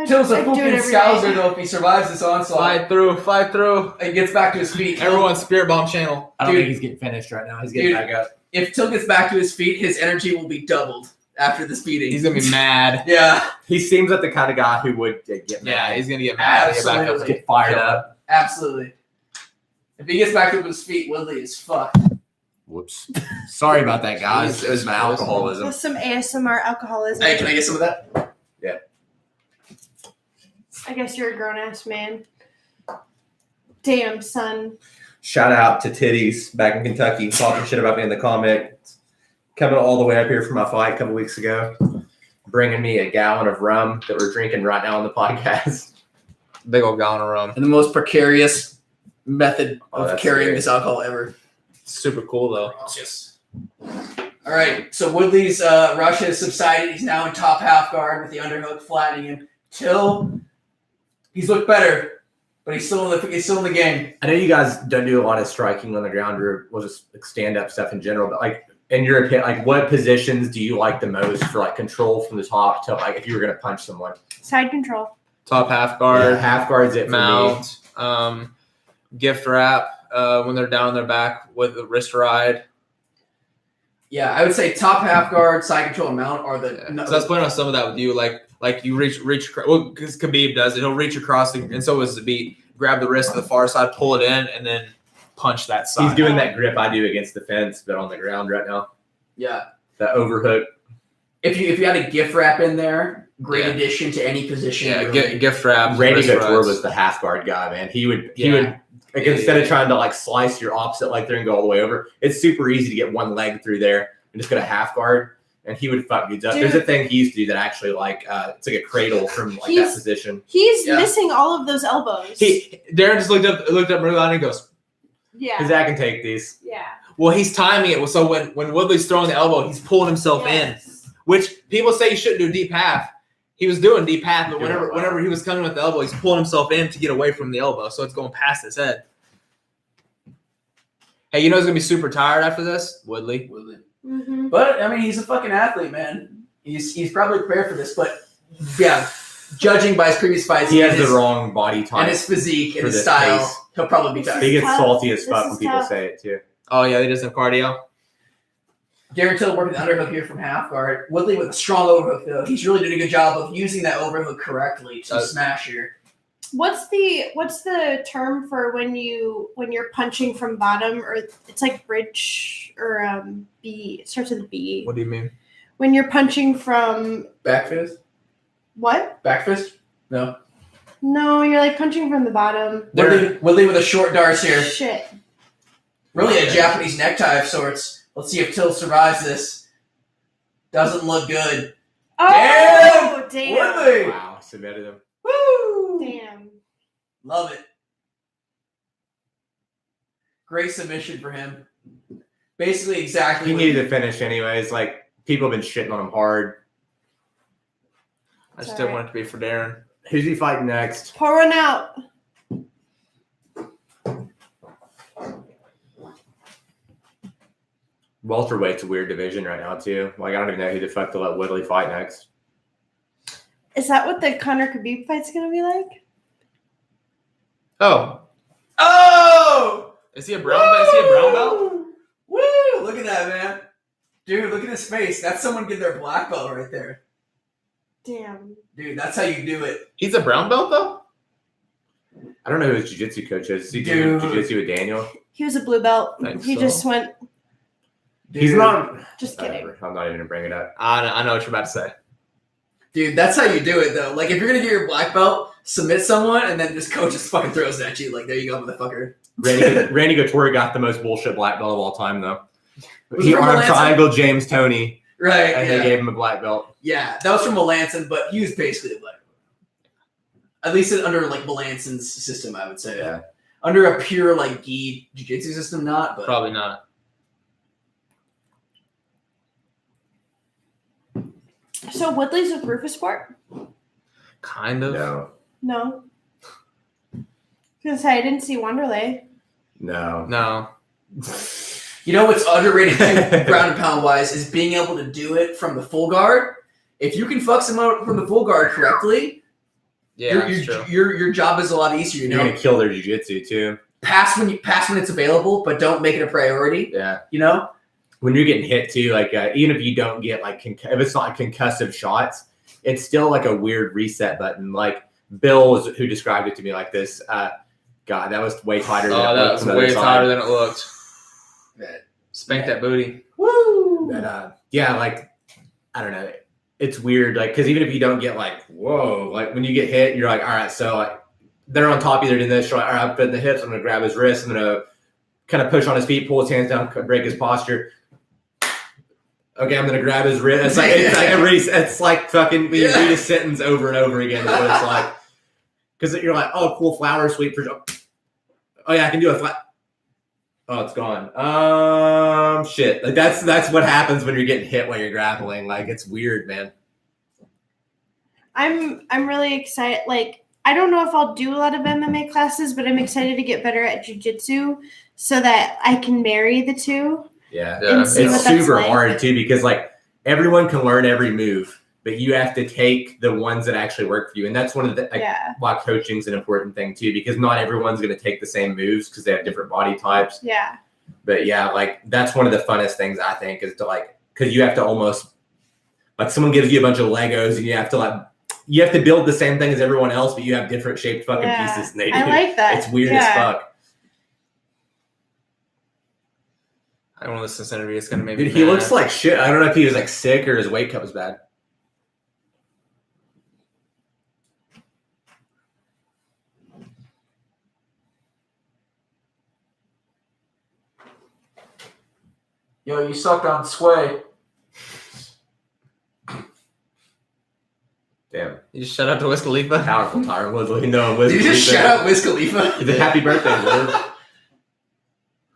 Till's a I do it fucking every scouser night. though if he survives this onslaught Fight through. and gets back to his feet. Everyone's Spirit Bomb channel. I don't Dude. think he's getting finished right now. He's getting Dude. back up. If Till gets back to his feet, his energy will be doubled after this beating. He's gonna be mad. Yeah, He seems like the kind of guy who would get Yeah, mad. he's gonna get mad. Get back up. Absolutely. Get fired up. absolutely. If he gets back to his feet, Woodley is fucked. Whoops. Sorry about that, guys. It was my alcoholism. With some ASMR alcoholism. Hey, can I get some of that? I guess you're a grown ass man. Damn, son. Shout out to Titties back in Kentucky talking shit about me in the comments. Coming all the way up here for my fight a couple weeks ago. Bringing me a gallon of rum that we're drinking right now on the podcast. Big old gallon of rum. And the most precarious method Oh, of that's carrying scary. this alcohol ever. Super cool though. Yes. All right, so Woodley's rush has subsided. He's now in top half guard with the underhook flattening him. Till he's looked better, but he's still in the game. I know you guys don't do a lot of striking on the ground or just like stand-up stuff in general, but like in your opinion, like what positions do you like the most for like control from the top to like if you were gonna punch someone? Side control. Top half guard, Half guard's it for me. mount, gift wrap when they're down on their back with the wrist ride. Yeah, I would say top half guard, side control, and mount are the. Yeah. So I was pointing out some of that with you, like you reach, well, because Khabib does it. He'll reach across, and so is Zabit. Grab the wrist to the far side, pull it in, and then punch that side. He's doing that grip I do against the fence, but on the ground right now. Yeah. That overhook. If you had a gift wrap in there, great Yeah. addition to any position. Yeah, really. gift wrap. Randy wrist Couture rides. was the half guard guy, man. He would Yeah. like instead of trying to like slice your opposite leg there and go all the way over, it's super easy to get one leg through there and just get a half guard. And he would fuck dudes up. Dude. There's a thing he used to do that actually like it's like a cradle from like that He's- position. He's Yeah. missing all of those elbows. Darren just looked up Merlin and goes, yeah. Because I can take these. Yeah. well, he's timing it. So when Woodley's throwing the elbow, he's pulling himself in, Yes. which people say you shouldn't do deep half. He was doing deep half, but Doing it well. whenever he was coming with the elbow, he's pulling himself in to get away from the elbow, so it's going past his head. Hey, you know who's gonna be super tired after this? Woodley. Mm-hmm. But I mean, he's a fucking athlete, man. He's probably prepared for this. But yeah, judging by his previous fights, He has and his, the wrong body and type. his physique and for his this style, pace. he'll probably be This tired. He gets tough. salty as This fuck is when people tough. say it too. Oh yeah, he doesn't have cardio. Darren Till working the underhook here from half guard. Woodley with a strong overhook though. He's really doing a good job of using that overhook correctly to smash here. What's the term for when you're punching from bottom, or it's like bridge or B? It starts with a B. What do you mean? When you're punching from Back fist? what? Back fist? No. No, you're like punching from the bottom. Woodley with a short darts here. Shit. Really a Japanese necktie of sorts. Let's see if Till survives this. Doesn't look good. Oh, damn. Woodley! Wow, submitted him. Woo! Damn. Love it. Great submission for him. Basically exactly He what needed to finish anyways. Like people have been shitting on him hard. I just didn't want it to be for Darren. Who's he fighting next? Pour one out. Welterweight's a weird division right now too. Like I don't even know who the fuck to let Woodley fight next. Is that what the Conor Khabib fight's gonna be like? Oh, Oh! Is he a brown belt? Is he a brown belt? Woo! Look at that, man. Dude, look at his face. That's someone getting their black belt right there. Damn. Dude, that's how you do it. He's a brown belt though. I don't know who his jiu-jitsu coach is. Is he Dude. doing jiu-jitsu with Daniel? He was a blue belt. Thanks, He so. just went. He's not. Just kidding. Whatever. I'm not even gonna bring it up. I know what you're about to say. Dude, that's how you do it, though. Like, if you're going to get your black belt, submit someone, and then this coach just fucking throws it at you. Like, there you go, motherfucker. Randy Couture got the most bullshit black belt of all time, though. Was He it from arm Melanson? triangle James Tony, Right, and yeah. they gave him a black belt. Yeah, that was from Melanson, but he was basically a black belt. At least under, like, Melanson's system, I would say. Yeah. Under a pure, like, gi jiu-jitsu system, not, but... Probably not. So Woodley's with Rufus Sport? Kind of. No. No. I was gonna say I didn't see Wanderlei. No. No. You know what's underrated, too, ground and pound wise, is being able to do it from the full guard. If you can fuck someone up from the full guard correctly, Yeah, that's true. your job is a lot easier. You You're know, gonna kill their jiu-jitsu too. pass when it's available, but don't make it a priority. Yeah. You know, When you're getting hit too, like even if you don't get like if it's not concussive shots, it's still like a weird reset button. Like Bill was who described it to me like this. God, that was way tighter. Oh, that was way tighter than it looked. Spank that booty. woo. But yeah, like I don't know. It's weird, like because even if you don't get like whoa, like when you get hit, you're like, all right, so like they're on top of you, they're doing this. You're like, all right, I'm putting the hips. I'm gonna grab his wrist. I'm gonna kind of push on his feet, pull his hands down, break his posture. Okay, I'm gonna grab his wrist. It's like fucking we read a sentence over and over again. Is what it's like because you're like, oh, cool flower sweep for. Oh yeah, I can do a flat. Oh, it's gone. Shit. Like that's what happens when you're getting hit while you're grappling. Like it's weird, man. I'm really excited. Like I don't know if I'll do a lot of MMA classes, but I'm excited to get better at jiu-jitsu so that I can marry the two. Yeah, And see it's what that's super like. hard too because like everyone can learn every move, but you have to take the ones that actually work for you, and that's one of the why coaching's an important thing too because not everyone's going to take the same moves because they have different body types. Yeah. But yeah, like that's one of the funnest things I think is to like because you have to almost like someone gives you a bunch of Legos and you have to build the same thing as everyone else, but you have different shaped fucking pieces than they do. I like that. It's weird as fuck. I don't want to listen to this interview. It's gonna make me Dude, he mad. looks like shit. I don't know if he was like sick or his weight cut was bad. Yo, you sucked on Sway. Damn. You just shut up to Wiz Khalifa. Powerful Tyron Woodley. No, Wiz Did you just Khalifa. shout out Wiz Khalifa? He's a happy birthday, Wiz.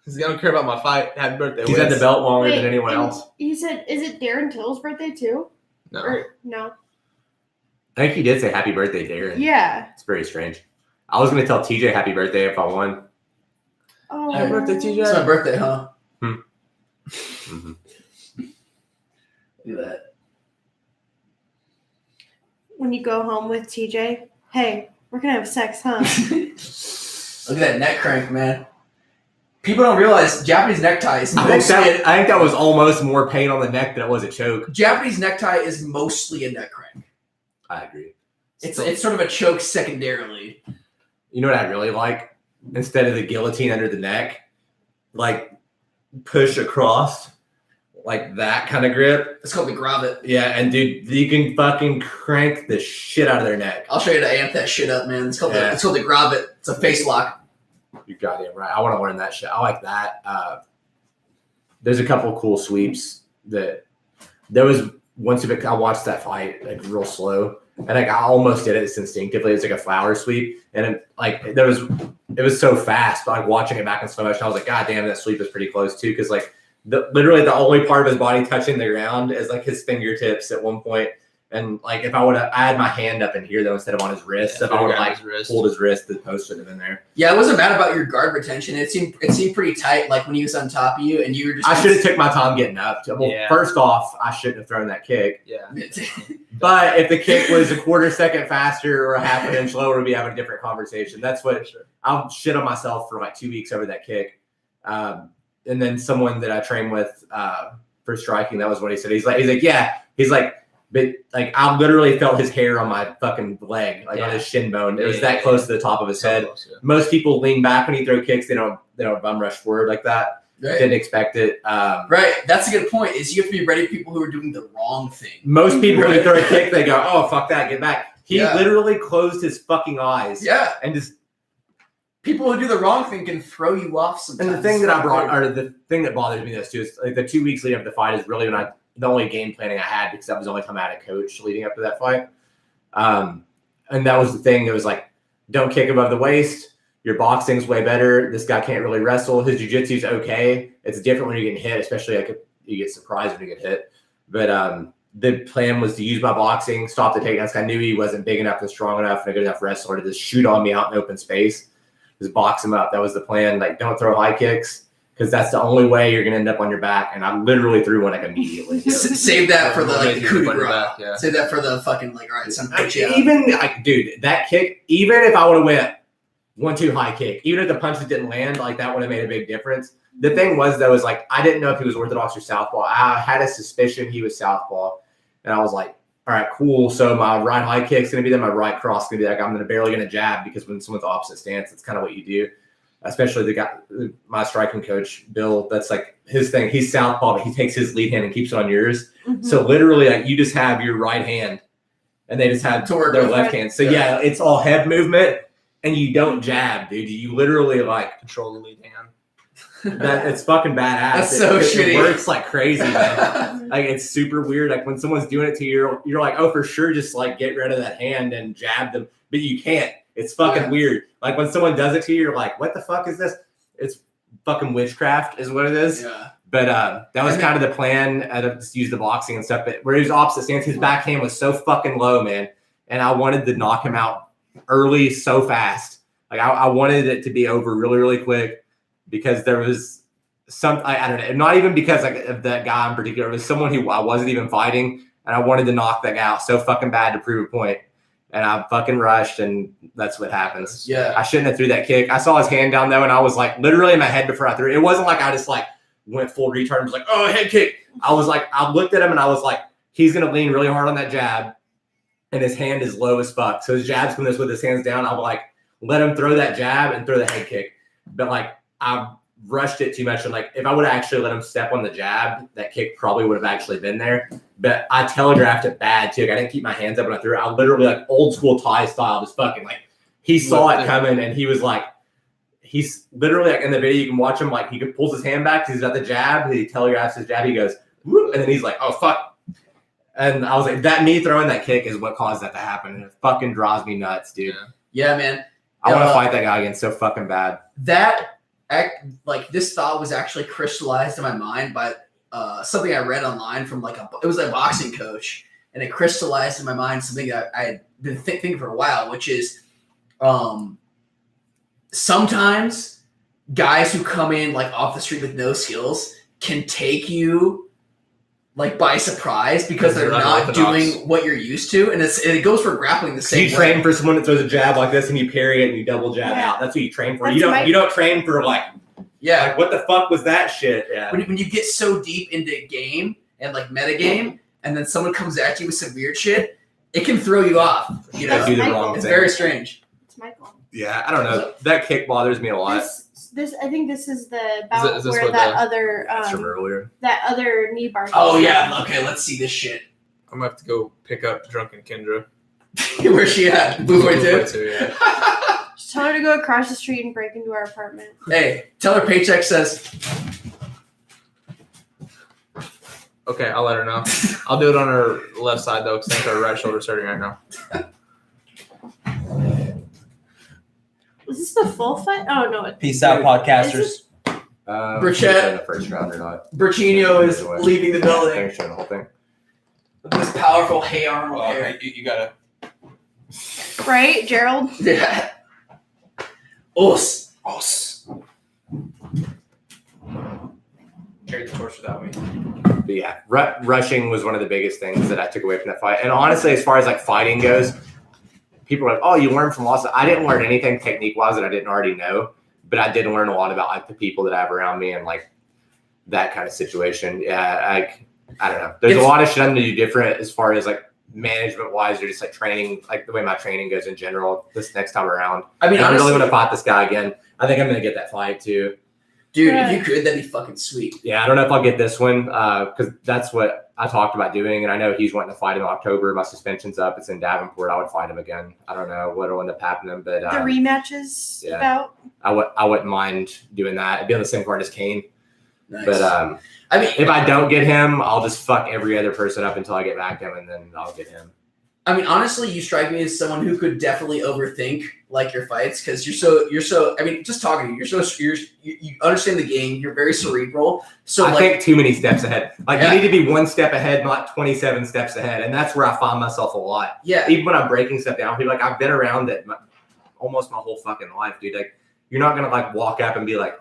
He's gonna care about my fight. Happy birthday, He's had the Wiz. belt longer Wait, than anyone and else. He said, "Is it Darren Till's birthday too?" No. Or no? I think he did say happy birthday, Darren. Yeah. It's very strange. I was going to tell TJ happy birthday if I won. Oh. Happy birthday, TJ. It's my birthday, huh? Mm-hmm. Look at that. When you go home with TJ, hey, we're gonna have sex, huh? Look at that neck crank, man. People don't realize Japanese necktie is I think that was almost more pain on the neck than it was a choke. Japanese necktie is mostly a neck crank. I agree. It's sort of a choke secondarily. You know what I really like? Instead of the guillotine under the neck, like push across, like that kind of grip. It's called the gravit. Yeah, and dude, you can fucking crank the shit out of their neck. I'll show you to amp that shit up, man. It's called Yeah. the gravit. It's a face lock. You're goddamn right. I want to learn that shit. I like that. There's a couple of cool sweeps that there was once I watched that fight like real slow, and like I almost did it instinctively. It's like a flower sweep, and it was so fast. But like watching it back in slow motion, I was like, God damn, that sweep is pretty close too, because like literally the only part of his body touching the ground is like his fingertips at one point. And like if I would have, I had my hand up in here though instead of on his wrist. So if I would have like pulled his wrist, the post would have been there. Yeah, I wasn't mad about your guard retention. It seemed pretty tight, like when he was on top of you and you were just. I should have took my time getting up. Well, Yeah. First off, I shouldn't have thrown that kick. Yeah. But if the kick was a quarter second faster or a half an inch lower, we'd be having a different conversation. That's what I'll shit on myself for like 2 weeks over that kick. And then someone that I train with for striking, that was what he said. He's like, yeah. He's like, but like I literally felt his hair on my fucking leg, like on his shin bone. It was that close to the top of his head. Close, yeah. Most people lean back when you throw kicks. They don't bum rush forward like that. Right. Didn't expect it. Right. That's a good point. Is you have to be ready for people who are doing the wrong thing. Most people when you throw a kick, they go, "Oh fuck that, get back." He literally closed his fucking eyes. Yeah. And just people who do the wrong thing can throw you off sometimes. and the thing that I brought, or the thing that bothers me this too, is like the 2 weeks leading up to the fight is really when the only game planning I had because that was the only time I had a coach leading up to that fight. And that was the thing. It was like, don't kick above the waist. Your boxing's way better. This guy can't really wrestle. His jiu-jitsu's okay. It's different when you're getting hit, especially like if you get surprised when you get hit. But the plan was to use my boxing, stop the takedowns. I knew he wasn't big enough and strong enough and a good enough wrestler to just shoot on me out in open space. Just box him up. That was the plan. Like, don't throw high kicks because that's the only way you're going to end up on your back. And I literally threw one like immediately. Save that for the coup de grace. Yeah. Save that for the fucking all right. Even like, dude, that kick. Even if I would have went 1-2 high kick, even if the punches didn't land, like that would have made a big difference. The thing was though, is like I didn't know if he was orthodox or southpaw. I had a suspicion he was southpaw, and I was like, all right, cool. So my right high kick's gonna be there, my right cross gonna be like I'm barely gonna jab because when someone's opposite stance, that's kind of what you do. Especially the guy, my striking coach, Bill, that's like his thing. He's southpaw, but he takes his lead hand and keeps it on yours. Mm-hmm. So literally, like you just have your right hand, and they just have their left hand. So yeah, it's all head movement, and you don't jab, dude. You literally like Control the lead hand. that. It's fucking badass. That's so shitty. It works like crazy, man. Like it's super weird. Like when someone's doing it to you, you're like, oh, for sure, just like get rid of that hand and jab them, but you can't. It's fucking weird. Like when someone does it to you, you're like, what the fuck is this? It's fucking witchcraft is what it is. Yeah. But that was kind of the plan. I just use the boxing and stuff. But where he was opposite stance, his backhand was so fucking low, man. And I wanted to knock him out early so fast. Like I wanted it to be over really, really quick because there was I don't know, not even because like of that guy in particular. It was someone who I wasn't even fighting. And I wanted to knock that guy out so fucking bad to prove a point. And I fucking rushed, and that's what happens. Yeah. I shouldn't have threw that kick. I saw his hand down, though, and I was like literally in my head before I threw it. It wasn't like I just like went full retard and was like, oh, head kick. I was like, I looked at him, and I was like, he's going to lean really hard on that jab, and his hand is low as fuck. So his jab's coming this with his hands down. I'll like let him throw that jab and throw the head kick. But like I rushed it too much. And like if I would have actually let him step on the jab, that kick probably would have actually been there. But I telegraphed it bad too. Like, I didn't keep my hands up when I threw it. I literally like old school Thai style, just fucking like he saw it coming and he was like, he's literally like in the video, you can watch him like he pulls his hand back because he's got the jab. He telegraphs his jab. He goes, whoop, and then he's like, oh fuck. And I was like, that me throwing that kick is what caused that to happen. And it fucking drives me nuts, dude. Yeah, man. I want to fight that guy again so fucking bad. This thought was actually crystallized in my mind by something I read online from it was a boxing coach, and it crystallized in my mind something that I had been thinking for a while, which is sometimes guys who come in like off the street with no skills can take you like by surprise because they're not doing what you're used to, and it goes for grappling the same way. You train for someone that throws a jab like this and you parry it and you double jab out. That's what you train for. You don't train for like what the fuck was that shit? Yeah. When you get so deep into game and like meta game, and then someone comes at you with some weird shit, it can throw you off. You know, do the wrong it's thing. very strange. It's Michael. Yeah, I don't know. That kick bothers me a lot. I think this is the bout Is this where what that other from earlier. that other knee bar. Oh yeah, okay, let's see this shit. I'm gonna have to go pick up drunken Kendra. Where's she at? Blue 42? Yeah. Just tell her to go across the street and break into our apartment. Hey, tell her Paycheck says. Okay, I'll let her know. I'll do it on her left side though, because I think her right shoulder's hurting right now. Was this the full fight? Oh no! Peace out, podcasters. Burchettcha in the first round or not? Burchettcha is leaving the building. Thanks for the whole thing. With this powerful hay arm hair. You gotta. Right, Gerald? Yeah. Us. Carry the torch without me. But yeah, rushing was one of the biggest things that I took away from that fight. And honestly, as far as like fighting goes, people are like, oh, you learned from losses. I didn't learn anything technique-wise that I didn't already know. but I did learn a lot about like the people that I have around me and like that kind of situation. Yeah, I don't know. There's a lot of shit I'm gonna do different as far as like management wise or just like training, like the way my training goes in general this next time around. I mean, I honestly, really want to fight this guy again. I think I'm gonna get that fight too. dude, if you could, that'd be fucking sweet. Yeah, I don't know if I'll get this one because that's what I talked about doing, and I know he's wanting to fight in October. My suspension's up. It's in Davenport. I would fight him again. I don't know what'll end up happening, but The rematches about. I wouldn't mind doing that. It'd be on the same card as Kane. Nice. But I mean, if I don't get him, I'll just fuck every other person up until I get back to him, and then I'll get him. I mean, honestly, you strike me as someone who could definitely overthink like your fights because you're so. I mean, just talking to you, you understand the game. You're very cerebral. So I think too many steps ahead. Like Yeah. you need to be one step ahead, not 27 steps ahead, and that's where I find myself a lot. yeah, Even when I'm breaking stuff down, people like I've been around it almost my whole fucking life, dude. Like you're not gonna like walk up and be like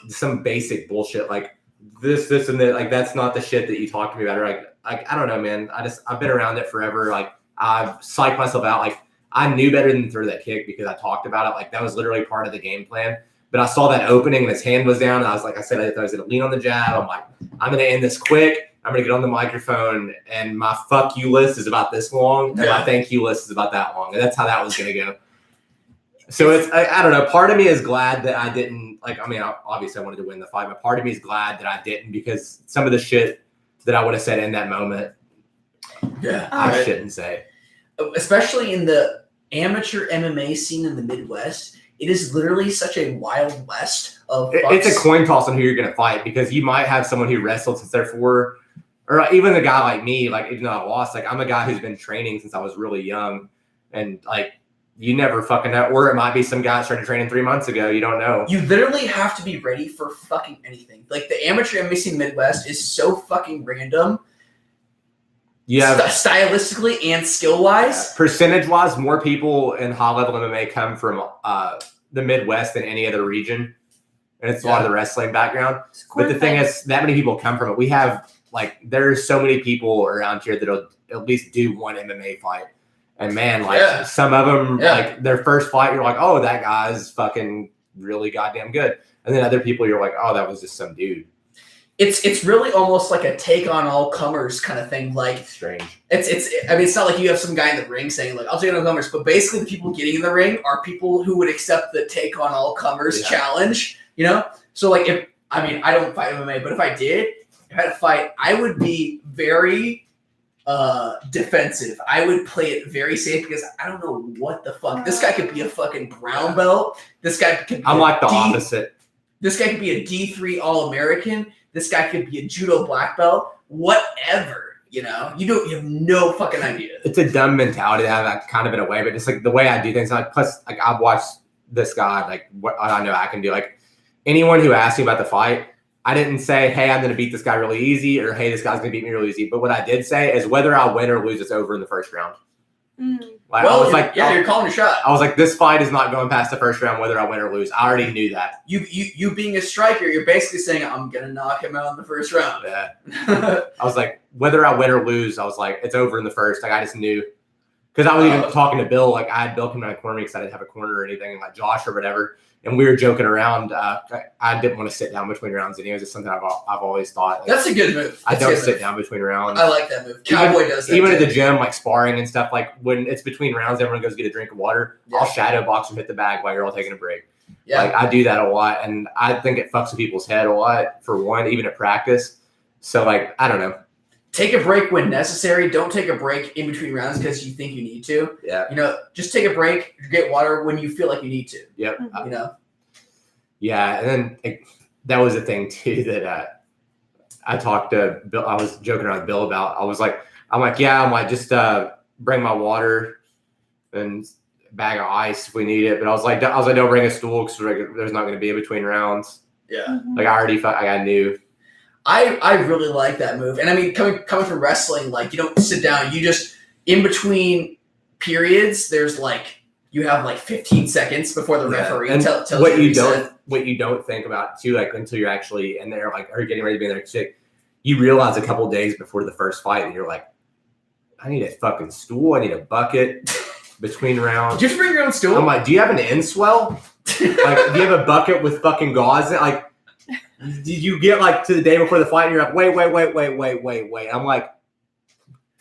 some basic bullshit like this, and that. Like that's not the shit that you talk to me about. Or like I don't know, man. I've been around it forever. Like I've psyched myself out. Like I knew better than to throw that kick because I talked about it. Like that was literally part of the game plan. But I saw that opening and his hand was down. And I was like, I said, I was going to lean on the jab. I'm like, I'm going to end this quick. I'm going to get on the microphone and my fuck you list is about this long. And my thank you list is about that long. And that's how that was going to go. So it's, I don't know. Part of me is glad that I didn't obviously I wanted to win the fight, but part of me is glad that I didn't because some of the shit that I would have said in that moment, I shouldn't say. Especially in the amateur MMA scene in the Midwest, it is literally such a wild west of fucks. It's a coin toss on who you're going to fight because you might have someone who wrestled since they're 4, or even a guy like me, like even though I lost, like I'm a guy who's been training since I was really young, and like you never fucking know. Or it might be some guy started training 3 months ago. You don't know. You literally have to be ready for fucking anything. Like the amateur MMA scene Midwest is so fucking random. Yeah, stylistically and skill wise. Percentage wise, more people in high level MMA come from the Midwest than any other region, and it's a lot of the wrestling background. But the thing is, that many people come from it. We have like there's so many people around here that'll at least do one MMA fight, and man, like some of them, like their first fight, you're like, oh, that guy's fucking really goddamn good, and then other people, you're like, oh, that was just some dude. It's really almost like a take on all comers kind of thing. Like strange. It's not like you have some guy in the ring saying like I'll take on all comers, but basically the people getting in the ring are people who would accept the take on all comers challenge. You know, so like I don't fight MMA, but if I had a fight, I would be very defensive. I would play it very safe because I don't know what the fuck. This guy could be a fucking brown belt. This guy could be I'm like the opposite. This guy could be a D3 All-American. This guy could be a judo black belt, whatever, you know. You have no fucking idea. It's a dumb mentality to have, kind of in a way, but it's like the way I do things. Like plus, like I've watched this guy, like what I know I can do. Like anyone who asked me about the fight, I didn't say, "Hey, I'm going to beat this guy really easy," or "Hey, this guy's going to beat me really easy." But what I did say is, whether I win or lose, it's over in the first round. Like, well, I was like, you're calling your shot. I was like, this fight is not going past the first round, whether I win or lose. I already knew that. You being a striker, you're basically saying, I'm gonna knock him out in the first round. Yeah. I was like, whether I win or lose, I was like, it's over in the first. Like I just knew, because I was even talking to Bill. Like I had Bill come to my corner because I didn't have a corner or anything, and like Josh or whatever. And we were joking around. I didn't want to sit down between rounds. And it was just something I've always thought. Like, that's a good move. I don't sit down between rounds. I like that move. Cowboy does that. Even at the gym, like sparring and stuff, like when it's between rounds, everyone goes get a drink of water. Yeah. I'll shadow box and hit the bag while you're all taking a break. Yeah. Like I do that a lot. And I think it fucks with people's head a lot, for one, even at practice. So like, I don't know. Take a break when necessary. Don't take a break in between rounds because you think you need to. Yeah. You know, just take a break, get water when you feel like you need to. Yep. You know? Yeah. And then that was a thing too that I talked to Bill. I was joking around with Bill about. I'm like, just bring my water and a bag of ice if we need it. But I was like, don't bring a stool because there's not going to be in between rounds. Yeah. Like I already felt like I knew. I really like that move. And I mean, coming from wrestling, like you don't sit down. You just, in between periods, there's like, you have like 15 seconds before the referee tells you what you don't think about too, like until you're actually in there, like, or getting ready to be in there sick, you realize a couple days before the first fight, and you're like, I need a fucking stool. I need a bucket. between rounds. Did you bring your own stool? I'm like, do you have an inswell? Like, do you have a bucket with fucking gauze? Like, did you get like to the day before the fight and you're like, wait. I'm like,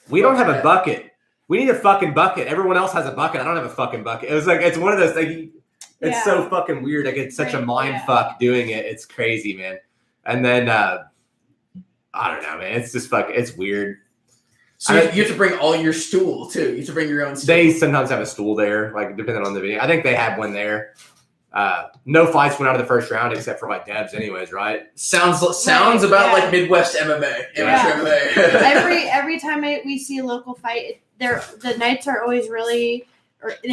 we don't have a bucket. We need a fucking bucket. Everyone else has a bucket. I don't have a fucking bucket. It was like, it's one of those things. It's so fucking weird. Like, it's such a mind fuck doing it. It's crazy, man. And then, I don't know, man. It's just it's weird. So you have to bring all your stool too. You have to bring your own stool. They sometimes have a stool there, like depending on the video. I think they had one there. No fights went out of the first round except for like Debs, anyways, right? Sounds about like Midwest MMA, amateur MMA. every time we see a local fight, the nights are always they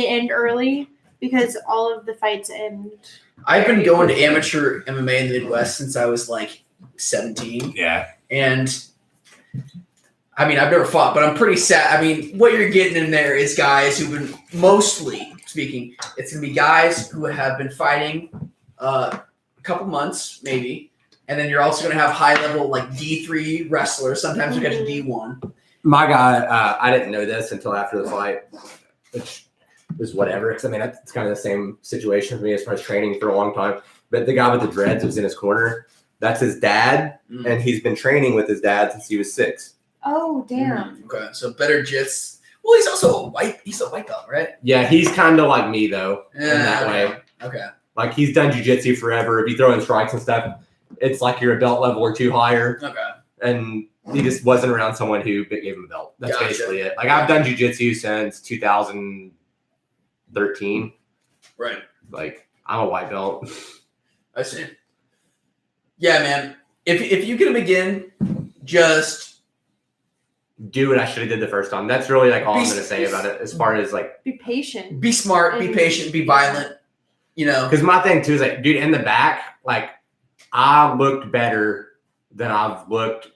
end early because all of the fights end. I've been going to amateur MMA in the Midwest since I was like 17. Yeah, and I mean I've never fought, but I'm pretty sad. I mean, what you're getting in there is guys who've been mostly. Speaking, it's gonna be guys who have been fighting a couple months, maybe, and then you're also gonna have high level like D3 wrestlers. Sometimes we get to D1. my guy, I didn't know this until after the fight, which was whatever. Because I mean, it's kind of the same situation for me as far as training for a long time. But the guy with the dreads was in his corner. That's his dad, and he's been training with his dad since he was 6. Oh damn! Okay, so better jits. Well, he's also he's a white belt, right? Yeah, he's kind of like me though, in that way. Okay. Like he's done jiu-jitsu forever. If you throw in strikes and stuff, it's like you're a belt level or 2 higher. Okay. And he just wasn't around someone who gave him a belt. That's basically it. Like I've done jiu-jitsu since 2013. Right. Like I'm a white belt. I see. Yeah, man. If you get him again, just do what I should have did the first time. That's really like all I'm going to say about it. As far as like, be patient, be smart, be patient, be violent. You know, because my thing too is like, dude, in the back, like I looked better than I've looked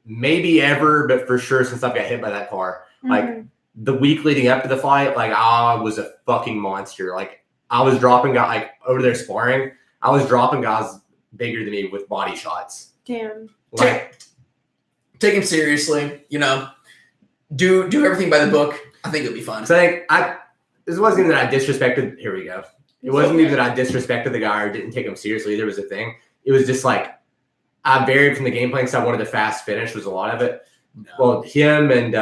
maybe ever, but for sure since I've got hit by that car. Like the week leading up to the fight, like I was a fucking monster. Like I was dropping guys like over there sparring. I was dropping guys bigger than me with body shots. Damn. Like. Take him seriously, you know. Do everything by the book. I think it'll be fun. So I think this wasn't even that I disrespected. Here we go. It wasn't even that I disrespected the guy or didn't take him seriously. There was a thing. It was just like I varied from the game plan because I wanted a fast finish. Was a lot of it. No. Well, him and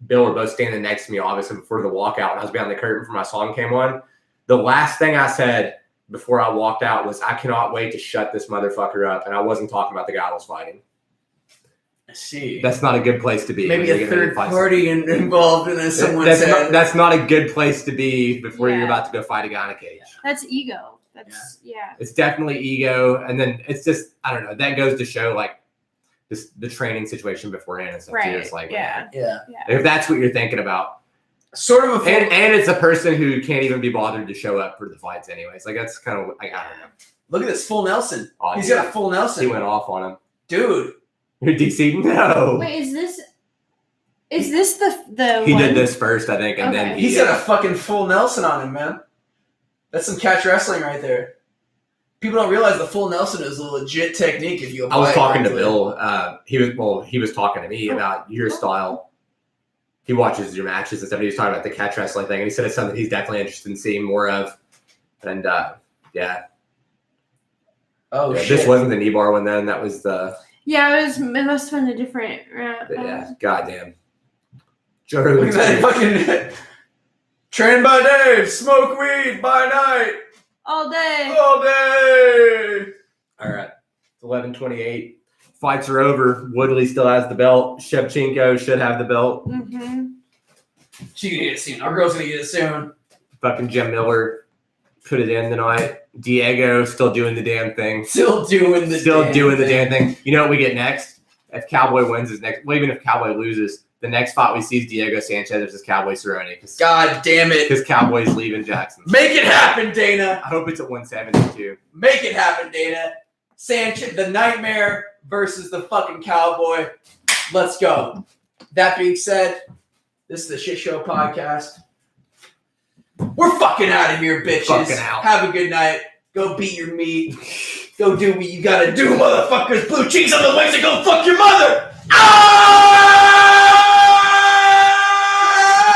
Bill were both standing next to me, obviously before the walkout. And I was behind the curtain before my song came on. The last thing I said before I walked out was, "I cannot wait to shut this motherfucker up." And I wasn't talking about the guy I was fighting. See, that's not a good place to be. Maybe a third party involved in this. That's not a good place to be before you're about to go fight a guy in a cage. That's ego. That's It's definitely ego, and then it's just I don't know. That goes to show like the training situation beforehand and stuff too. It's like if that's what you're thinking about, sort of and it's a person who can't even be bothered to show up for the fights anyways. Like that's kind of like I don't know. Look at this full Nelson. He's got a full Nelson. He went off on him, dude. DC, no. Wait, is this the He one? did this first, I think, and then he's got a fucking full Nelson on him, man. That's some catch wrestling right there. People don't realize the full Nelson is a legit technique if you apply I was talking it to Bill. He was talking to me about your style. He watches your matches and stuff. He was talking about the catch wrestling thing, and he said it's something he's definitely interested in seeing more of. And yeah. Oh, shit. This wasn't the knee bar one then. That was the. Yeah, it must have been a different. Goddamn. Joe Look at that fucking. Train by day, smoke weed by night. All day. All day. All right. It's 11:28. Fights are over. Woodley still has the belt. Shevchenko should have the belt. Mm-hmm. She's gonna get it soon. Our girl's gonna get it soon. Fucking Jim Miller put it in tonight. Diego still doing the damn thing. Still doing the damn thing. You know what we get next? If Cowboy wins his next, well, even if Cowboy loses, the next fight we see is Diego Sanchez versus Cowboy Cerrone. God damn it. Because Cowboy's leaving Jackson. Make it happen, Dana. I hope it's at 172. Make it happen, Dana. Sanchez, the Nightmare versus the fucking Cowboy. Let's go. That being said, this is the Shit Show Podcast. We're fucking out of here, bitches. Fucking out. Have a good night. Go beat your meat. Go do what you gotta do, motherfuckers. Blue cheese on the wings and go fuck your mother. Ah!